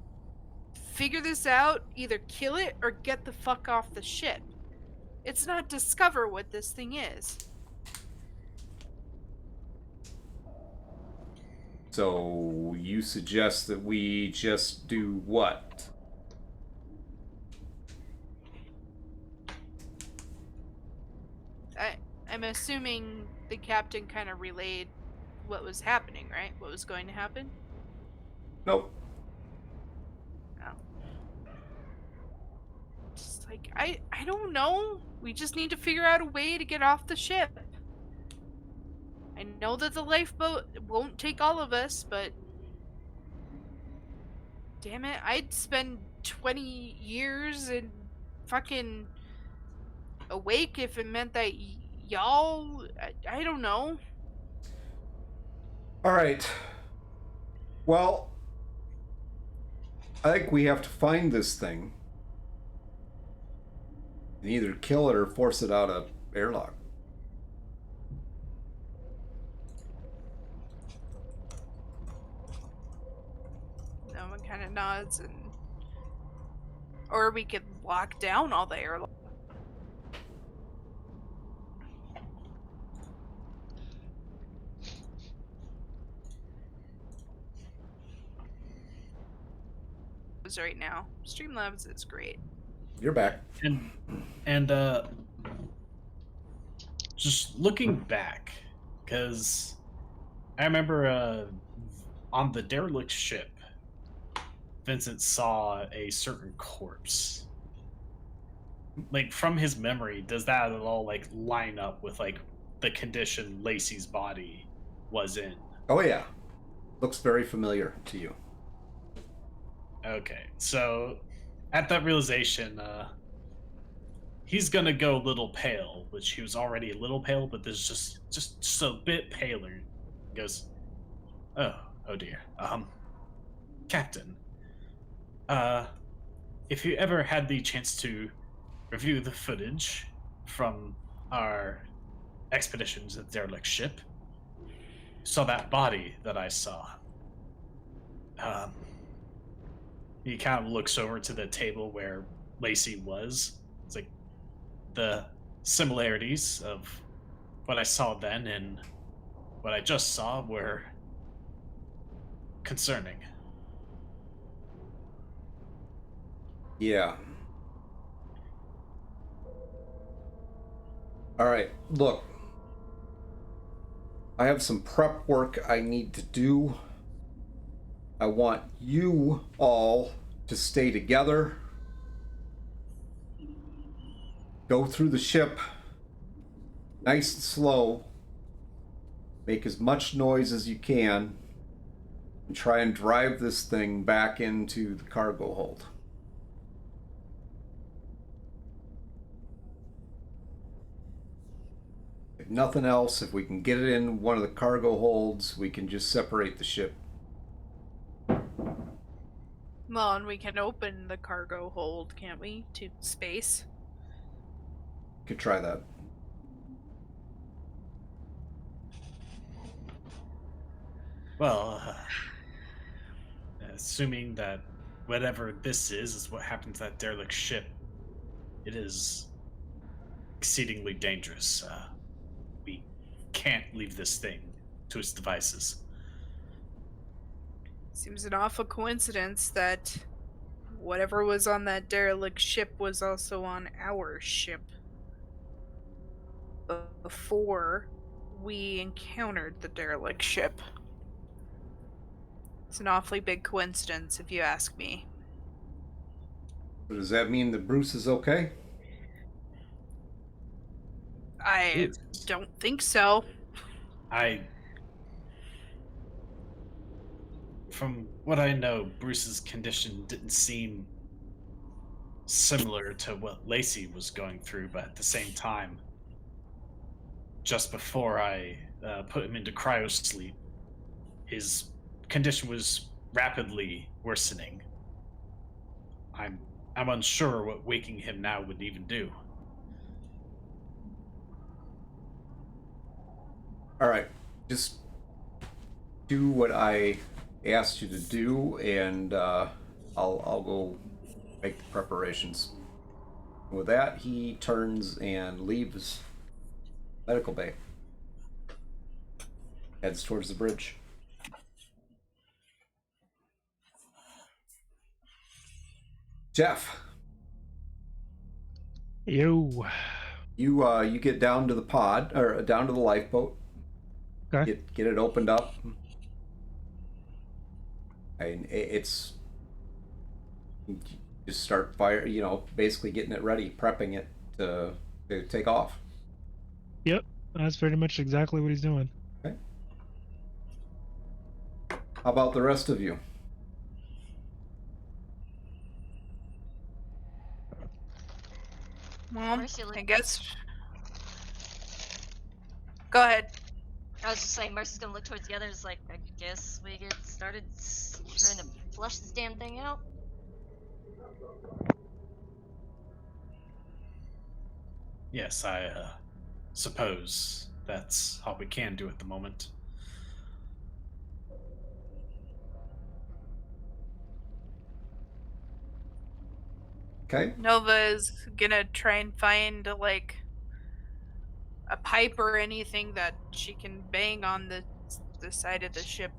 figure this out, either kill it or get the fuck off the ship. It's not discover what this thing is." So you suggest that we just do what? I'm assuming the captain kind of relayed what was happening, right? What was going to happen? Nope. No. Just like I don't know. We just need to figure out a way to get off the ship. I know that the lifeboat won't take all of us, but damn it, I'd spend 20 years and fucking awake if it meant that y'all I don't know. All right. Well, I think we have to find this thing and either kill it or force it out of airlock. No one kind of nods, and or we could lock down all the airlocks. Right now, Streamlabs is great. You're back. And just looking back, because I remember on the derelict ship, Vincent saw a certain corpse. Like, from his memory, does that at all like line up with like the condition Lacey's body was in? Oh yeah, looks very familiar to you. Okay, so at that realization, he's gonna go a little pale, which he was already a little pale, but there's just a bit paler. He goes, oh dear, Captain, if you ever had the chance to review the footage from our expeditions at the derelict ship, saw that body that I saw. He kind of looks over to the table where Lacey was. It's like the similarities of what I saw then and what I just saw were concerning. Yeah. All right, look. I have some prep work I need to do. I want you all to stay together. Go through the ship nice and slow. Make as much noise as you can. And try and drive this thing back into the cargo hold. If nothing else, if we can get it in one of the cargo holds, we can just separate the ship. Well, and we can open the cargo hold, can't we, to space? Could try that. Well, assuming that whatever this is what happened to that derelict ship, it is exceedingly dangerous. We can't leave this thing to its devices. Seems an awful coincidence that whatever was on that derelict ship was also on our ship before we encountered the derelict ship. It's an awfully big coincidence, if you ask me. So does that mean that Bruce is okay? I don't think so. From what I know, Bruce's condition didn't seem similar to what Lacey was going through, but at the same time, just before I put him into cryosleep, his condition was rapidly worsening. I'm unsure what waking him now would even do. All right, just do what I asked you to do, and I'll go make the preparations. With that, he turns and leaves medical bay. Heads towards the bridge. Jeff. Yo. You get down to the pod or down to the lifeboat. Okay. Get it opened up. And it's you just start fire. Basically getting it ready, prepping it to take off. Yep. That's pretty much exactly what he's doing. Okay. How about the rest of you? Well, Mercy, I guess. Go ahead. I was just saying, Mercy's gonna look towards the others like, I guess we get started trying to flush this damn thing out. Yes, I suppose that's all we can do at the moment. Okay. Nova is gonna try and find like a pipe or anything that she can bang on the side of the ship.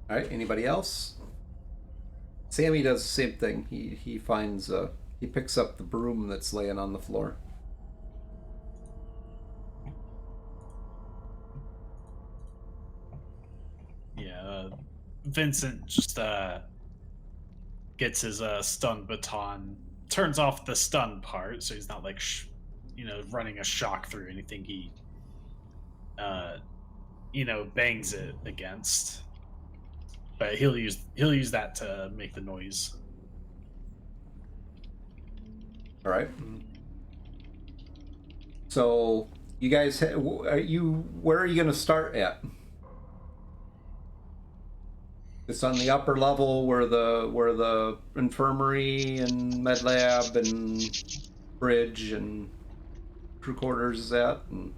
All right. Anybody else? Sammy does the same thing. He finds he picks up the broom that's laying on the floor. Yeah, Vincent just gets his stun baton, turns off the stun part, so he's not like running a shock through anything he bangs it against. But he'll use that to make the noise. All right. So you guys, where are you going to start at? It's on the upper level where the infirmary and med lab and bridge and crew quarters is at. And...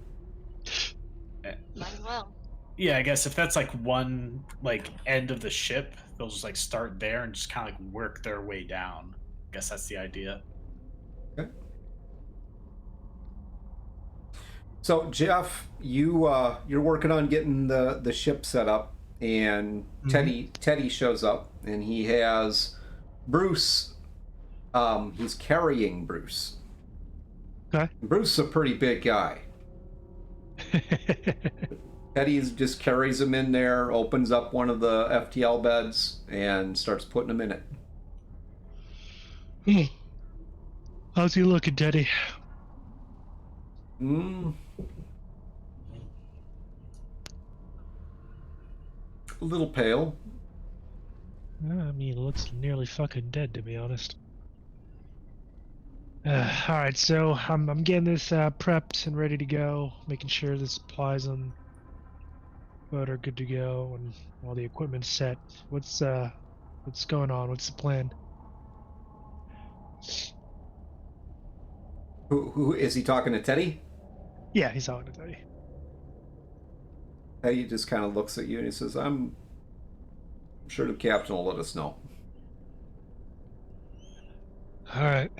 Might as well. Yeah, I guess if that's like one end of the ship, they'll just start there and just kind of work their way down. I guess that's the idea. Okay. So Jeff, you're working on getting the ship set up, and Teddy shows up, and he has Bruce. He's carrying Bruce. Okay. Bruce is a pretty big guy. Teddy just carries him in there, opens up one of the FTL beds, and starts putting him in it. How's he looking, Teddy? A little pale. I mean, he looks nearly fucking dead, to be honest. Alright, so I'm getting this prepped and ready to go, making sure the supplies on boat are good to go and all the equipment's set. What's going on? What's the plan? Who is he talking to? Teddy? Yeah, he's talking to Teddy. Teddy just kind of looks at you and he says, I'm sure the captain will let us know. Alright.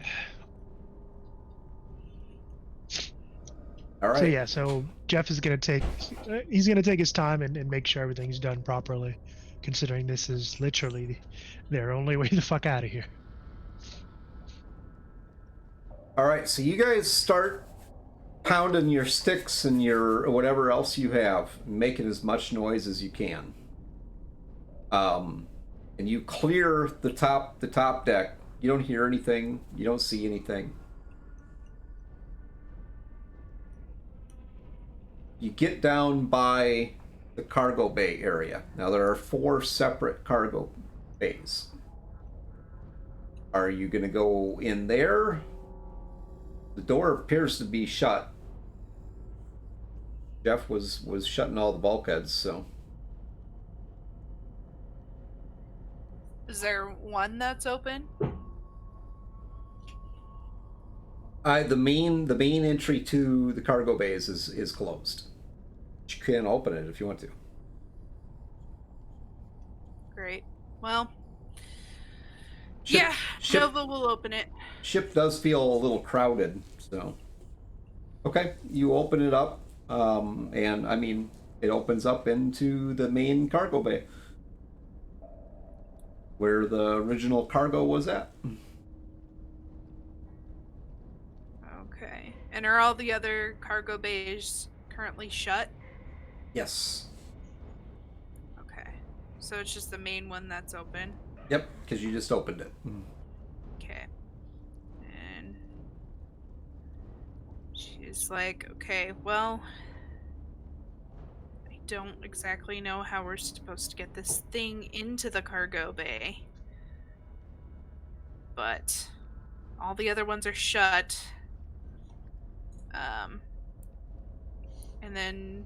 All right. So yeah, so Jeff is gonna take his time and make sure everything's done properly, considering this is literally their only way the fuck out of here. All right, so you guys start pounding your sticks and your whatever else you have, making as much noise as you can. And you clear the top deck. You don't hear anything. You don't see anything. You get down by the cargo bay area. Now there are 4 separate cargo bays. Are you going to go in there? The door appears to be shut. Jeff was shutting all the bulkheads, so. Is there one that's open? The main entry to the cargo bays is closed. You can open it if you want to. Great. Well, Ship, yeah, ship, Nova will open it. Ship does feel a little crowded, so. Okay, you open it up, and I mean, it opens up into the main cargo bay, where the original cargo was at. And are all the other cargo bays currently shut? Yes. Okay. So it's just the main one that's open. Yep, because you just opened it. Okay. And she's like, okay, well, I don't exactly know how we're supposed to get this thing into the cargo bay. But all the other ones are shut. And then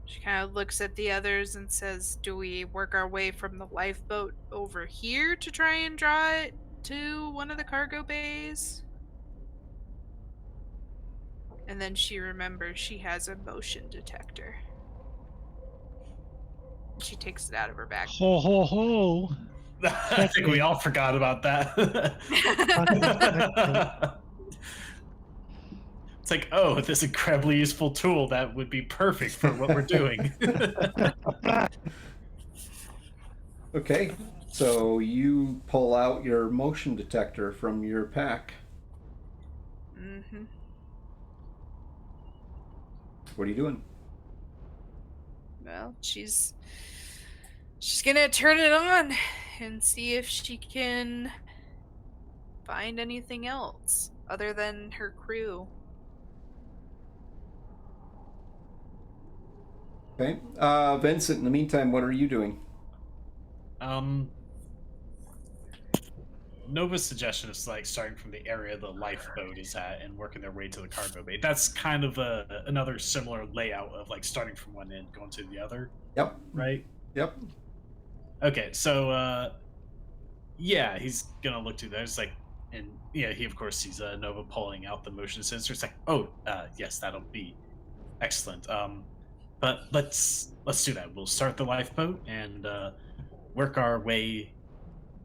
she kind of looks at the others and says, do we work our way from the lifeboat over here to try and draw it to one of the cargo bays? And then she remembers she has a motion detector. She takes it out of her bag. Ho ho ho! I think we all forgot about that. It's like, oh, this incredibly useful tool that would be perfect for what we're doing. Okay, so you pull out your motion detector from your pack. Mm-hmm. What are you doing? Well, she's gonna turn it on and see if she can find anything else other than her crew. Okay. Vincent, in the meantime, what are you doing? Nova's suggestion is like starting from the area the lifeboat is at and working their way to the cargo bay. That's kind of another similar layout of like starting from one end, going to the other. Yep. Right? Yep. Okay, so yeah, he's gonna look through there. It's like, and yeah, he of course sees Nova pulling out the motion sensor. It's like, oh, yes, that'll be excellent. But let's do that. We'll start the lifeboat and work our way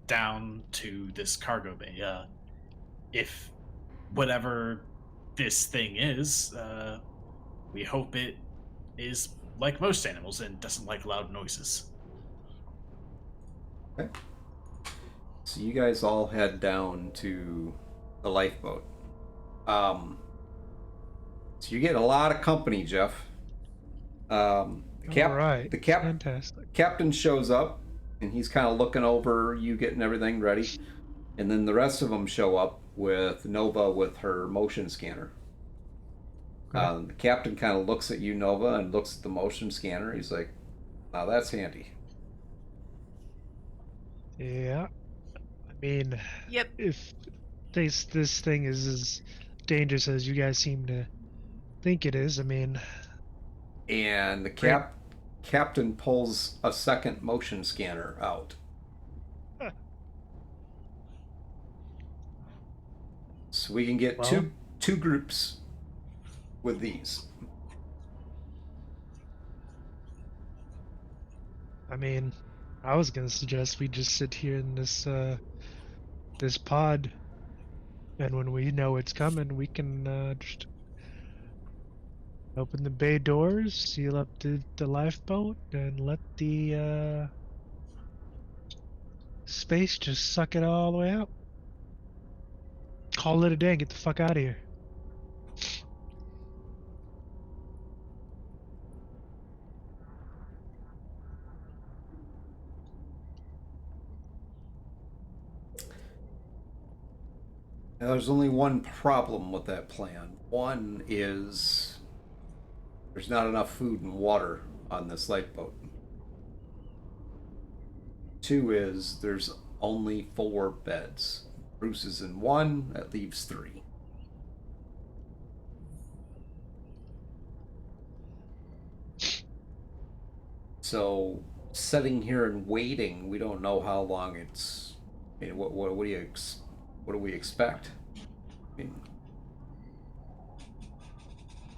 down to this cargo bay. If whatever this thing is, we hope it is like most animals and doesn't like loud noises. Okay. So you guys all head down to the lifeboat. So you get a lot of company, Jeff. Alright, the fantastic. captain shows up, and he's kind of looking over you getting everything ready, and then the rest of them show up with Nova with her motion scanner. Okay. The captain kind of looks at you, Nova, and looks at the motion scanner. He's like, "Now that's handy." Yeah. I mean, Yep. if this thing is as dangerous as you guys seem to think it is, I mean, And the Great. captain pulls a second motion scanner out. So we can get Well- two groups with these. I mean, I was gonna suggest we just sit here in this this pod, and when we know it's coming, we can just open the bay doors, seal up the lifeboat, and let the space just suck it all the way out. Call it a day and get the fuck out of here. Now, there's only one problem with that plan. One is there's not enough food and water on this lifeboat. Two is there's only 4 beds. Bruce is in one, that leaves 3. So sitting here and waiting, we don't know how long it's. I mean, what do what do we expect? I mean,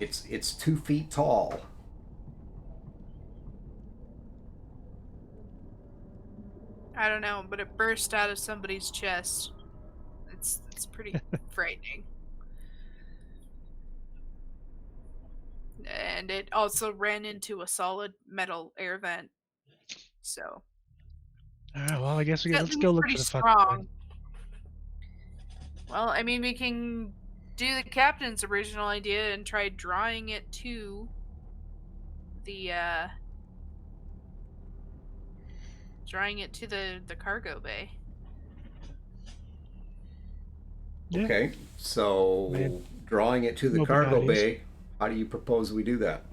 it's 2 feet tall. I don't know, but it burst out of somebody's chest. It's pretty frightening. And it also ran into a solid metal air vent. So Alright, well, I guess it's at let's least go look pretty for the fucking thing. strong. Well, I mean, we can do the captain's original idea and try drawing it to the cargo bay. Yeah. Okay, so Man. drawing it to the Open cargo ideas. bay, how do you propose we do that?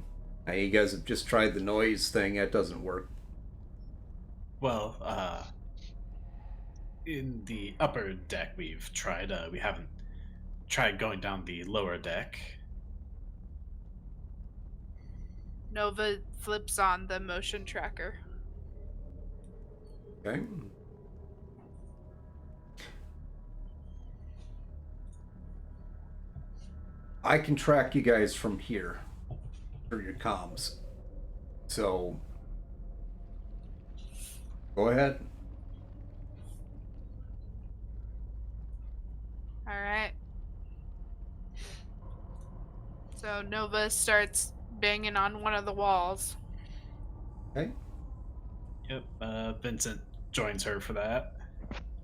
Now, you guys have just tried the noise thing, that doesn't work. Well, in the upper deck we've tried. We haven't tried going down the lower deck. Nova flips on the motion tracker. Okay. I can track you guys from here through your comms. So, go ahead. Alright. So Nova starts banging on one of the walls. Okay. Yep. Vincent joins her for that.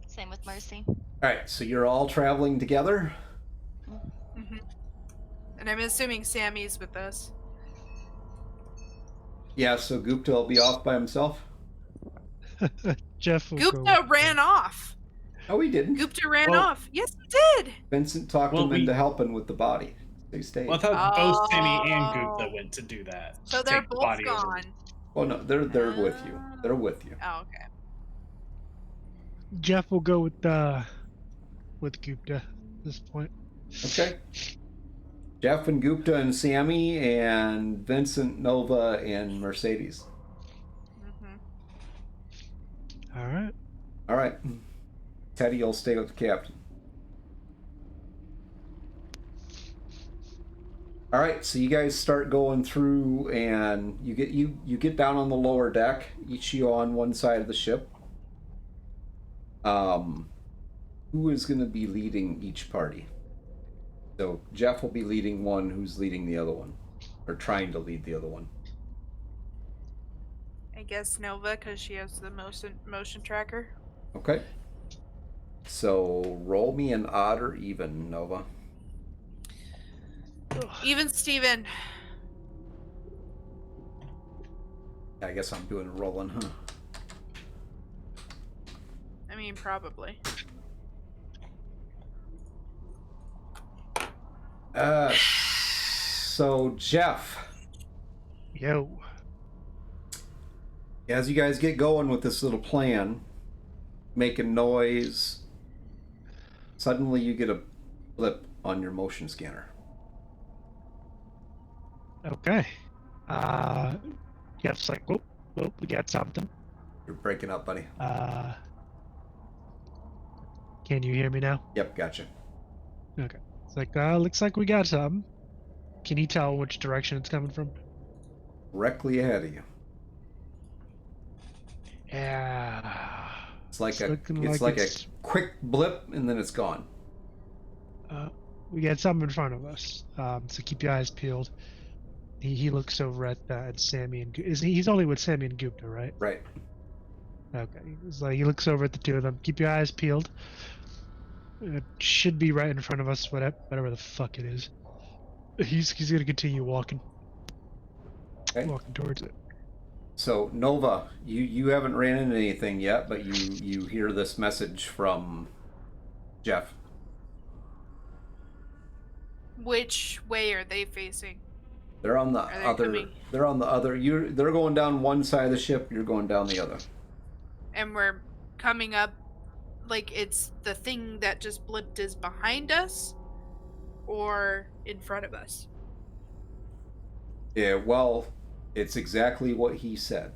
Same with Mercy. All right, so you're all traveling together? Mm-hmm. And I'm assuming Sammy's with us. Yeah, so Gupta will be off by himself? Jeff will go. Gupta with ran off! No, he didn't. Gupta ran Well- off! Yes, he did! Vincent talked Well, him we- into helping with the body. They stayed. Well, I thought both Sammy and Oh. Gupta went to do that. So to they're take the both body over. gone. Well, no, they're with you. They're with you. Oh, okay. Jeff will go with Gupta at this point. Okay. Jeff and Gupta and Sammy and Vincent, Nova, and Mercedes. Mm-hmm. All right. All right. Teddy will stay with the captain. All right, so you guys start going through, and you get down on the lower deck. Each you on one side of the ship. Who is going to be leading each party? So Jeff will be leading one. Who's leading the other one, or trying to lead the other one? I guess Nova, because she has the motion tracker. Okay. So roll me an odd or even, Nova. Even Steven. I guess I'm doing a rolling, huh? I mean, probably. So Jeff, Yo. as you guys get going with this little plan, making noise, suddenly you get a blip on your motion scanner. Okay. Jeff's like, whoop, we got something. You're breaking up, buddy. Can you hear me now? Yep, gotcha. Okay. It's like, looks like we got something. Can you tell which direction it's coming from? Directly ahead of you. Yeah. It's like looking a quick blip and then it's gone. We got something in front of us. So keep your eyes peeled. He looks over at Sammy and he's only with Sammy and Gupta, right? Right. Okay. It's like he looks over at the two of them. Keep your eyes peeled. It should be right in front of us, whatever the fuck it is. He's gonna continue walking. Okay. Walking towards it. So Nova, you haven't ran into anything yet, but you hear this message from Jeff. Which way are they facing? They're on the Are they other. coming? They're on the other. They're going down one side of the ship. You're going down the other. And we're coming up like it's the thing that just blipped is behind us or in front of us? Yeah. Well, it's exactly what he said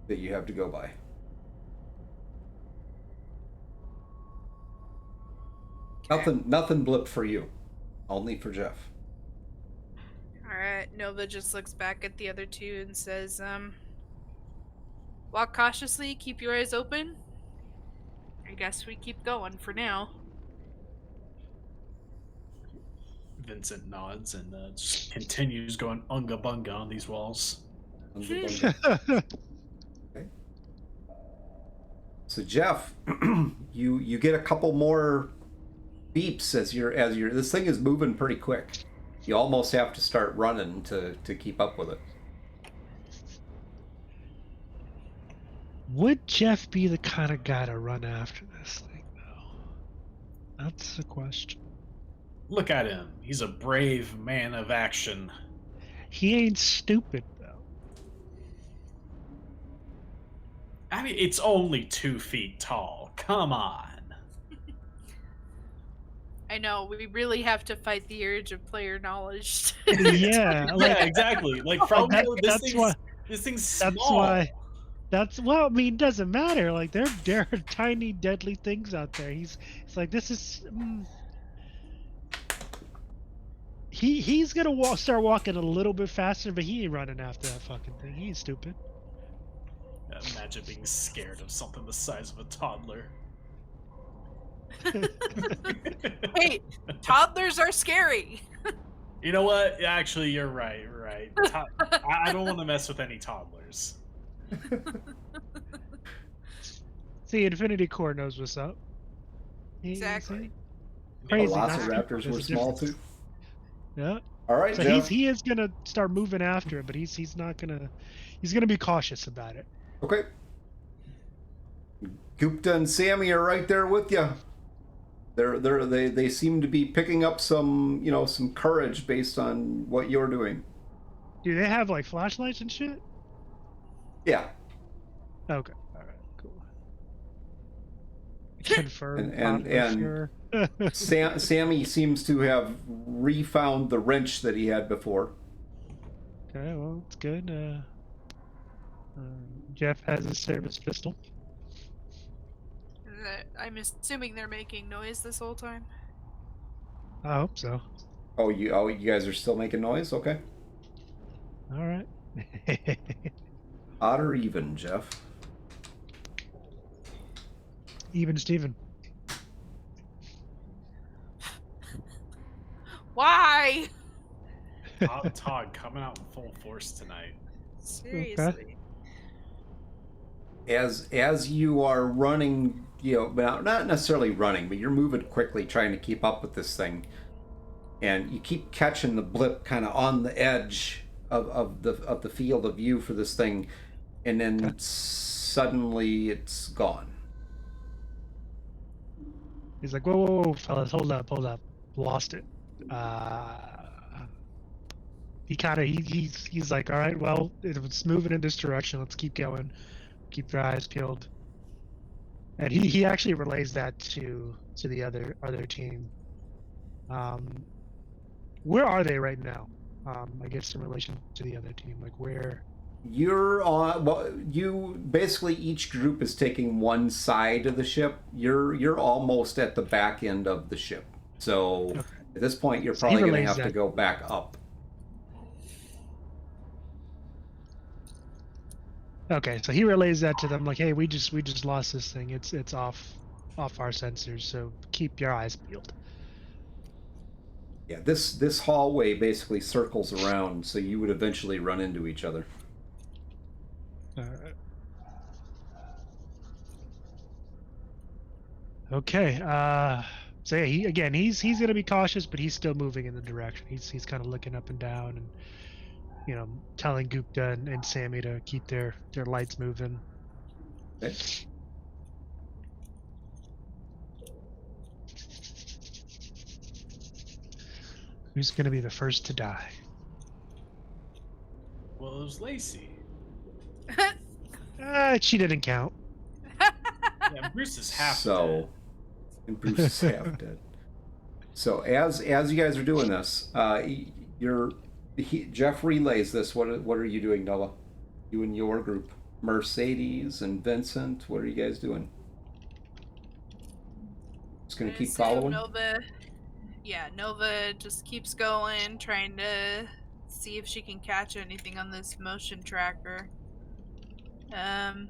that you have to go by. Okay. Nothing blipped for you. Only for Jeff. Alright, Nova just looks back at the other two and says, walk cautiously, keep your eyes open. I guess we keep going for now. Vincent nods and just continues going unga bunga on these walls. Okay. So Jeff, you get a couple more beeps as you're this thing is moving pretty quick. You almost have to start running to keep up with it. Would Jeff be the kind of guy to run after this thing, though? That's the question. Look at him. He's a brave man of action. He ain't stupid, though. I mean, it's only 2 feet tall. Come on. I know, we really have to fight the urge of player knowledge. Yeah, like, Yeah, exactly. Like, from this thing's small. Well, I mean, doesn't matter. Like, there are tiny, deadly things out there. It's like, this is. He's gonna start walking a little bit faster, but he ain't running after that fucking thing. He ain't stupid. Imagine being scared of something the size of a toddler. Hey, toddlers are scary. You know what? Actually, you're right. I don't want to mess with any toddlers. See, Infinity Core knows what's up. Exactly. Crazy. Velociraptors were small too. Yeah. All right, So Jeff. he is gonna start moving after it, but he's not gonna. He's gonna be cautious about it. Okay. Gupta and Sammy are right there with you. They seem to be picking up some some courage based on what you're doing. Do they have like flashlights and shit? Yeah. Okay. All right. Cool. Confirm. And sure. Sammy seems to have refound the wrench that he had before. Okay. Well, it's good. Jeff has his service pistol. I'm assuming they're making noise this whole time. I hope so. Oh, you guys are still making noise? Okay. All right. Odd or even, Jeff? Even Steven. Why? Todd coming out in full force tonight. Seriously. As you are running, but not necessarily running, but you're moving quickly, trying to keep up with this thing, and you keep catching the blip kind of on the edge of the field of view for this thing, and then suddenly it's gone. He's like, whoa, fellas, hold up, lost it. He's like, all right, well, it's moving in this direction. Let's keep going. Keep your eyes peeled. And he actually relays that to the other team. Where are they right now? I guess in relation to the other team, like where? You're on. Well, you basically each group is taking one side of the ship. You're almost at the back end of the ship. So Okay. at this point, you're So he probably going to relays have to that. go back up. Okay, so he relays that to them, like, hey, we just lost this thing. It's off our sensors, so keep your eyes peeled. Yeah, this hallway basically circles around, so you would eventually run into each other. All right. Okay. So yeah, he's gonna be cautious, but he's still moving in the direction. He's kind of looking up and down, and telling Gupta and Sammy to keep their lights moving. Okay. Who's gonna be the first to die? Well, it was Lacey. She didn't count. Yeah, Bruce is half So, dead. and Bruce is half dead. So as you guys are doing this, Jeff relays this. What are you doing, Noah? You and your group, Mercedes and Vincent. What are you guys doing? Just gonna I keep assume following. Nova just keeps going, trying to see if she can catch anything on this motion tracker. And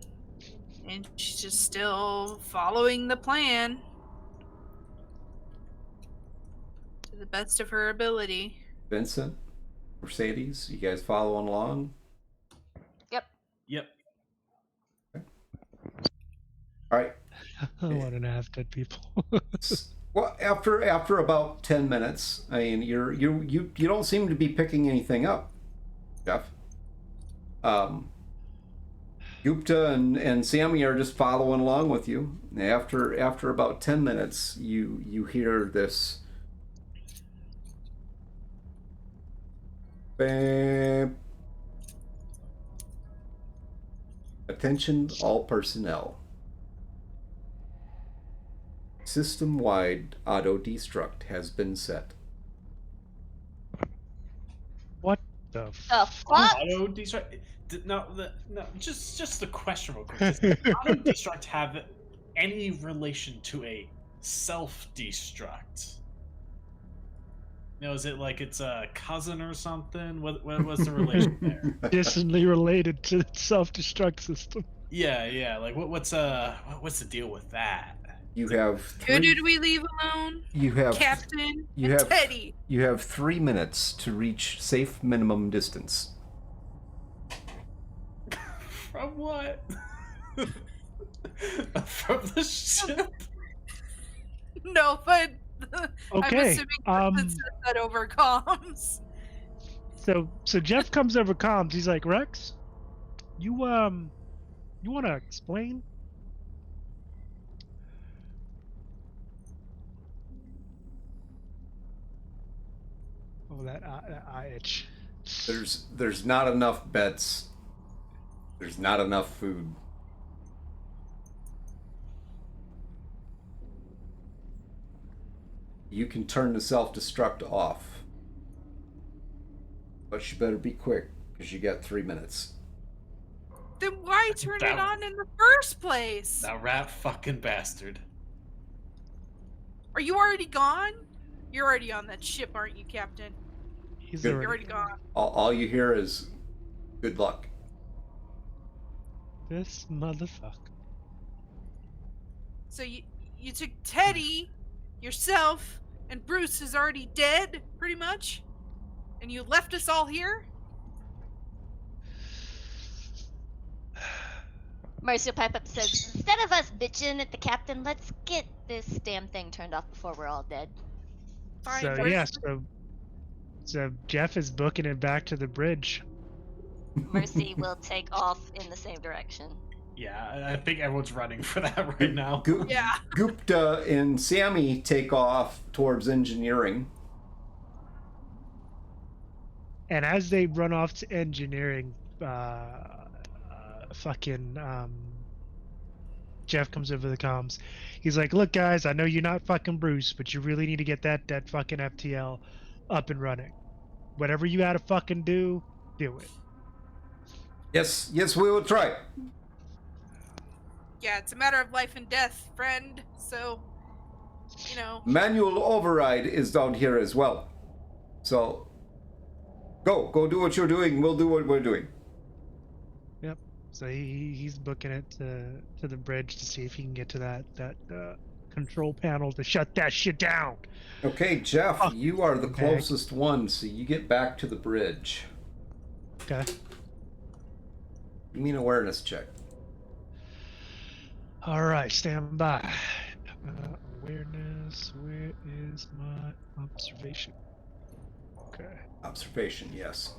she's just still following the plan to the best of her ability. Vincent, Mercedes, you guys following along? Yep. All right. I want to have dead people. Well, after about 10 minutes, I mean, you don't seem to be picking anything up, Jeff. Gupta and Sammy are just following along with you. After about 10 minutes, you hear this. Bam. Attention all personnel. System-wide auto-destruct has been set. What the The fuck? fuck? Auto destruct. No, just the question real quick. Does auto destruct have any relation to a self destruct? No, is it like it's a cousin or something? What's the relation there? Distantly related to the self-destruct system. Yeah. Like what's the deal with that? You have Who did three. we leave alone? You have Captain you and have Teddy. you have 3 minutes to reach safe minimum distance. From what? From the ship? No, but I'm Okay. assuming Kristen said that over comms. So Jeff comes over comms. He's like, Rex, you want to explain? Oh, that eye itch. There's not enough beds. There's not enough food. You can turn the self-destruct off. But you better be quick, because you got 3 minutes. Then why turn it That- on in the first place? That rat fucking bastard. Are you already gone? You're already on that ship, aren't you, Captain? He's Good. You're already gone. All you hear is, good luck. This motherfucker. So you took Teddy, yourself, and Bruce is already dead, pretty much? And you left us all here? Mercy will pipe up and says, instead of us bitching at the captain, let's get this damn thing turned off before we're all dead. Fine, So where's yeah, the- so Jeff is booking it back to the bridge. Mercy will take off in the same direction. Yeah, I think everyone's running for that right now. Yeah. Gupta and Sammy take off towards engineering. And as they run off to engineering, Jeff comes over the comms. He's like, "Look, guys, I know you're not fucking Bruce, but you really need to get that fucking FTL up and running. Whatever you gotta fucking do it." Yes, we will try. Yeah, it's a matter of life and death, friend. So, you know. Manual override is down here as well. So, go do what you're doing. We'll do what we're doing. Yep. So he's booking it to the bridge to see if he can get to that control panel to shut that shit down. Okay, Jeff, Oh, you are the okay. closest one, so you get back to the bridge. Okay. Give me an awareness check. All right, stand by. Awareness. Where is my observation? Okay. Observation, yes.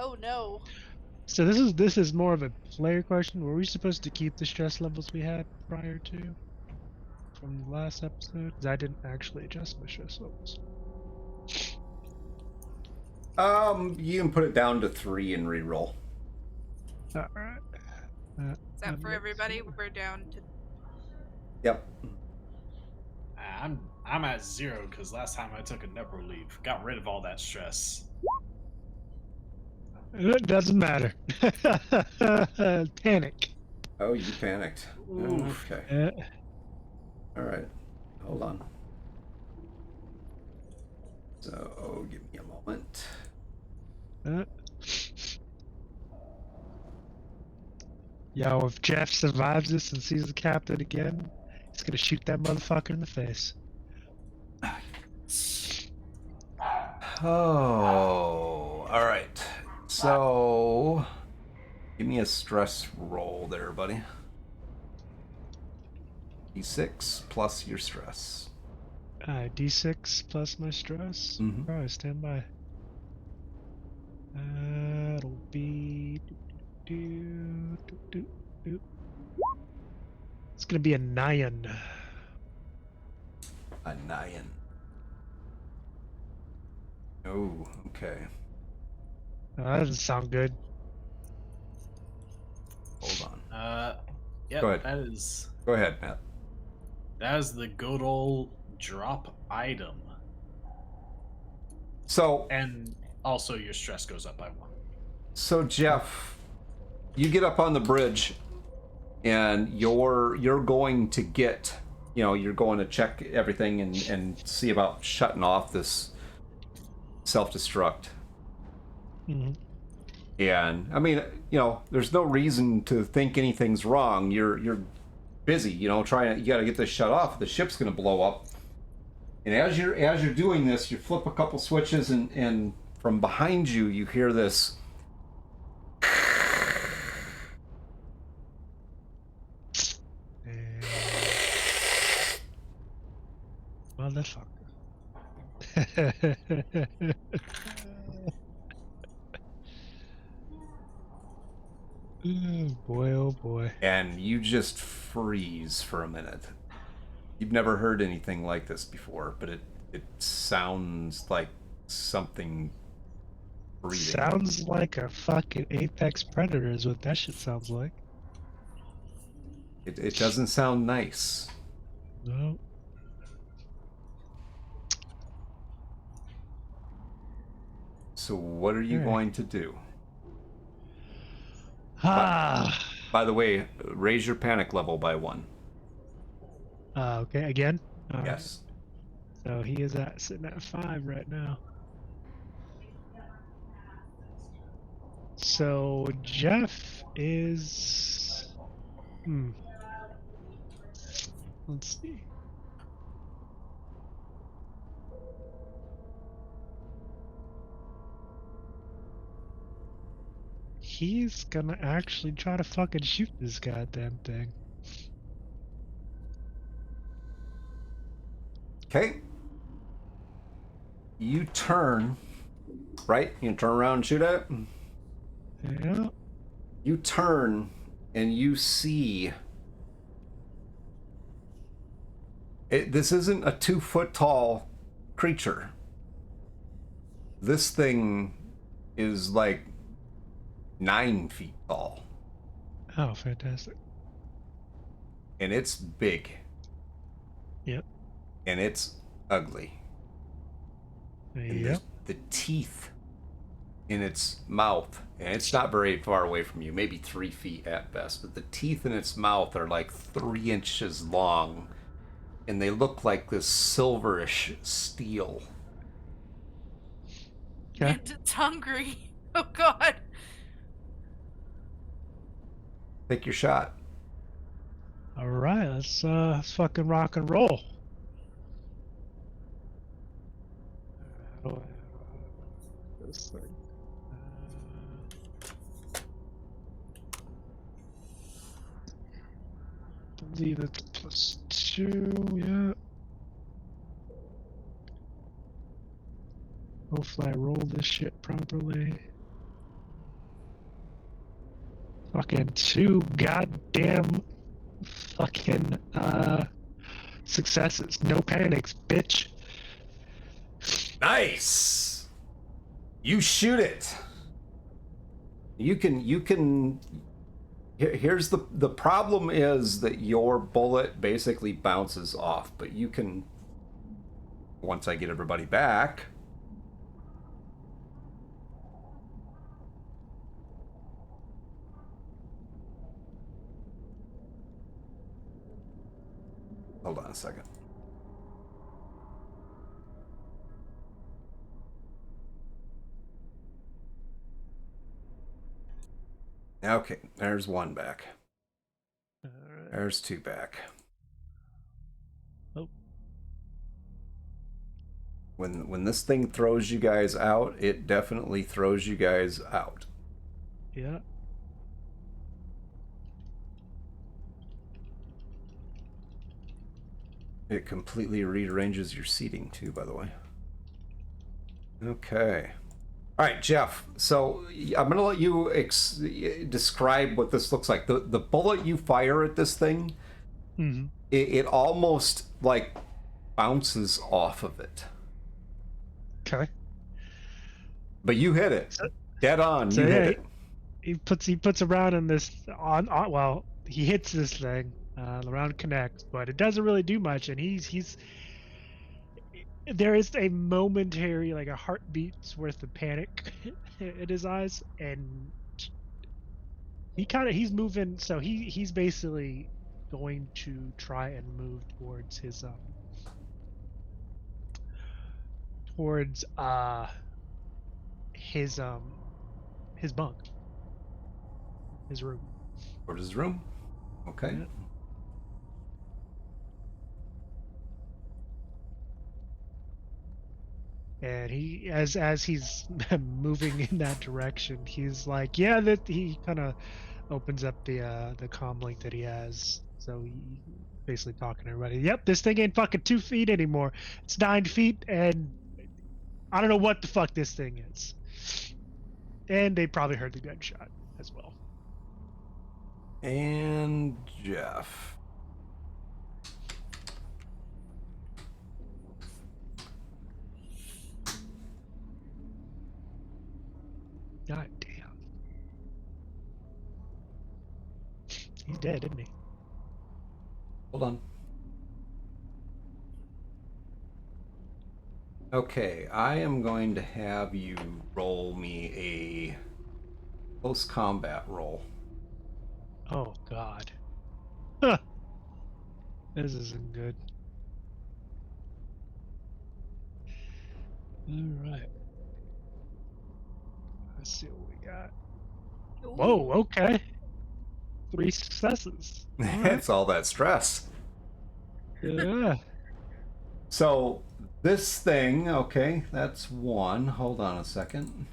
Oh no. So this is more of a player question. Were we supposed to keep the stress levels we had prior to from the last episode? 'Cause I didn't actually adjust my stress levels. You can put it down to 3 and reroll. All right. Is that for everybody? We're down to. Yep. I'm at 0 because last time I took a Nebro leave, got rid of all that stress. It doesn't matter. Panic. Oh, you panicked. Oof. Okay. All right. Hold on. So, give me a moment. Yo, if Jeff survives this and sees the captain again, he's gonna shoot that motherfucker in the face. Oh, all right. So, give me a stress roll there, buddy. D6 plus your stress. D6 plus my stress. Mhm. Alright, stand by. That'll be. It's gonna be a 9. A 9. Oh, okay. That doesn't sound good. Hold on. Yep, Go ahead. Go ahead, Matt. that is the good old drop item. So, And also your stress goes up by 1. so Jeff, you get up on the bridge, and you're going to get, you're going to check everything and see about shutting off this self-destruct. Mhm. And I mean, there's no reason to think anything's wrong. You're busy, trying. You got to get this shut off. The ship's going to blow up. And as you're doing this, you flip a couple switches, and from behind you, you hear this. And... Motherfucker. Oh boy, oh boy. And you just freeze for a minute. You've never heard anything like this before, but it sounds like something breathing. Sounds like a fucking apex predator is what that shit sounds like. It doesn't sound nice. No. So what are you Okay. going to do? Ah. By the way, raise your panic level by 1. Okay, again? All right. Yes. So he is sitting at 5 right now. So Jeff is. Let's see. He's gonna actually try to fucking shoot this goddamn thing. Okay. You turn, right? You turn around and shoot at it. Yeah. You turn and you see. This isn't a 2-foot tall creature. This thing is like 9 feet tall. Oh, fantastic. And it's big. Yep. And it's ugly. And Yep. the teeth in its mouth, and it's not very far away from you, maybe 3 feet at best, but the teeth in its mouth are like 3 inches long, and they look like this silverish steel. Okay. And it's hungry. Oh god. Take your shot. All right, let's fucking rock and roll. How do I this thing? I believe it's +2. Yeah. Hopefully I roll this shit properly. Fucking 2 goddamn fucking successes. No panics, bitch. Nice. You shoot it. You can. Here's the problem is that your bullet basically bounces off, but you can. Once I get everybody back. Hold on a second. Okay, there's 1 back. All right. There's 2 back. Oh. When this thing throws you guys out, it definitely throws you guys out. Yeah. It completely rearranges your seating too, by the way. Okay. All right, Jeff. So I'm gonna let you describe what this looks like. The bullet you fire at this thing, Mm-hmm. it almost like bounces off of it, Okay. but you hit it So, dead on. so You hit yeah, it. he puts a round in this on well, he hits this thing. The round connects, but it doesn't really do much, and he's there is a momentary, like a heartbeat's worth of panic in his eyes, and he's moving. So he's basically going to try and move towards towards his bunk, his room. Or his room. Okay. Yeah. And he, as he's moving in that direction, he's like, yeah, that he kind of opens up the comm link that he has. So he basically talking to everybody. Yep, this thing ain't fucking 2 feet anymore. It's 9 feet, and I don't know what the fuck this thing is. And they probably heard the gunshot as well. And Jeff. God damn. He's dead, isn't he? Hold on. Okay, I am going to have you roll me a close combat roll. Oh God. Huh. This isn't good. All right. Let's see what we got. Whoa, okay. 3 successes. All right. It's all that stress. Yeah. So this thing, okay, that's one. Hold on a second.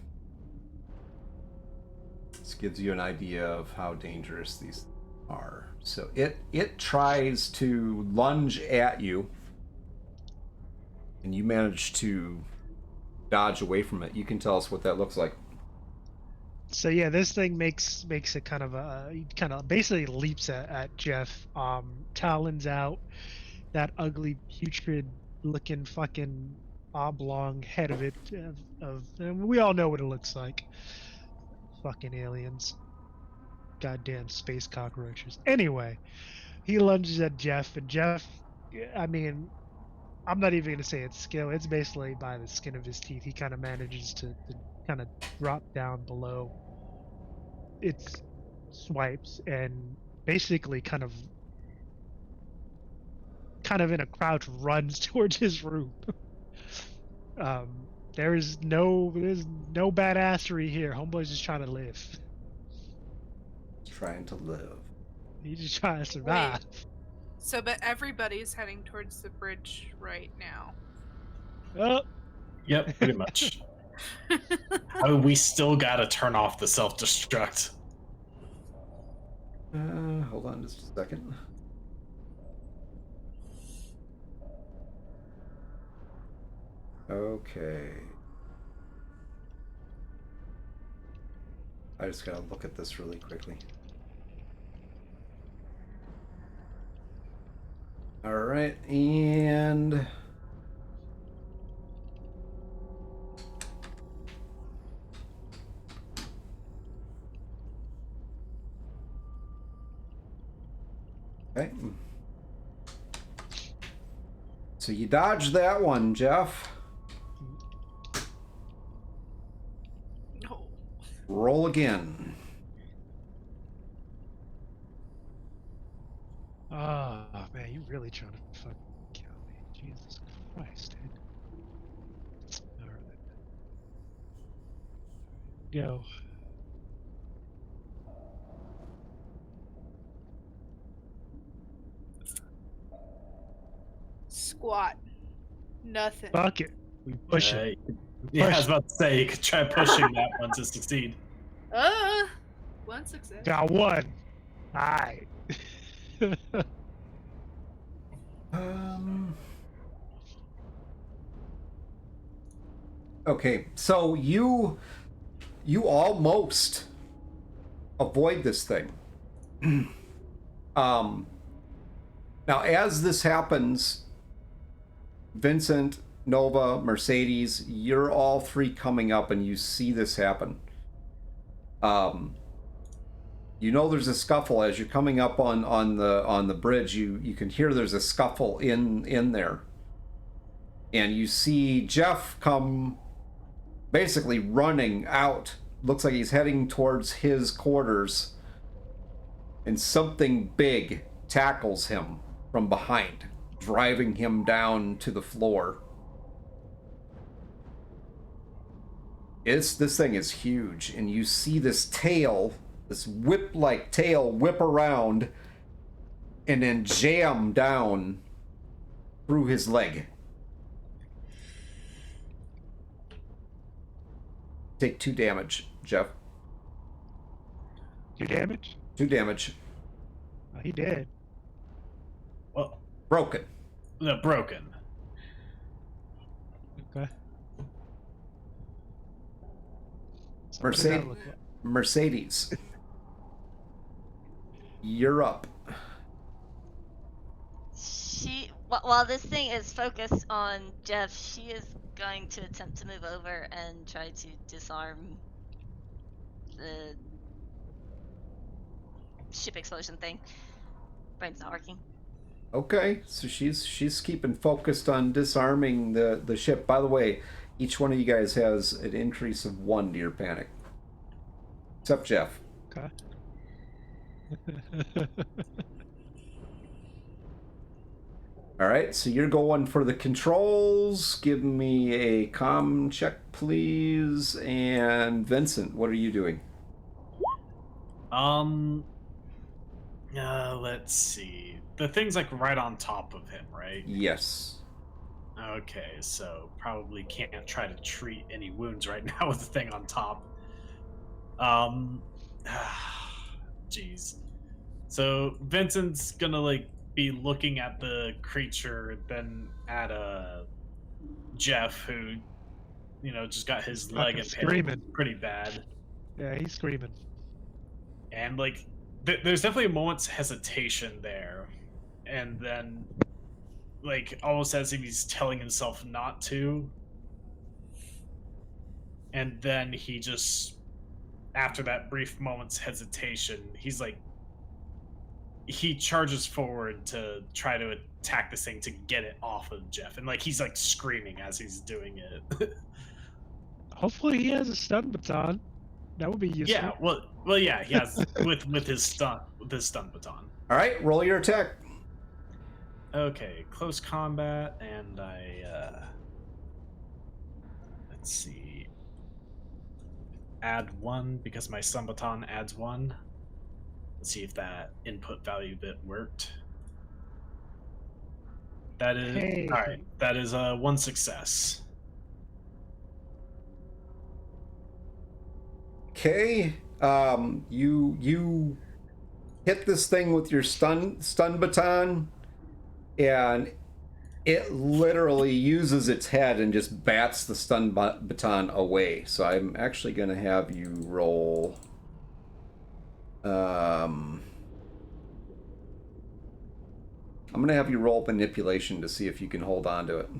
This gives you an idea of how dangerous these are. So it tries to lunge at you, and you manage to dodge away from it. You can tell us what that looks like. So yeah, this thing makes it kind of he kind of basically leaps at Jeff, talons out, that ugly putrid looking fucking oblong head of it and we all know what it looks like. Fucking aliens. Goddamn space cockroaches. Anyway, he lunges at Jeff, and Jeff, I mean, I'm not even gonna say it's skill. It's basically by the skin of his teeth. He kind of manages to kind of drop down below its swipes and basically kind of in a crouch runs towards his room. There's no badassery here. Homeboy's just trying to live. Trying to live. He's just trying to survive. So, but everybody's heading towards the bridge right now. Oh, Yep, pretty much. Oh, we still gotta turn off the self-destruct. Hold on just a second. Okay. I just gotta look at this really quickly. All right, and okay. So you dodged that one, Jeff. No. Roll again. oh man, you really trying to fucking kill me? Jesus Christ, dude. All right. Go. Squat. Nothing. Fuck it. We push it. Yeah, I was Push. about to say you could try pushing that one to succeed. One success. Got one. All right. Okay, so you almost avoid this thing. Now, as this happens, Vincent, Nova, Mercedes, you're all three coming up, and you see this happen. You know there's a scuffle as you're coming up on the bridge. You can hear there's a scuffle in there, and you see Jeff come basically running out. Looks like he's heading towards his quarters, and something big tackles him from behind, driving him down to the floor. This thing is huge, and you see this tail, this whip-like tail, whip around and then jam down through his leg. Take 2 damage, Jeff. 2 damage? 2 damage. Oh, he did. Well, Broken. no, broken. Okay. So what does that Mercedes. look like? Mercedes. You're up. While this thing is focused on Jeff, she is going to attempt to move over and try to disarm the ship explosion thing. Brain's not working. Okay, so she's keeping focused on disarming the ship. By the way, each one of you guys has an increase of 1 to your panic. Except Jeff. Okay. All right, so you're going for the controls. Give me a comm check, please. And Vincent, what are you doing? Let's see. The thing's like right on top of him, right? Yes. Okay, so probably can't try to treat any wounds right now with the thing on top. Jeez. So Vincent's gonna like be looking at the creature, then at Jeff, who, you know, just got his leg Fucking impaled screaming. pretty bad, Yeah, he's screaming. and like there's definitely a moment's hesitation there, and then like almost as if he's telling himself not to, and then he just, after that brief moment's hesitation, he's like, he charges forward to try to attack this thing to get it off of Jeff, and like he's like screaming as he's doing it. Hopefully he has a stun baton. That would be useful. Yeah, well, yeah, he has with his stun baton. All right, roll your attack. Okay, close combat, and let's see, add 1 because my stun baton adds 1. Let's see if that input value bit worked. That is Hey. all right. That is 1 success. Okay. You hit this thing with your stun baton, and it literally uses its head and just bats the stun baton away. So I'm actually going to have you roll. I'm going to have you roll manipulation to see if you can hold on to it.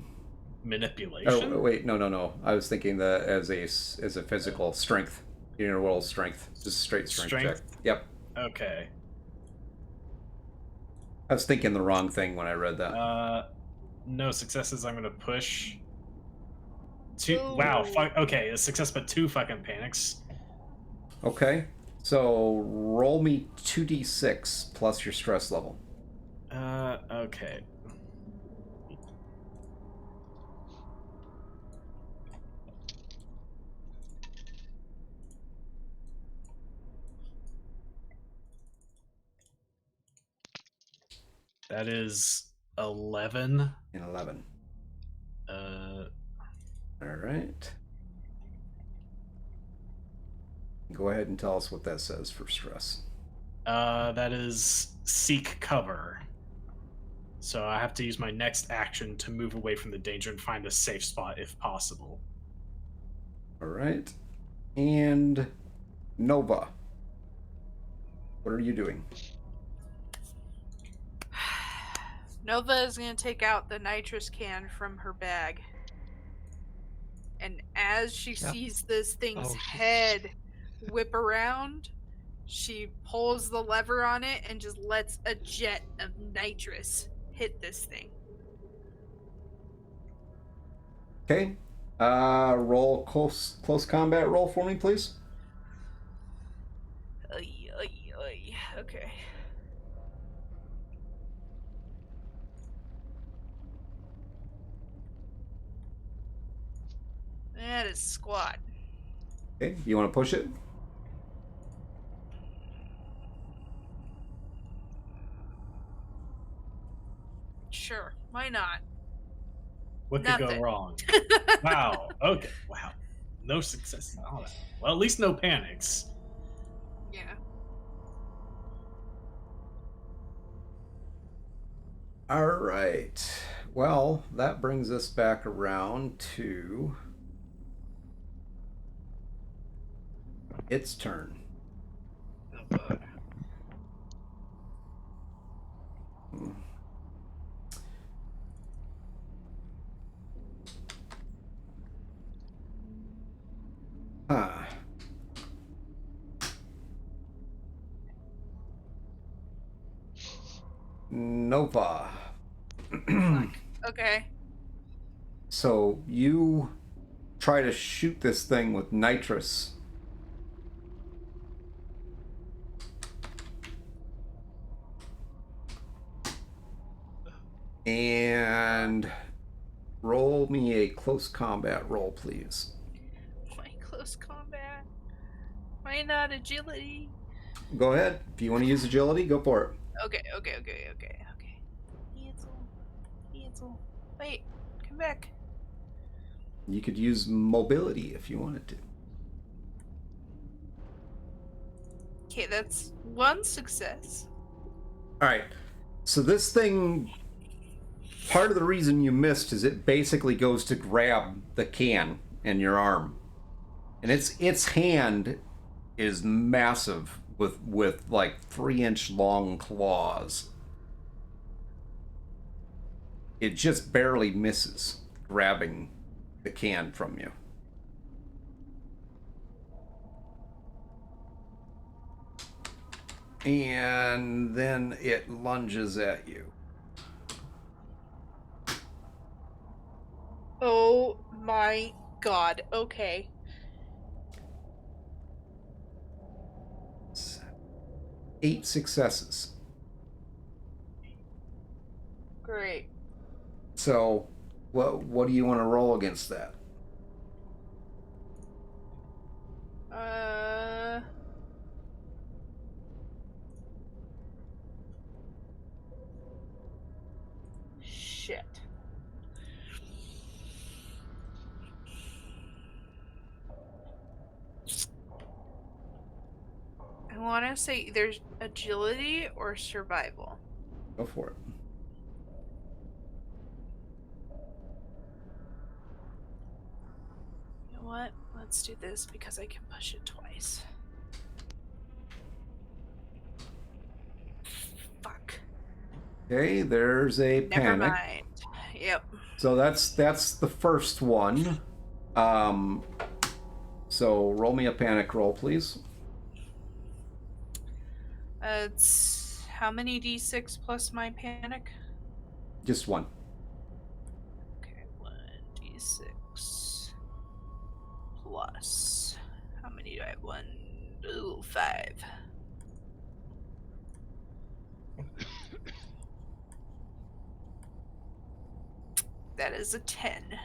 Manipulation. Oh wait, no. I was thinking that as a physical strength. You're gonna roll strength, just straight strength check. Yep. Okay. I was thinking the wrong thing when I read that. No successes. I'm gonna push. 2. Ooh. Wow. Okay, a success, but 2 fucking panics. Okay, so roll me 2d6 plus your stress level. Okay. That is 11. And 11. All right. Go ahead and tell us what that says for stress. That is seek cover. So I have to use my next action to move away from the danger and find a safe spot if possible. All right. And Nova, what are you doing? Nova is going to take out the nitrous can from her bag. And as she sees this thing's head whip around, she pulls the lever on it and just lets a jet of nitrous hit this thing. Okay. Roll close combat roll for me, please. Okay. That is squat. Okay. You want to push it? Sure, why not? What could go Nothing. wrong? Wow. Okay. Wow. No success and all that. Well, at least no panics. Yeah. All right. Well, that brings us back around to its turn. Oh god. Huh. Nova. Fuck. Okay. So you try to shoot this thing with nitrous. And roll me a close combat roll, please. My close combat. Why not agility? Go ahead. If you want to use agility, go for it. Okay. Hansel. Wait, come back. You could use mobility if you wanted to. Okay, that's one success. All right. So this thing, part of the reason you missed is it basically goes to grab the can in your arm. And its hand is massive with like 3-inch long claws. It just barely misses grabbing the can from you. And then it lunges at you. Oh my god, okay. 8 successes. Great. So, what do you want to roll against that? Shit. I want to say either agility or survival. Go for it. You know what? Let's do this because I can push it twice. Fuck. Okay, there's a Never panic. mind. Yep. So that's the first one. So roll me a panic roll, please. It's how many d6 plus my panic? Just one. Okay, 1d6 plus. How many do I have? 1, 2, 5. That is a 10.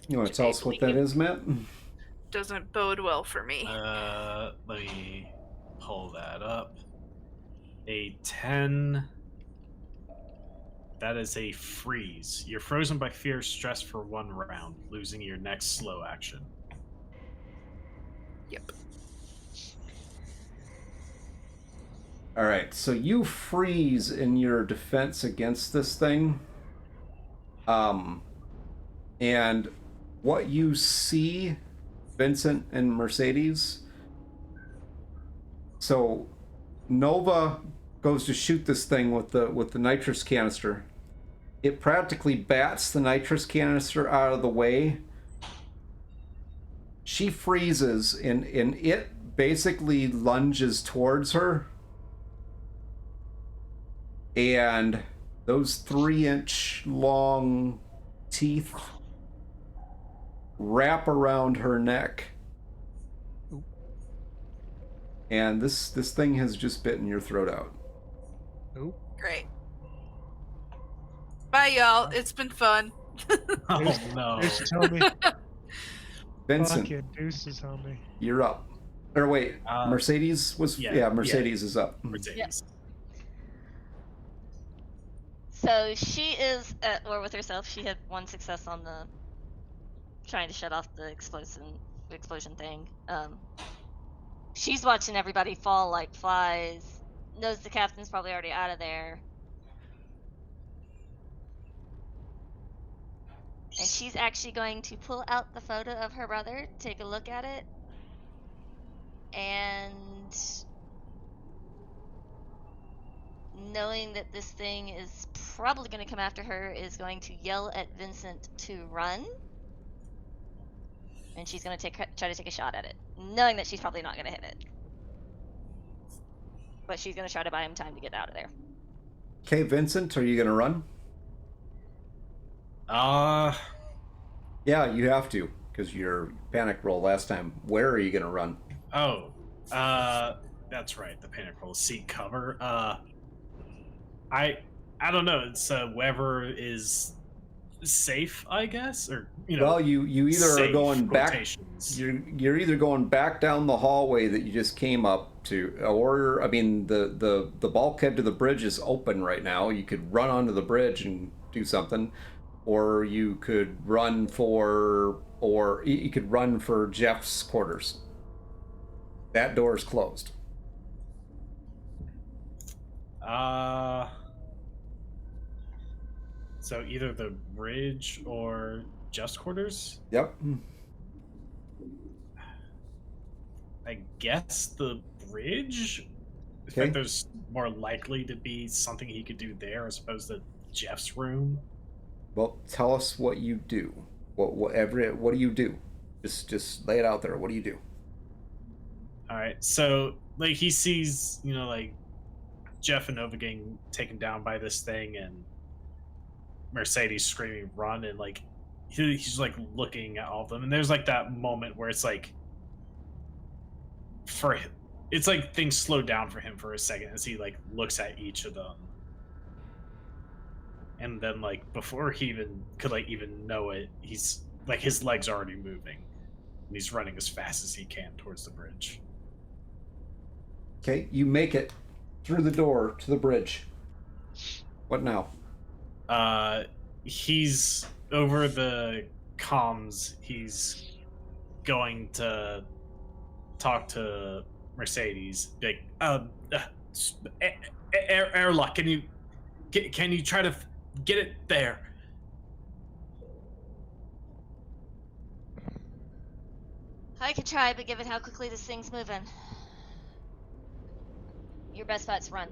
You want to tell us what that is, Matt? Doesn't bode well for me. Let me pull that up. A 10. That is a freeze. You're frozen by fear, stress for 1 round, losing your next slow action. Yep. All right, so you freeze in your defense against this thing. And what you see, Vincent and Mercedes. So Nova goes to shoot this thing with the nitrous canister. It practically bats the nitrous canister out of the way. She freezes and it basically lunges towards her. And those 3-inch long teeth wrap around her neck. And this thing has just bitten your throat out. Oh, Great. Bye, y'all. It's been fun. Oh There's- no. there's homie. Vincent, Fucking deuces, homie. you're up. Or wait, Mercedes was... yeah, Mercedes is up. Mercedes. So she is at war with herself. She had 1 success on the trying to shut off the explosion thing. She's watching everybody fall like flies. Knows the captain's probably already out of there. And she's actually going to pull out the photo of her brother, take a look at it, and knowing that this thing is probably going to come after her, is going to yell at Vincent to run. And she's going to try to take a shot at it, knowing that she's probably not going to hit it. But she's going to try to buy him time to get out of there. Okay, Vincent, are you going to run? Yeah, you have to, because your panic roll last time. Where are you going to run? Oh, that's right. The panic roll, seek cover. I don't know. It's whoever is safe, I guess, or Well, you either are safe going back. quotations. You're either going back down the hallway that you just came up to, or I mean, the bulkhead to the bridge is open right now. You could run onto the bridge and do something, or you could run for Jeff's quarters. That door is closed. So either the bridge or Jeff's quarters. Yep. I guess the bridge. I Okay. think there's more likely to be something he could do there as opposed to Jeff's room. Well, tell us what you do. What do you do? Just lay it out there. What do you do? All right, so like he sees, like Jeff and Nova getting taken down by this thing, and Mercedes screaming "run!" and like he's like looking at all of them, and there's like that moment where it's like it's like things slow down for him for a second as he like looks at each of them, and then like before he even could like even know it, he's like his legs are already moving, and he's running as fast as he can towards the bridge. Okay, you make it through the door to the bridge. What now? He's over the comms. He's going to talk to Mercedes. Like, airlock. Can you try to get it there? I could try, but given how quickly this thing's moving, your best bet's run.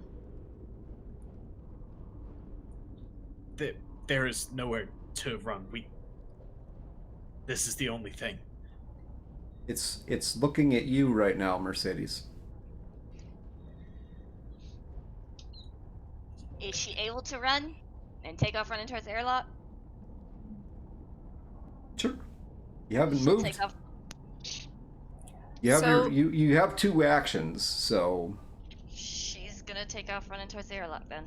There is nowhere to run. This is the only thing. It's looking at you right now, Mercedes. Is she able to run and take off running towards the airlock? Sure. You haven't She'll moved. take off. You have So- you have 2 actions, so She's gonna take off running towards the airlock then.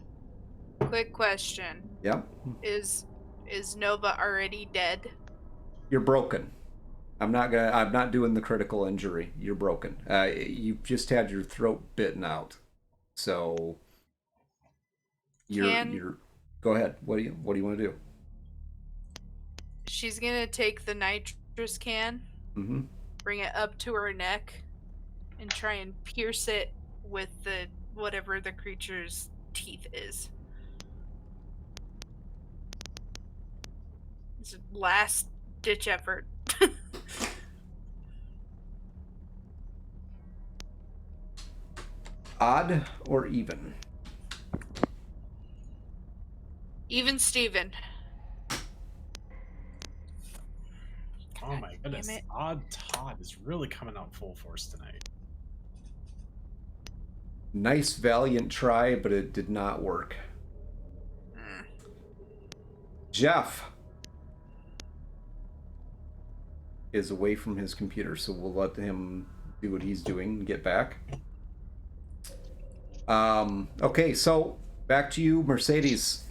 Quick question. yep. Is Nova already dead? You're broken. I'm not doing the critical injury. You're broken. You just had your throat bitten out. So you're Can- go Go ahead. What do you want to do? She's gonna take the nitrous can, Mm-hmm. bring it up to her neck, and try and pierce it with the whatever the creature's teeth is. It's a last ditch effort. Odd or even? Even Steven. Oh my Damn goodness. it. Odd Todd is really coming out full force tonight. Nice, valiant try, but it did not work. Jeff is away from his computer, so we'll let him do what he's doing and get back. Okay, so back to you, Mercedes.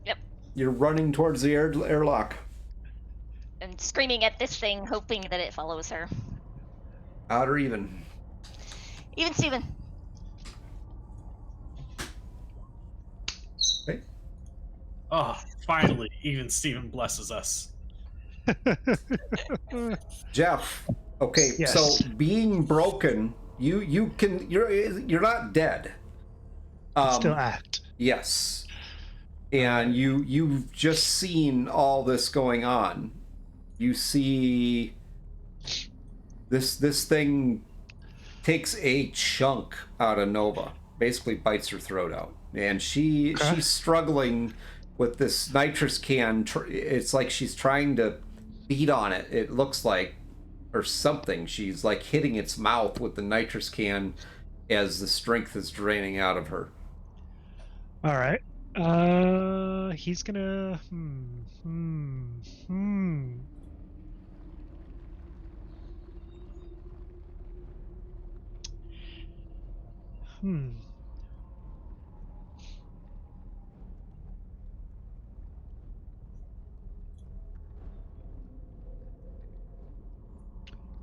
Yep. You're running towards the airlock. And screaming at this thing, hoping that it follows her. Odd or even? Even Steven. Okay. Oh, finally, even Steven blesses us. Jeff. Okay, Yes. so being broken, you're not dead. Still act. Yes. And you've just seen all this going on. You see this thing takes a chunk out of Nova, basically bites her throat out, and she's struggling with this nitrous can. It's like she's trying to beat on it. It looks like, or something. She's like hitting its mouth with the nitrous can as the strength is draining out of her. All right. He's gonna.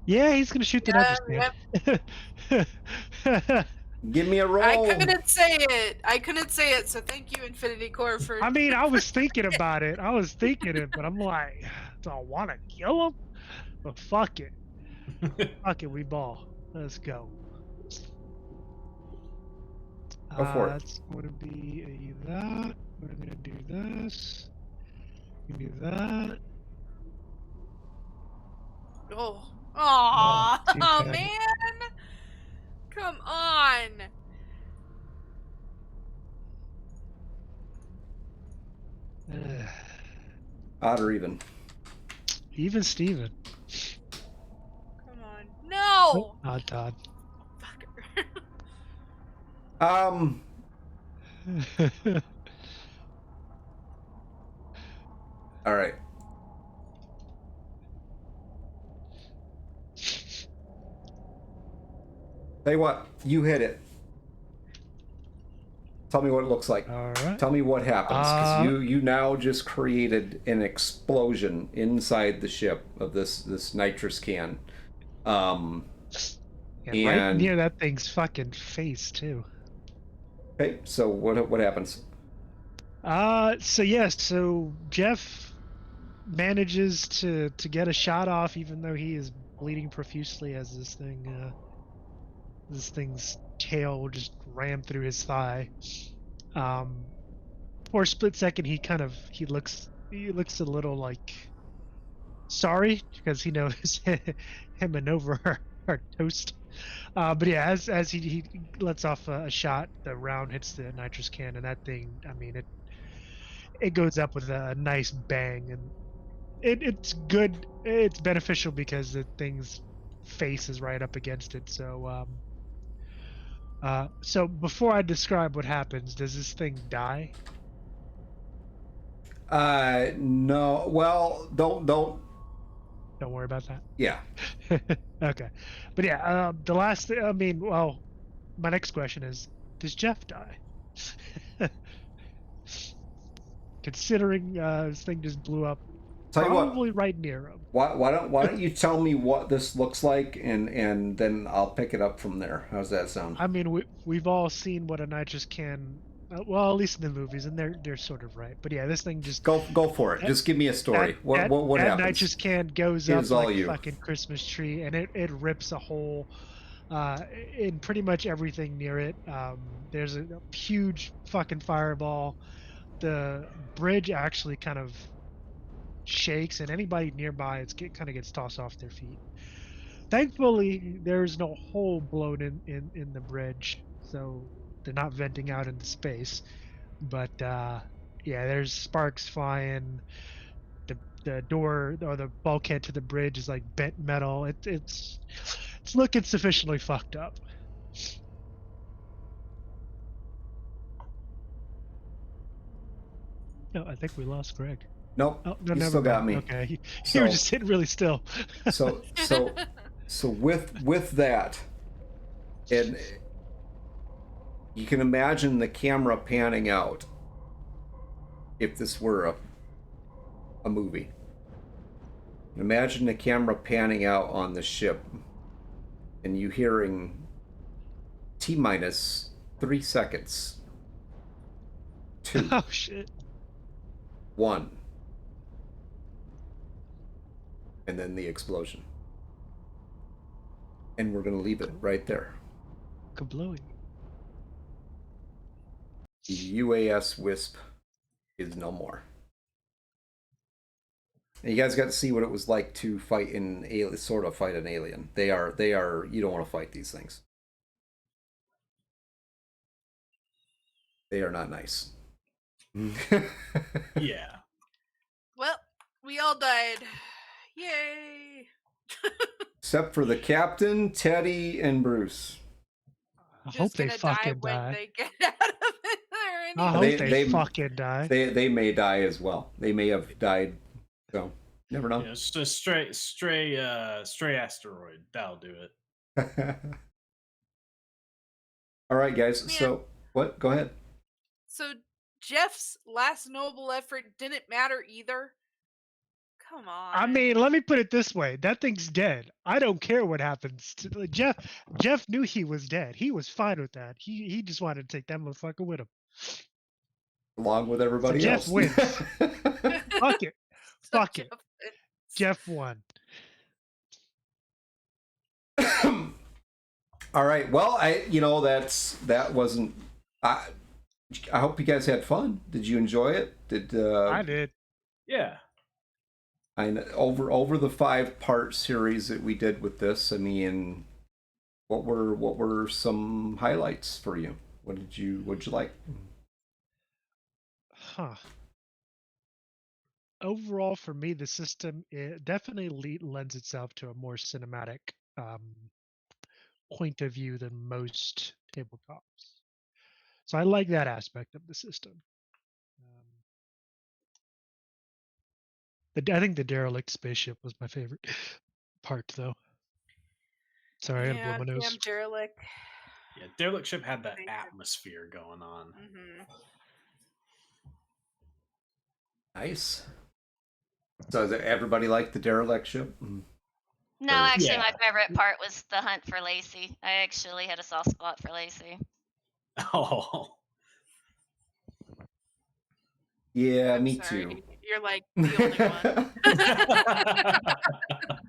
Yeah, he's gonna shoot the nitrous can. Give me a roll. I couldn't say it, so thank you, Infinity Core, for... I mean, I was thinking about it. But I'm like, do I want to kill him? But fuck it. Fuck it, we ball. Let's go. Go for it. That's going to be that. We're going to do this. We do that. Oh. Aw, Okay. man! Come on! Odd or even? Even Steven. Come on. No! Odd Todd. Fucker. All right. Tell you what, you hit it. Tell me what it looks like. All right. Tell me what happens, because you now just created an explosion inside the ship of this nitrous can. And right near that thing's fucking face too. Okay, so what happens? So Jeff manages to get a shot off, even though he is bleeding profusely as this thing's tail just ram through his thigh. For a split second, he looks a little like sorry, because he knows him and Nova are toast. But yeah, as he lets off a shot, the round hits the nitrous can, and that thing, I mean, it goes up with a nice bang, and it's good. It's beneficial because the thing's face is right up against it. So before I describe what happens, does this thing die? No. Well, don't. Don't worry about that. Yeah. Okay, but yeah, the last thing, my next question is, does Jeff die? Considering this thing just blew up, probably right near him. Why don't you tell me what this looks like, and then I'll pick it up from there. How's that sound? I mean, we've all seen what a nitrous can Well, at least in the movies, and they're sort of right. But yeah, this thing just Go for it. that- Just give me a story. What that happens? nitrous can goes It up is all like a you. fucking Christmas tree, and it rips a hole in pretty much everything near it. There's a huge fucking fireball. The bridge actually kind of shakes, and anybody nearby kind of gets tossed off their feet. Thankfully, there's no hole blown in the bridge, so they're not venting out into space. But yeah, there's sparks flying. The door or the bulkhead to the bridge is like bent metal. It's looking sufficiently fucked up. No, I think we lost Greg. Nope. Oh no, You never still got mind. me. Okay, he So- was just sitting really still. So with that, and you can imagine the camera panning out if this were a movie. Imagine the camera panning out on the ship and you hearing T-minus 3 seconds. 2, Oh shit. 1. And then the explosion. And we're going to leave it right there. Kablooey. The UAS Wisp is no more. And you guys got to see what it was like to fight sort of fight an alien. They are, you don't want to fight these things. They are not nice. Yeah. Well, we all died. Yay! Except for the captain, Teddy, and Bruce. I hope Just they gonna fucking when die. they get out of it. I hope they fucking die. They may die as well. They may have died. So never know. Yeah, it's just stray asteroid. That'll do it. All right, guys. Man. So what? Go ahead. So Jeff's last noble effort didn't matter either. Come on. I mean, let me put it this way: that thing's dead. I don't care what happens. Jeff knew he was dead. He was fine with that. He just wanted to take that motherfucker with him. Along with everybody So else. Jeff wins. Fuck it. So Fuck it. Jeff won. All right. Well, that wasn't. I hope you guys had fun. Did you enjoy it? I did. Yeah. Over the 5-part series that we did with this. I mean, what were some highlights for you? What'd you like? Huh. Overall, for me, the system definitely lends itself to a more cinematic point of view than most tabletops. So I like that aspect of the system. I think the derelict spaceship was my favorite part, though. Sorry, I Yeah, gotta blow my nose. damn derelict. Yeah, derelict ship had that atmosphere going on. Mm-hmm. Nice. So does everybody like the derelict ship? No, actually, Yeah. my favorite part was the hunt for Lacey. I actually had a soft spot for Lacey. Oh. Yeah, I'm me sorry. too. You're like the only one.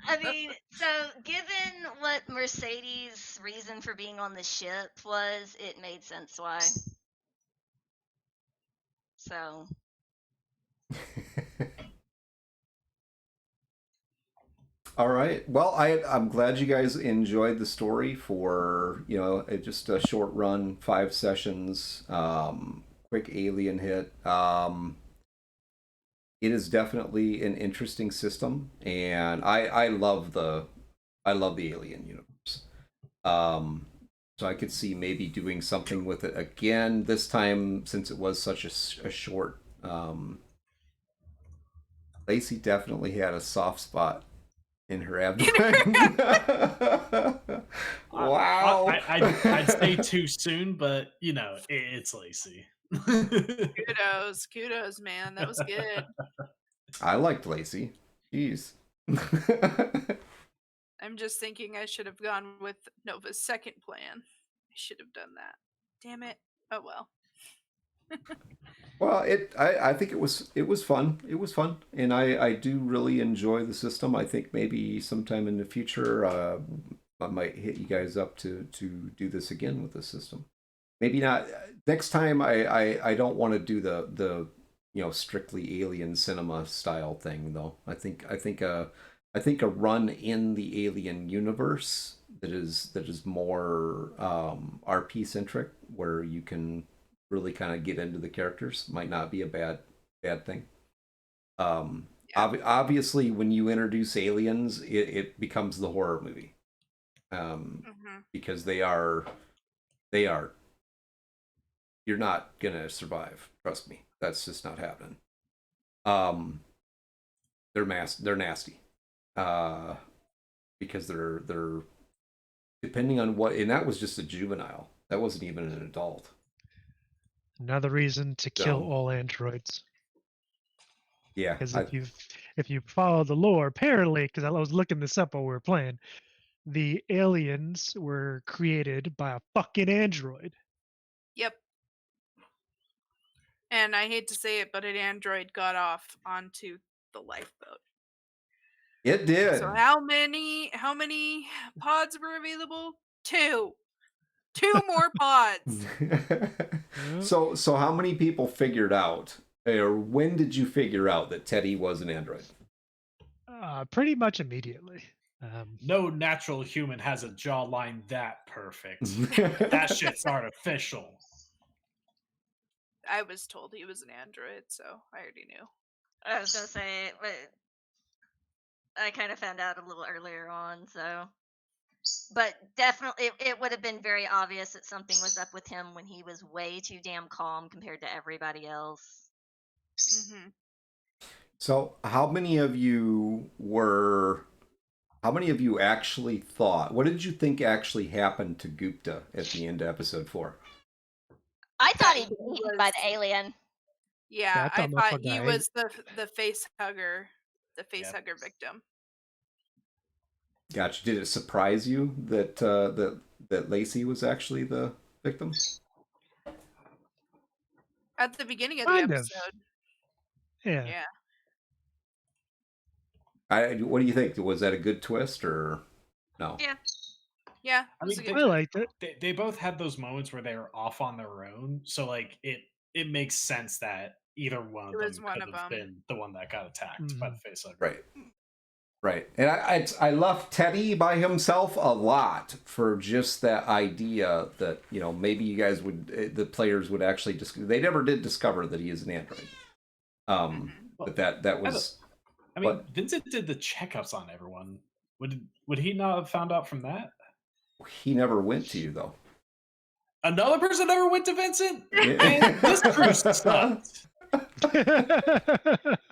I mean, so given what Mercedes' reason for being on the ship was, it made sense why. So, All right. Well, I'm glad you guys enjoyed the story for just a short run, 5 sessions, quick alien hit. It is definitely an interesting system, and I love the alien universe. So I could see maybe doing something with it again this time, since it was such a short. Lacey definitely had a soft spot in her abdomen. Wow. I'd say too soon, but it's Lacey. Kudos, man. That was good. I liked Lacey. Jeez. I'm just thinking I should have gone with Nova's second plan. I should have done that. Damn it. Oh well. Well, I think it was fun. It was fun, and I do really enjoy the system. I think maybe sometime in the future, I might hit you guys up to do this again with the system. Maybe not next time. I don't want to do the strictly alien cinema style thing though. I think a run in the alien universe that is more RP centric, where you can really kind of get into the characters, might not be a bad thing. Obviously, when you introduce aliens, it becomes the horror movie, because they are you're not gonna survive. Trust me, that's just not happening. Um, they're nasty, because they're depending on what, and that was just a juvenile. That wasn't even an adult. Another reason to kill So, all androids. yeah, Because if you follow the lore, apparently, because I was looking this up while we were playing, the aliens were created by a fucking android. Yep. And I hate to say it, but an android got off onto the lifeboat. it did. So how many pods were available? 2. 2 more pods. So how many people figured out, or when did you figure out that Teddy was an android? Pretty much immediately. No natural human has a jawline that perfect. That shit's artificial. I was told he was an android, so I already knew. I was gonna say, but I kind of found out a little earlier on, so. But definitely, it would have been very obvious that something was up with him when he was way too damn calm compared to everybody else. Mm-hmm. So how many of you actually thought? What did you think actually happened to Gupta at the end of episode 4? I thought That he'd been he eaten by was- the alien. Yeah, I that thought motherfucker he ate was the face hugger, hugger victim. Gotcha. Did it surprise you that that Lacey was actually the victim? At the beginning of the Kind of. episode. Yeah. What do you think? Was that a good twist or no? Yeah. Yeah, I it was mean, a I good liked it. They both had those moments where they were off on their own, so like it makes sense that either one of It was them one could of have them. been the one that got attacked by the face hugger. Right. Right. And I left Teddy by himself a lot for just that idea that, maybe you guys would, the players would actually they never did discover that he is an android. But that was. I mean, Vincent did the checkups on everyone. Would he not have found out from that? He never went to you though. Another person never went to Vincent? Yeah. Man, this crew sucked.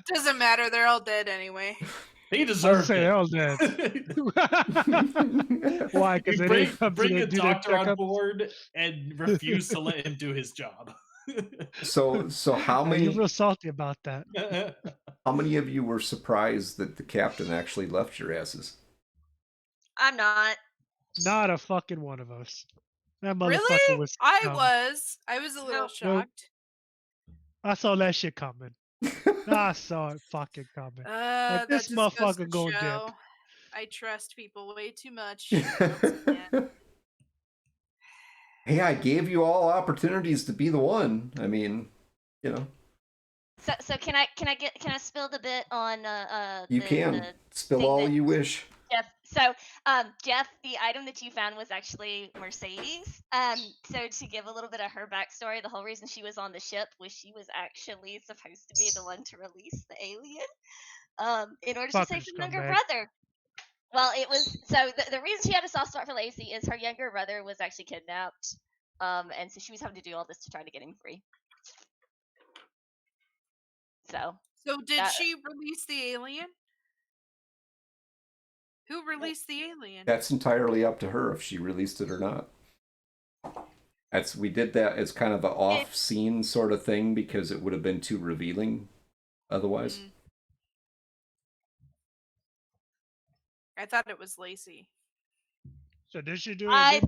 Doesn't matter, they're all dead anyway. He deserved it. All dead. Why? Because they didn't come bring to a do their doctor on checkups? board and refuse to let him do his job. So how many? You're real salty about that. How many of you were surprised that the captain actually left your asses? I'm not. Not a fucking one of us. That motherfucker Really? was. I was a little Nope. shocked. I saw that shit coming. I saw it fucking coming. That this just goes motherfucker to gonna show dip. I trust people way too much. Hey, I gave you all opportunities to be the one. I mean, So can I spill the bit on you the, can the spill thing all that you wish. Jeff. So Jeff, the item that you found was actually Mercedes. So to give a little bit of her backstory, the whole reason she was on the ship was she was actually supposed to be the one to release the alien, in order to save her younger brother. Well, it was so the reason she had a soft spot for Lacey is her younger brother was actually kidnapped, and so she was having to do all this to try to get him free. So did she release the alien? Who released the alien? That's entirely up to her if she released it or not. We did that as kind of an off-scene sort of thing because it would have been too revealing otherwise. I thought it was Lacey. So did she do it?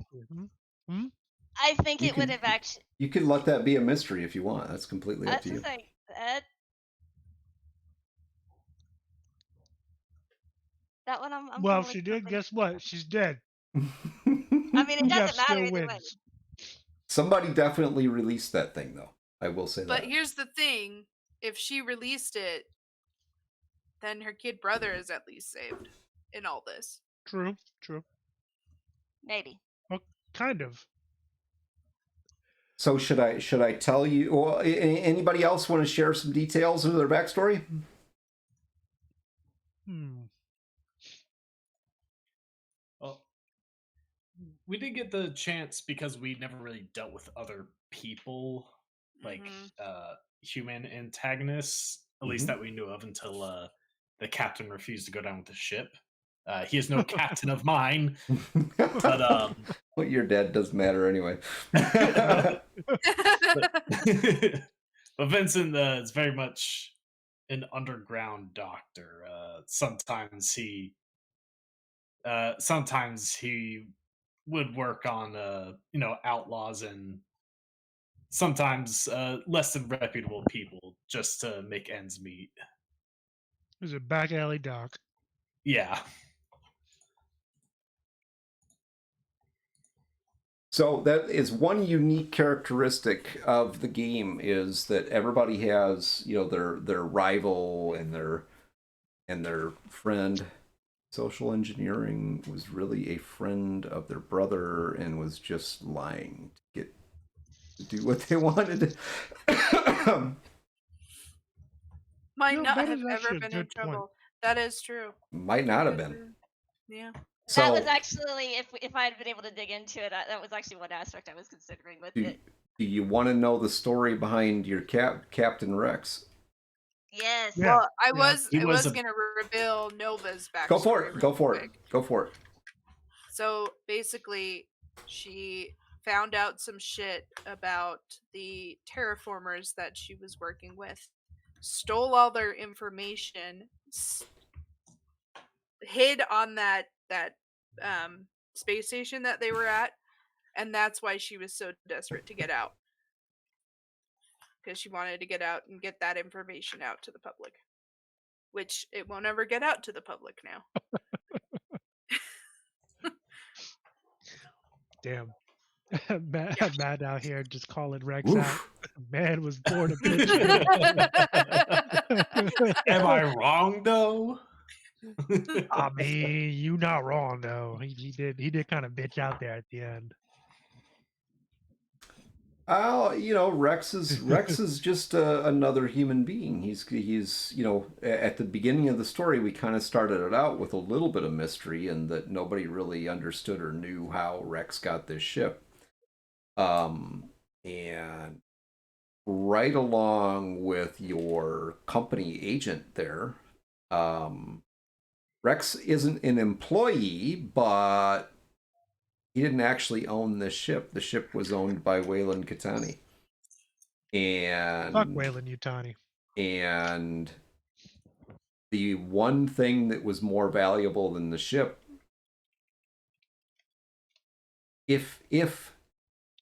I think You it would can- have actually. You can let that be a mystery if you want. That's completely up That's to you. just like that one. I'm Well, kinda if like she did, something- guess what? She's dead. I mean, it Jeff doesn't matter still either way. wins. Somebody definitely released that thing, though. I will say But that. here's the thing: if she released it, then her kid brother is at least saved in all this. True. Maybe. Well, kind of. So should I tell you? Or anybody else want to share some details of their backstory? Well, we did get the chance because we never really dealt with other people, like human antagonists, at least that we knew of until the captain refused to go down with the ship. He is no captain of mine, but Well, your dad doesn't matter anyway. but Vincent is very much an underground doctor. Sometimes he would work on outlaws and sometimes less than reputable people just to make ends meet. There's a back alley doc. Yeah. So that is one unique characteristic of the game, is that everybody has, their rival and their friend. Social engineering was really a friend of their brother and was just lying to do what they wanted. Might not that have is ever actually a been in good point. trouble. That is true. Might not have been. Yeah. So That was actually, if I had been able to dig into it, that was actually one aspect I was considering with it. do you want to know the story behind your Captain Rex? Yes. Yeah. Well, I was He was gonna reveal Nova's backstory. Go for it. real Go for it. quick. Go for it. So basically, she found out some shit about the terraformers that she was working with, stole all their information, hid on that space station that they were at, and that's why she was so desperate to get out, because she wanted to get out and get that information out to the public, which it won't ever get out to the public now. Damn. Matt out here just calling Rex Oof. out. Man was born a bitch. Am I wrong though? I mean, you not wrong though. He did kind of bitch out there at the end. Rex is just another human being. He's at the beginning of the story, we kind of started it out with a little bit of mystery, and that nobody really understood or knew how Rex got this ship. And right along with your company agent there, Rex isn't an employee, but he didn't actually own this ship. The ship was owned by Wayland Yutani. And Fuck Wayland Yutani. And the one thing that was more valuable than the ship, if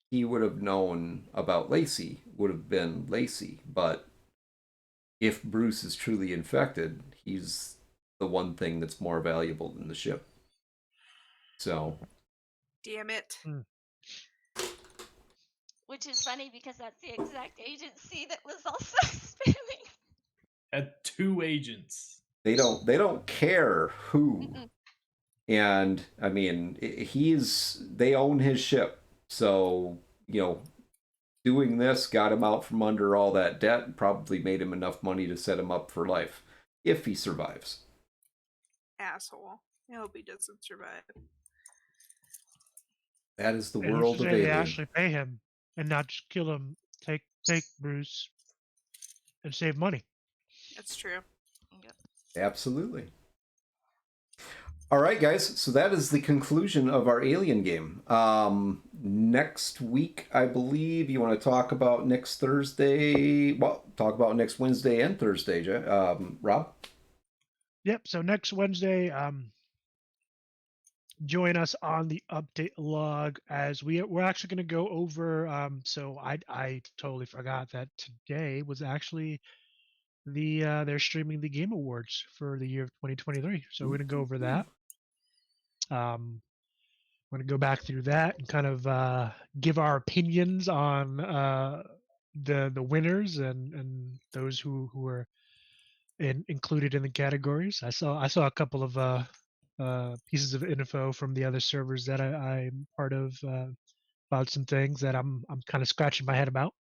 he would have known about Lacey, would have been Lacey. But if Bruce is truly infected, he's the one thing that's more valuable than the ship. So Damn it. Which is funny because that's the exact agency that was also spamming. Had 2 agents. They don't care who. And I mean, they own his ship. So, doing this got him out from under all that debt and probably made him enough money to set him up for life if he survives. Asshole. I hope he doesn't survive. That is the And world of they Alien. actually pay him and not just kill him. Take Bruce and save money. That's true. Absolutely. All right, guys. So that is the conclusion of our Alien game. Next week, I believe you want to talk about next Thursday. Well, talk about next Wednesday and Thursday, Rob. Yep. So next Wednesday, join us on the update log as we're actually going to go over. So I totally forgot that today was actually they're streaming the Game Awards for the year of 2023. So we're going to go over that. We're going to go back through that and kind of give our opinions on the winners and those who were included in the categories. I saw a couple of pieces of info from the other servers that I'm part of about some things that I'm kind of scratching my head about.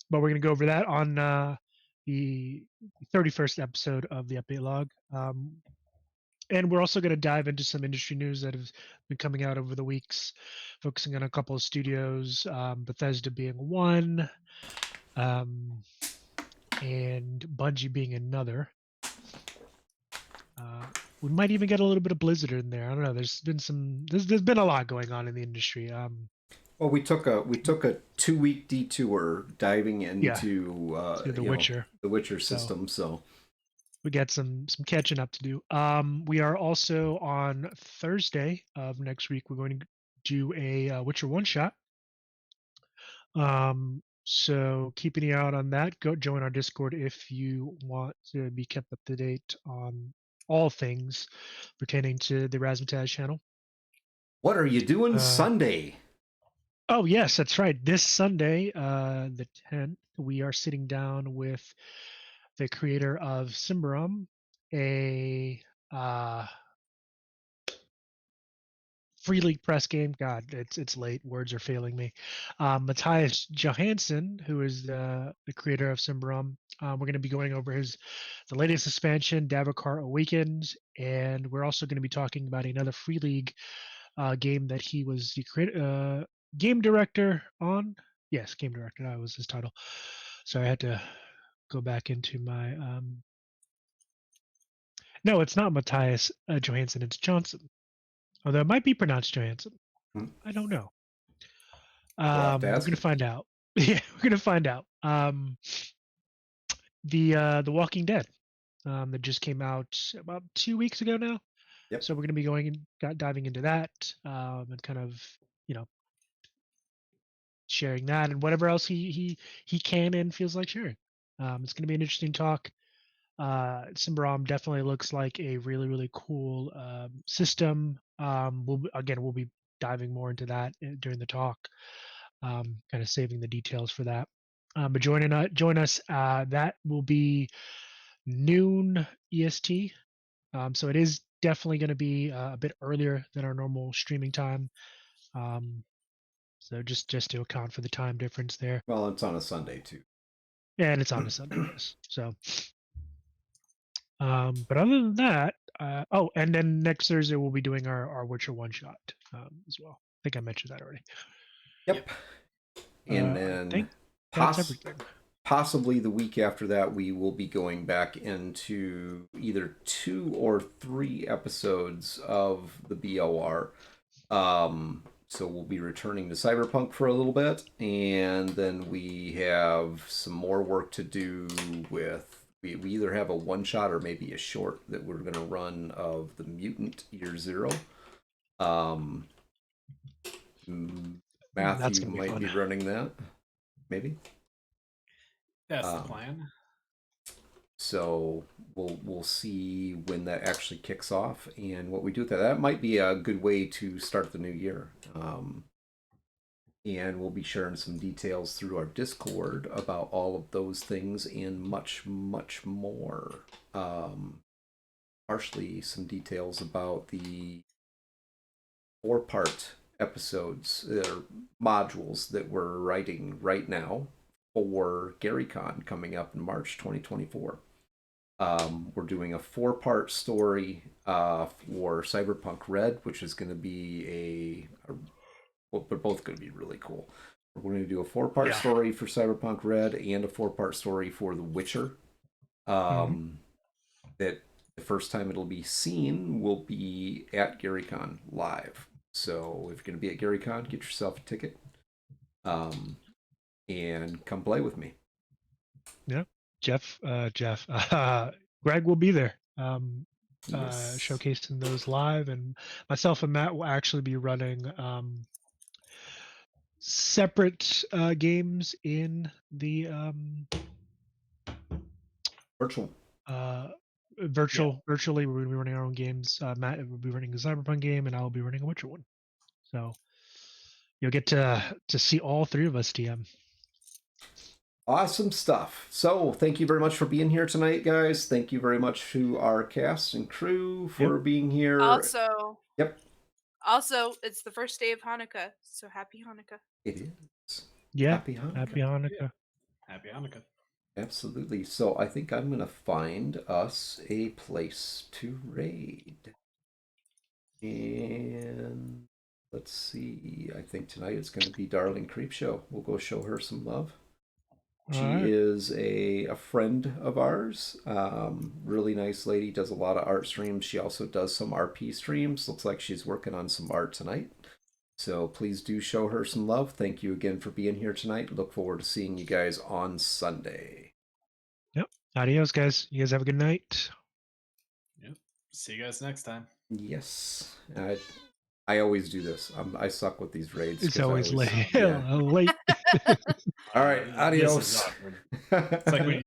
But we're going to go over that on the 31st episode of the update log. And we're also going to dive into some industry news that has been coming out over the weeks, focusing on a couple of studios, Bethesda being one, and Bungie being another. We might even get a little bit of Blizzard in there. I don't know. There's been a lot going on in the industry. Well, we took a 2-week detour diving into The Witcher. The Witcher system. So we got some catching up to do. We are also on Thursday of next week. We're going to do a Witcher one shot. So keep an eye out on that. Go join our Discord if you want to be kept up to date on all things pertaining to the Razzmatazz channel. what are you doing Sunday? Oh yes, that's right. This Sunday, the 10th, we are sitting down with the creator of Symbaroum, a Free League press game. God, it's late. Words are failing me. Matthias Johansson, who is the creator of Symbaroum. We're going to be going over the latest expansion, Davokar Awakens, and we're also going to be talking about another Free League game that he was the game director on. Yes, game director. That was his title. So I had to go back into my. No, it's not Matthias Johansson. It's Johnson. Although it might be pronounced Johansson. I don't know. We'll have to We're ask gonna him. find out. Yeah, we're gonna find out. The Walking Dead that just came out about 2 weeks ago now. Yep. So we're gonna be diving into that and kind of sharing that and whatever else he can and feels like sharing. It's gonna be an interesting talk. Symbaroum definitely looks like a really cool system. We'll be diving more into that during the talk, kind of saving the details for that. But join us. That will be noon EST. So it is definitely going to be a bit earlier than our normal streaming time. So just to account for the time difference there. Well, it's on a Sunday too. Yeah, and it's on a Sunday, yes. So. But other than that, and then next Thursday we'll be doing our Witcher one shot as well. I think I mentioned that already. Yep. And I then think that's everything. Possibly the week after that, we will be going back into either 2 or 3 episodes of the BOR. So we'll be returning to Cyberpunk for a little bit, and then we have some more work to do with. We either have a one shot or maybe a short that we're going to run of the Mutant Year Zero. Matthew might be running that, maybe. That's the plan. So we'll see when that actually kicks off and what we do with that. That might be a good way to start the new year. And we'll be sharing some details through our Discord about all of those things and much more. Partially some details about the 4-part episodes or modules that we're writing right now for GaryCon coming up in March 2024. We're doing a 4-part story for Cyberpunk Red, which is going to be well, they're both going to be really cool. We're going to do a 4-part story for Cyberpunk Red and a 4-part story for The Witcher. That the first time it'll be seen will be at GaryCon live. So if you're going to be at GaryCon, get yourself a ticket. And come play with me. Yeah, Greg will be there. Yes. showcasing those live, and myself and Matt will actually be running separate games in the Virtual. virtually. We're gonna be running our own games. Matt will be running a Cyberpunk game, and I'll be running a Witcher one. So you'll get to see all three of us DM. Awesome stuff. So thank you very much for being here tonight, guys. Thank you very much to our cast and crew for being here. Also, Yep. Also, it's the first day of Hanukkah, so happy Hanukkah. It is. Yeah. Happy Hanukkah. Happy Hanukkah. Happy Hanukkah. Absolutely. So I think I'm going to find us a place to raid. And let's see. I think tonight it's going to be Darling Creepshow. We'll go show her some love. She is a friend of ours. Really nice lady. Does a lot of art streams. She also does some RP streams. Looks like she's working on some art tonight. So please do show her some love. Thank you again for being here tonight. Look forward to seeing you guys on Sunday. Yep. Adios, guys. You guys have a good night. Yep. See you guys next time. Yes. I always do this. I suck with these raids. It's always late. Yeah. Late. All right. Adios. This is awkward. It's like when